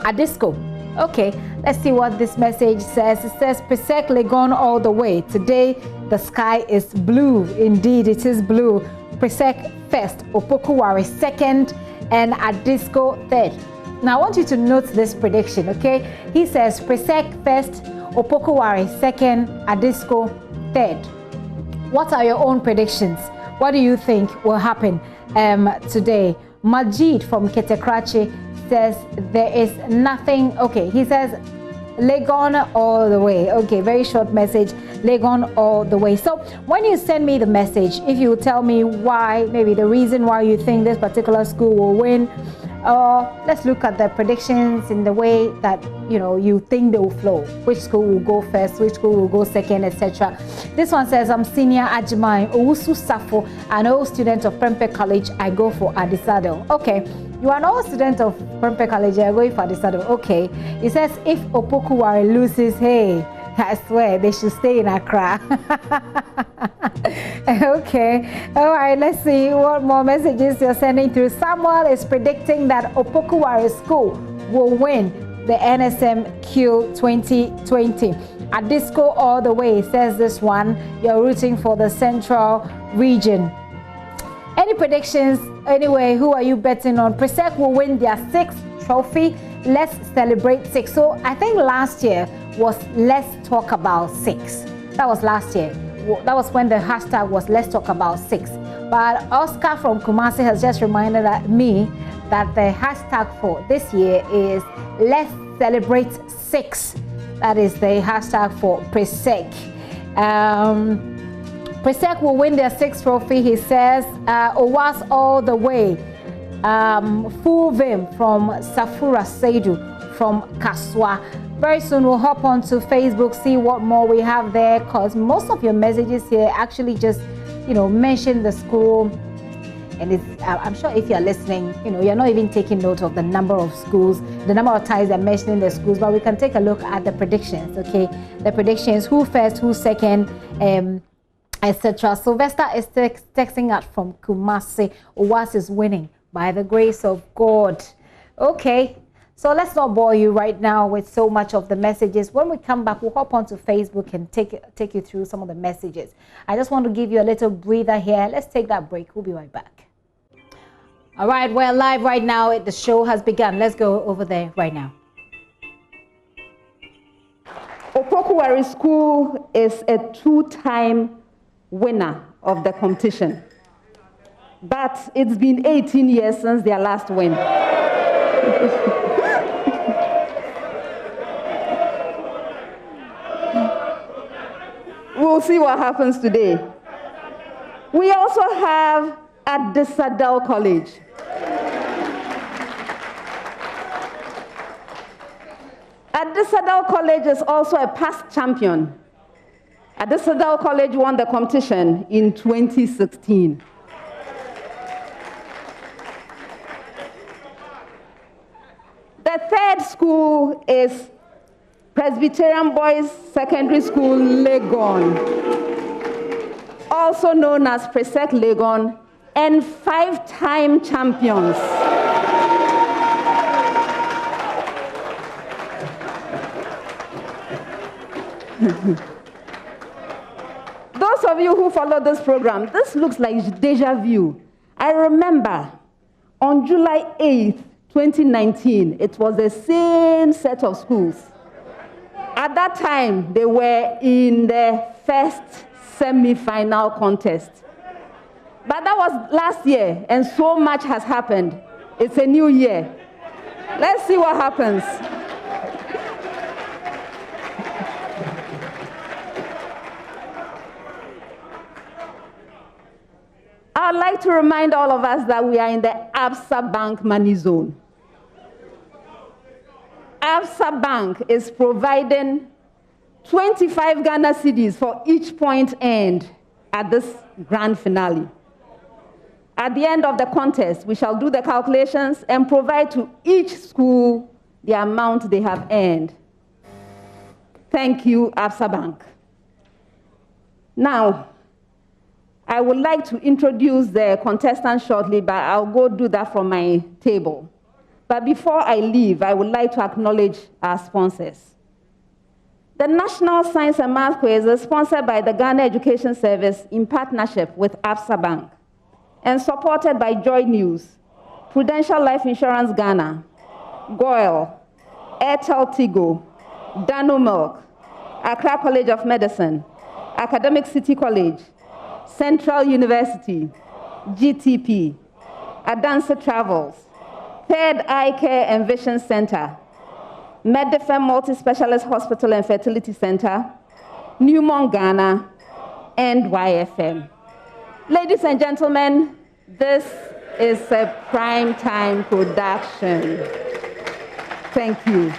Adisco. Okay, let's see what this message says. It says Presec Legon all the way. Today the sky is blue. Indeed, it is blue. Presec first, Opoku Ware second, and Adisco third. Now I want you to note this prediction, okay? He says Presec first, Opoku Ware second, Adisco third. What are your own predictions? What do you think will happen today? Majid from Ketekrachi says there is nothing. Okay, he says Legon all the way. Okay, very short message. Legon all the way. So when you send me the message, if you tell me why, maybe the reason why you think this particular school will win, let's look at the predictions in the way that you think they will flow. Which school will go first, which school will go second, etc. This one says, I'm senior Ajimai Owusu Safo, an old student of Presec College. I go for Adisadel. Okay, you are an old student of Presec College. You are going for Adisadel. Okay, it says if Opoku Ware loses, hey, I swear they should stay in Accra. Okay, all right, let's see what more messages you're sending through. Samuel is predicting that Opoku Ware School will win the NSMQ 2020. Adisco all the way, says this one. You're rooting for the Central region. Any predictions? Anyway, who are you betting on? Presec will win their 6th trophy. Let's celebrate 6. So I think last year was Let's Talk About 6. That was last year. That was when the hashtag was Let's Talk About 6. But Oscar from Kumasi has just reminded me that the hashtag for this year is Let's Celebrate 6. That is the hashtag for Presec. Presec will win their 6th trophy, he says. OWAS all the way. Full Vim from Safura Seidu from Kaswa. Very soon we'll hop onto Facebook, see what more we have there, because most of your messages here actually just, mention the school. And I'm sure if you're listening, you're not even taking note of the number of schools, the number of times they're mentioning the schools, but we can take a look at the predictions, okay? The predictions, who first, who second, etc. Sylvester is texting out from Kumasi. OWAS is winning by the grace of God. Okay, so let's not bore you right now with so much of the messages. When we come back, we'll hop onto Facebook and take you through some of the messages. I just want to give you a little breather here. Let's take that break. We'll be right back. All right, we're live right now. The show has begun. Let's go over there right now. Opoku Ware School is a 2-time winner of the competition. But it's been 18 years since their last win. We'll see what happens today. We also have Adisadel College. Adisadel College is also a past champion. Adisadel College won the competition in 2016. The third school is Presbyterian Boys Secondary School, Legon, also known as Presec Legon, and 5-time champions. Those of you who follow this program, this looks like deja vu. I remember on July 8th, 2019, it was the same set of schools. At that time, they were in the first semi-final contest. But that was last year, and so much has happened. It's a new year. Let's see what happens. I'd like to remind all of us that we are in the Absa Bank money zone. Absa Bank is providing 25 Ghana cedis for each point earned at this grand finale. At the end of the contest, we shall do the calculations and provide to each school the amount they have earned. Thank you, Absa Bank. Now, I would like to introduce the contestants shortly, but I'll go do that from my table. But before I leave, I would like to acknowledge our sponsors. The National Science and Math Quiz is sponsored by the Ghana Education Service in partnership with Absa Bank and supported by JoyNews, Prudential Life Insurance Ghana, Goyle, Airtel Tigo, Dano Milk, Accra College of Medicine, Academic City College, Central University, GTP, Adansa Travels, Third Eye Care and Vision Center, Medifem Multi-Specialist Hospital and Fertility Center, Newmont Ghana, and YFM. Ladies and gentlemen, this is a prime time production. Thank you.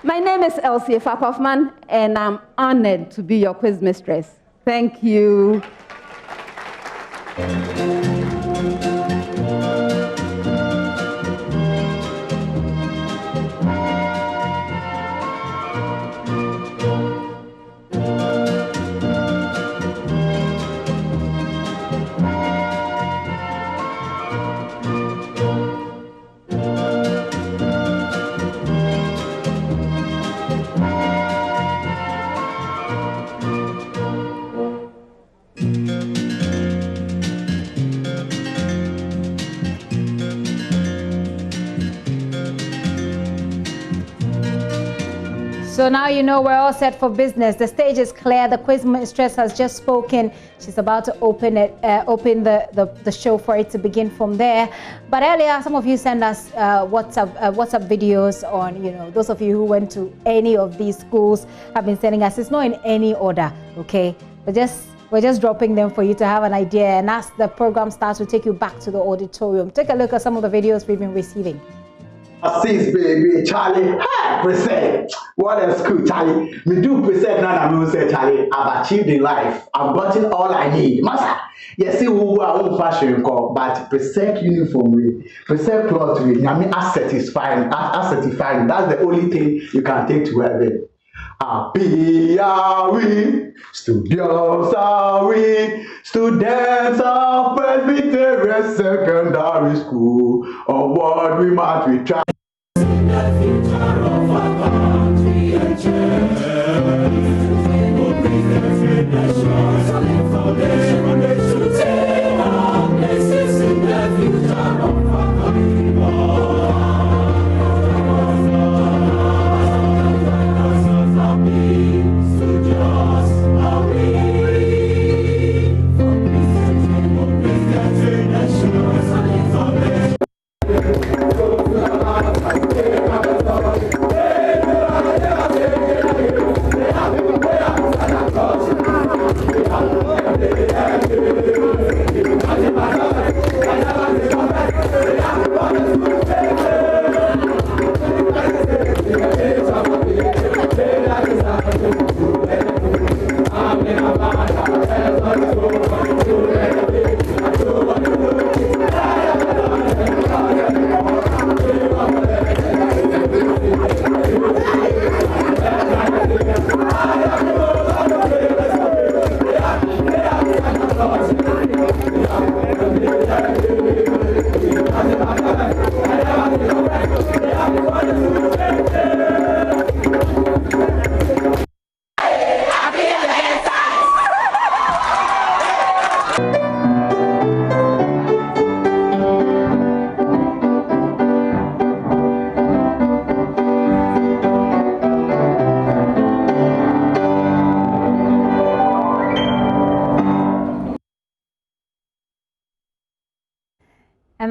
My name is Elsie Efakofman, and I'm honored to be your quiz mistress. Thank you. So now you know we're all set for business. The stage is clear. The quiz mistress has just spoken. She's about to open the show for it to begin from there. But earlier, some of you sent us WhatsApp videos on, those of you who went to any of these schools have been sending us. It's not in any order, okay? We're just dropping them for you to have an idea. And as the program starts, we'll take you back to the auditorium. Take a look at some of the videos we've been receiving. Assist, baby, Charlie. Hey, Presec. What a school, Charlie. Me do Presec now. I'm say, Charlie. I've achieved in life. I've gotten all I need. Master, you see who are on fashion call, but Presec uniform way, Presec cloth way. I mean, as satisfying. That's the only thing you can take to heaven. Happy are we, studios are we, students of Presbyterian Secondary School. On what we must we try.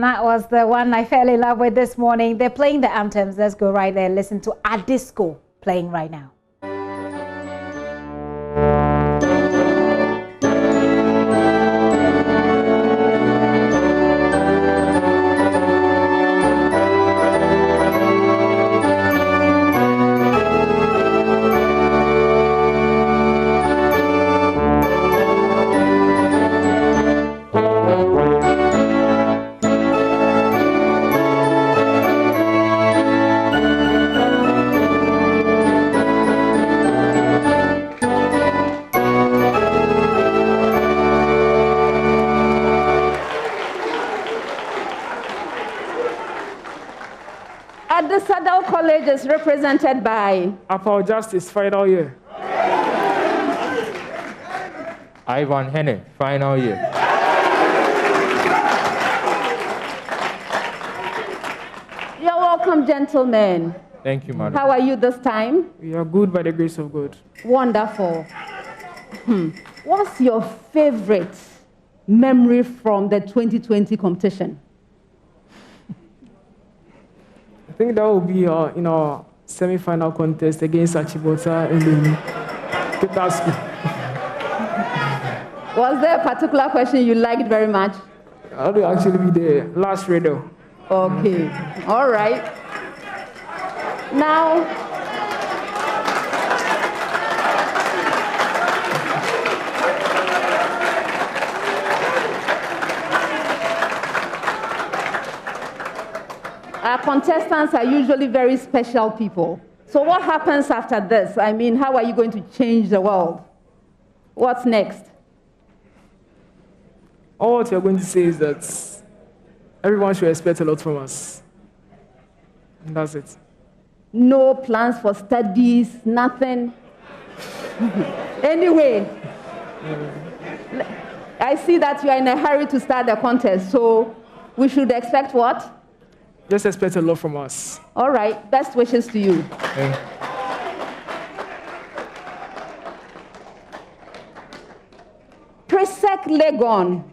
and that was the one I fell in love with this morning. They're playing the anthems. Let's go right there and listen to Adisadel playing right now. Adisadel College is represented by Upper Justice, final year. Ivan Henne, final year. You're welcome, gentlemen. Thank you, madam. How are you this time? We are good by the grace of God. Wonderful. What's your favorite memory from the 2020 competition? I think that will be in our semi-final contest against Achibota in the Capital School. Was there a particular question you liked very much? That will actually be the last riddle. Okay, all right. Now, our contestants are usually very special people. So what happens after this? I mean, how are you going to change the world? What's next? All what you're going to say is that everyone should expect a lot from us. And that's it. No plans for studies, nothing. Anyway, I see that you are in a hurry to start the contest, so we should expect what? Just expect a lot from us. All right, best wishes to you. Thank you. Presec Legon.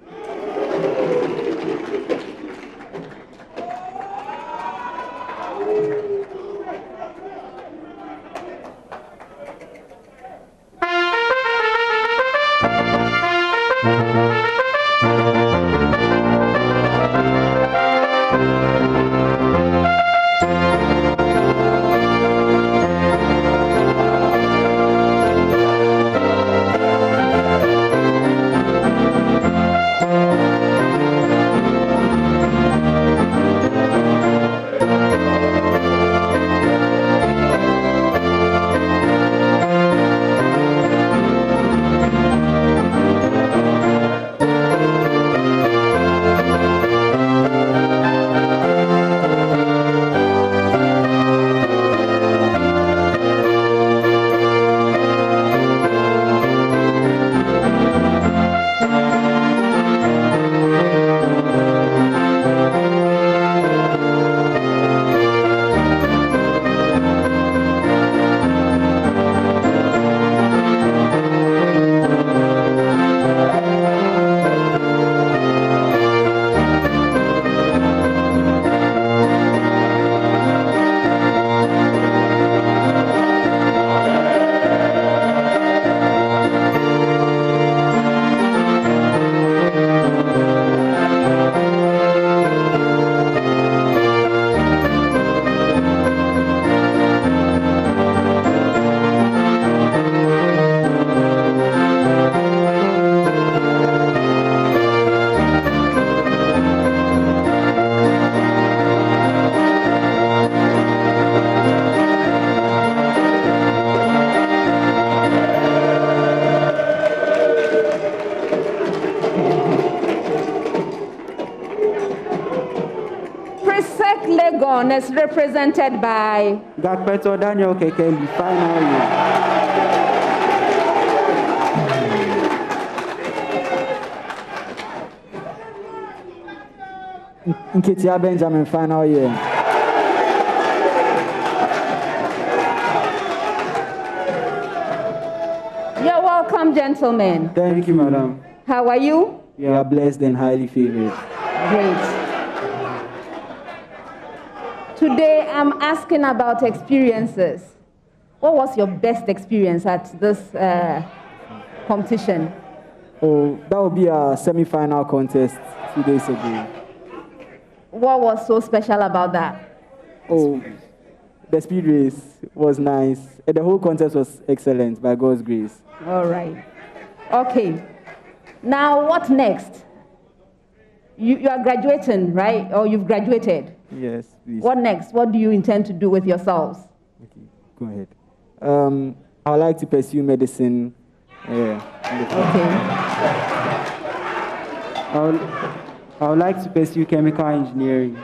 Legon is represented by Gakpeto Daniel Kekeli, final year. Nketia Benjamin, final year. You're welcome, gentlemen. Thank you, madam. How are you? You are blessed and highly favored. Great. Today, I'm asking about experiences. What was your best experience at this competition? Oh, that would be a semi-final contest 2 days ago. What was so special about that? Oh, the speed race was nice. And the whole contest was excellent, by God's grace. All right. Okay. Now, what next? You are graduating, right? Or you've graduated? Yes, please. What next? What do you intend to do with yourselves? Okay, go ahead. I would like to pursue medicine. Okay. I would like to pursue chemical engineering.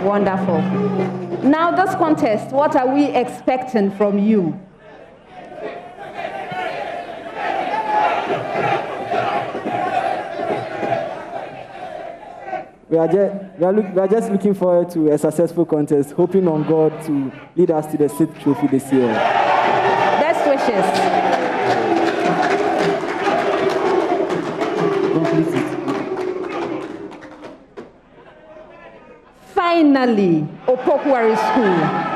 Wonderful. Now, this contest, what are we expecting from you? We are just looking forward to a successful contest, hoping on God to lead us to the 6th trophy this year. Best wishes. Finally, Opoku Ware School.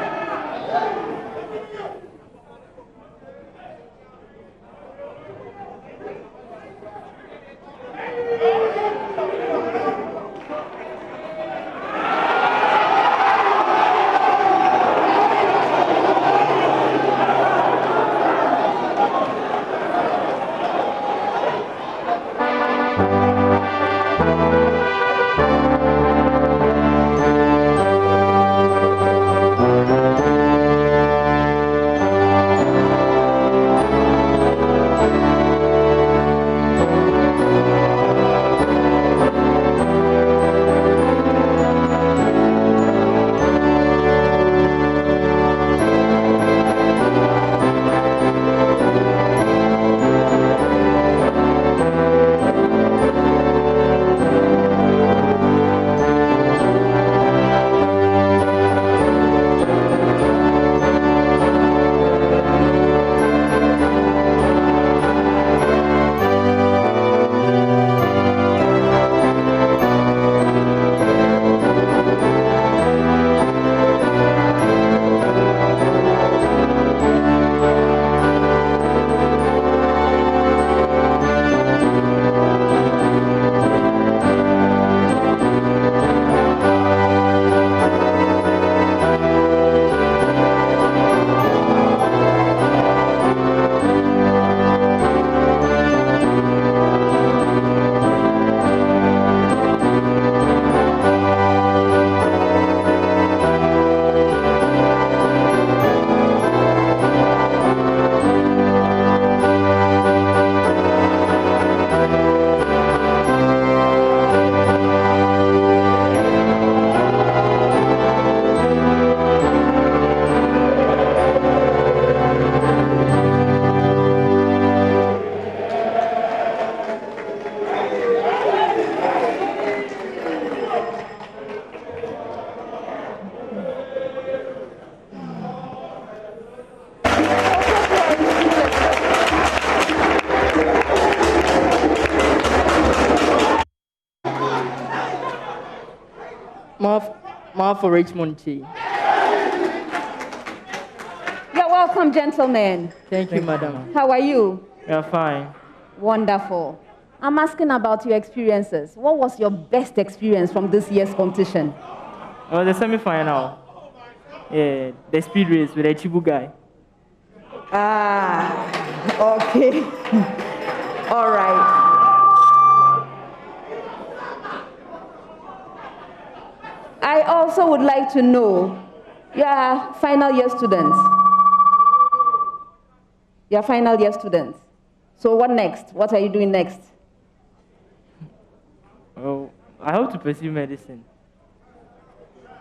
For Richmond Tea. You're welcome, gentlemen. Thank you, madam. How are you? You're fine. Wonderful. I'm asking about your experiences. What was your best experience from this year's competition? The semi-final. Yeah, the speed race with a Chibu guy. Ah, okay. All right. I also would like to know, you are final year students. You are final year students. So what next? What are you doing next? Oh, I hope to pursue medicine.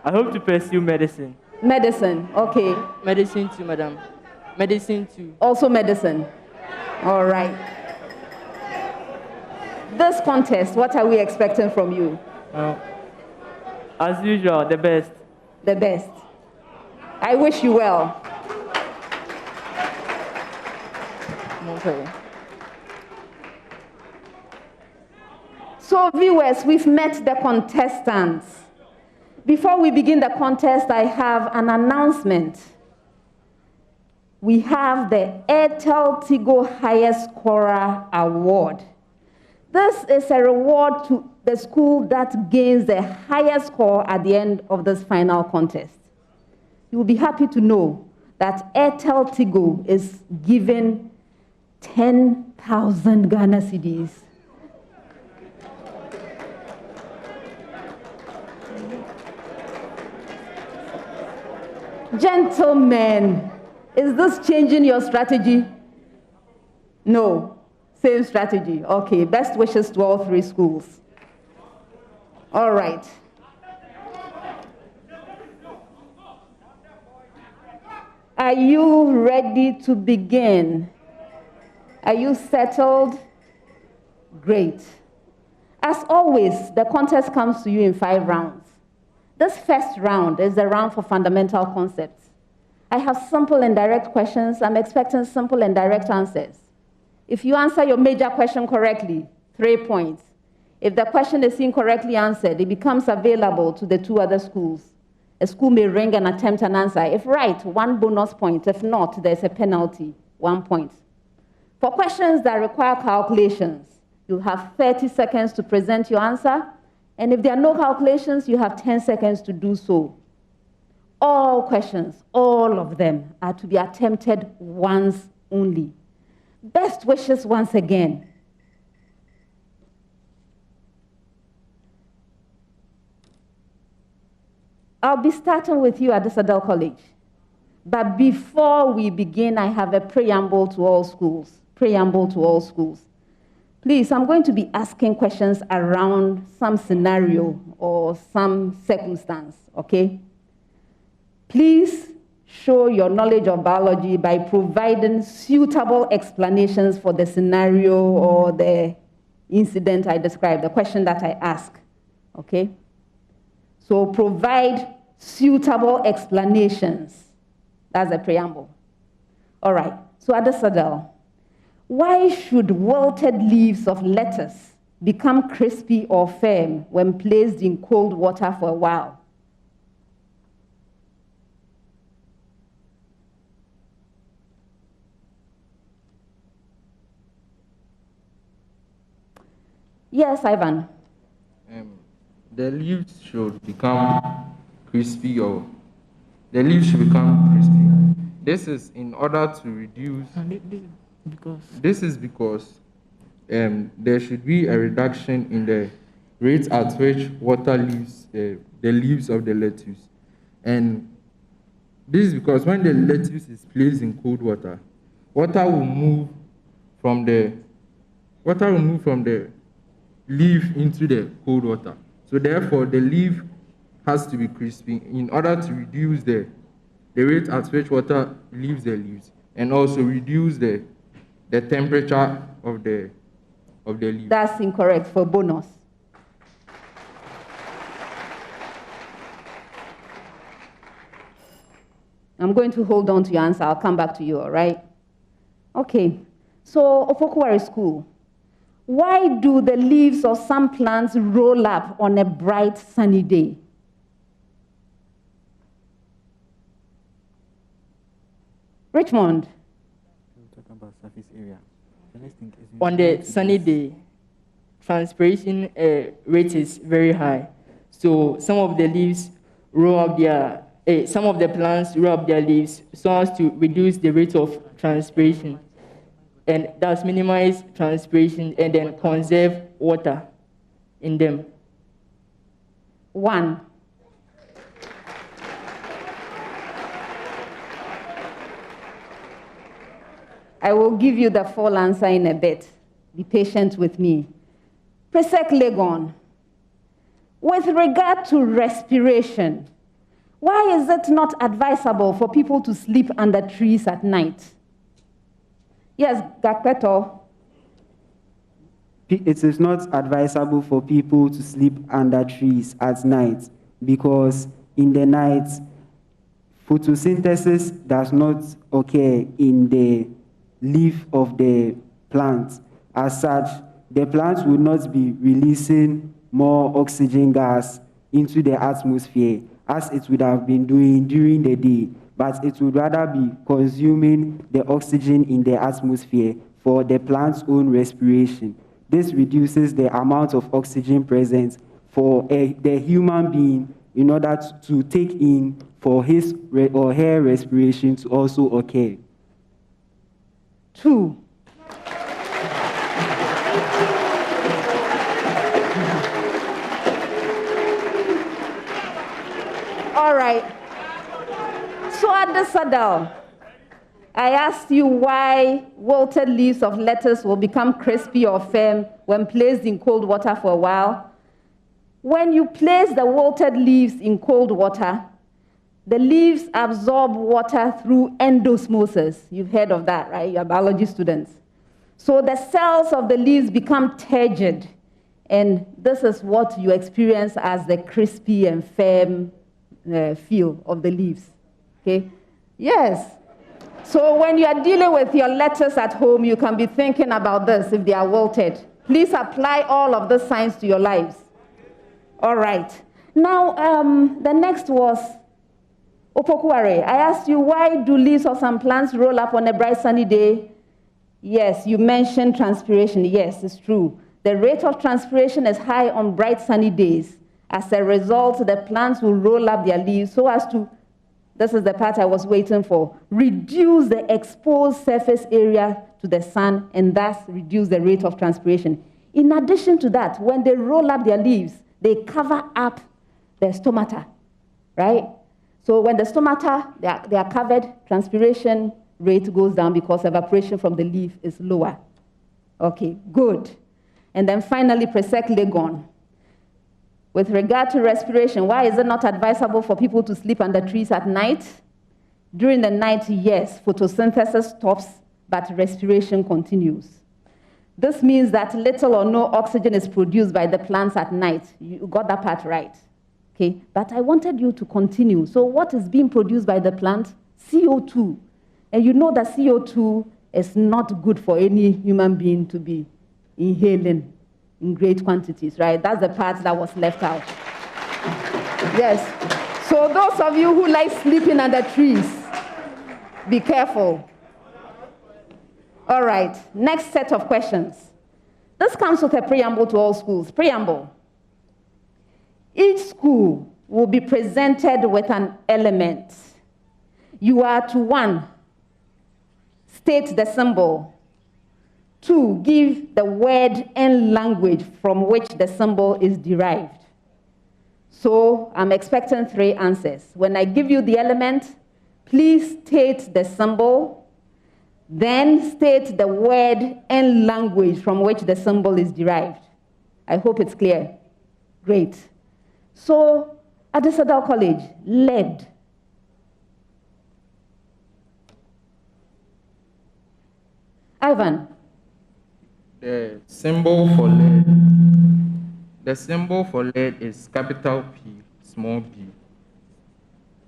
I hope to pursue medicine. Medicine, okay. Medicine too, madam. Medicine too. Also medicine. All right. This contest, what are we expecting from you? As usual, the best. The best. I wish you well. Okay. So viewers, we've met the contestants. Before we begin the contest, I have an announcement. We have the Airtel Tigo Highest Scorer Award. This is a reward to the school that gains the highest score at the end of this final contest. You will be happy to know that Airtel Tigo is given 10,000 Ghana cedis. Gentlemen, is this changing your strategy? No. Same strategy. Okay, best wishes to all three schools. All right. Are you ready to begin? Are you settled? Great. As always, the contest comes to you in 5 rounds. This first round is the round for fundamental concepts. I have simple and direct questions. I'm expecting simple and direct answers. If you answer your major question correctly, 3 points. If the question is incorrectly answered, it becomes available to the 2 other schools. A school may ring and attempt an answer. If right, 1 bonus point. If not, there's a penalty, 1 point. For questions that require calculations, you'll have 30 seconds to present your answer. And if there are no calculations, you have 10 seconds to do so. All questions, all of them, are to be attempted once only. Best wishes once again. I'll be starting with you at Adisadel College. But before we begin, I have a preamble to all schools. Preamble to all schools. Please, I'm going to be asking questions around some scenario or some circumstance, okay? Please show your knowledge of biology by providing suitable explanations for the scenario or the incident I described, the question that I ask, okay? So provide suitable explanations. That's the preamble. All right, so Adisadel, why should wilted leaves of lettuce become crispy or firm when placed in cold water for a while? Yes, Ivan. The leaves should become crispy, or the leaves should become crispy. This is in order to reduce. This is because there should be a reduction in the rate at which water leaves the leaves of the lettuce, and this is because when the lettuce is placed in cold water, water will move from the leaf into the cold water. So therefore, the leaf has to be crispy in order to reduce the rate at which water leaves the leaves, and also reduce the temperature of the leaf. That's incorrect for bonus. I'm going to hold on to your answer. I'll come back to you, all right? Okay. So, Opoku Ware School. Why do the leaves of some plants roll up on a bright, sunny day? Richmond. Talk about surface area. On the sunny day, transpiration rate is very high. So some of the leaves roll up some of the plants roll up their leaves so as to reduce the rate of transpiration, and thus minimize transpiration and then conserve water in them. 1. I will give you the full answer in a bit. Be patient with me. Presec Legon. With regard to respiration, why is it not advisable for people to sleep under trees at night? Yes, Gakpeto. It is not advisable for people to sleep under trees at night because in the night, photosynthesis does not occur in the leaf of the plant. As such, the plant will not be releasing more oxygen gas into the atmosphere as it would have been doing during the day, but it would rather be consuming the oxygen in the atmosphere for the plant's own respiration. This reduces the amount of oxygen present for the human being in order to take in for his or her respiration to also occur. 2. All right. So Adisadel, I asked you why wilted leaves of lettuce will become crispy or firm when placed in cold water for a while. When you place the wilted leaves in cold water, the leaves absorb water through endosmosis. You've heard of that, right? You're biology students. So the cells of the leaves become turgid, and this is what you experience as the crispy and firm feel of the leaves. Okay? Yes. So when you are dealing with your lettuce at home, you can be thinking about this if they are wilted. Please apply all of these signs to your lives. All right. Now, the next was Opoku Ware. I asked you, why do leaves of some plants roll up on a bright sunny day? Yes, you mentioned transpiration. Yes, it's true. The rate of transpiration is high on bright sunny days. As a result, the plants will roll up their leaves so as to, this is the part I was waiting for, reduce the exposed surface area to the sun and thus reduce the rate of transpiration. In addition to that, when they roll up their leaves, they cover up the stomata, right? So when the stomata, they are covered, transpiration rate goes down because evaporation from the leaf is lower. Okay, good. And then finally, Presec Legon. With regard to respiration, why is it not advisable for people to sleep under trees at night? During the night, yes, photosynthesis stops, but respiration continues. This means that little or no oxygen is produced by the plants at night. You got that part right. Okay, but I wanted you to continue. So what is being produced by the plant? CO2. And you know that CO2 is not good for any human being to be inhaling in great quantities, right? That's the part that was left out. Yes. So those of you who like sleeping under trees, be careful. All right, next set of questions. This comes with a preamble to all schools. Preamble. Each school will be presented with an element. You are to 1, state the symbol. 2, give the word and language from which the symbol is derived. So I'm expecting 3 answers. When I give you the element, please state the symbol, then state the word and language from which the symbol is derived. I hope it's clear. Great. So, Adisadel College, lead. Ivan. The symbol for lead. The symbol for lead is capital P, small b.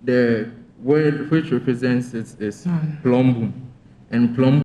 The word which represents it is plumbum, and plumbum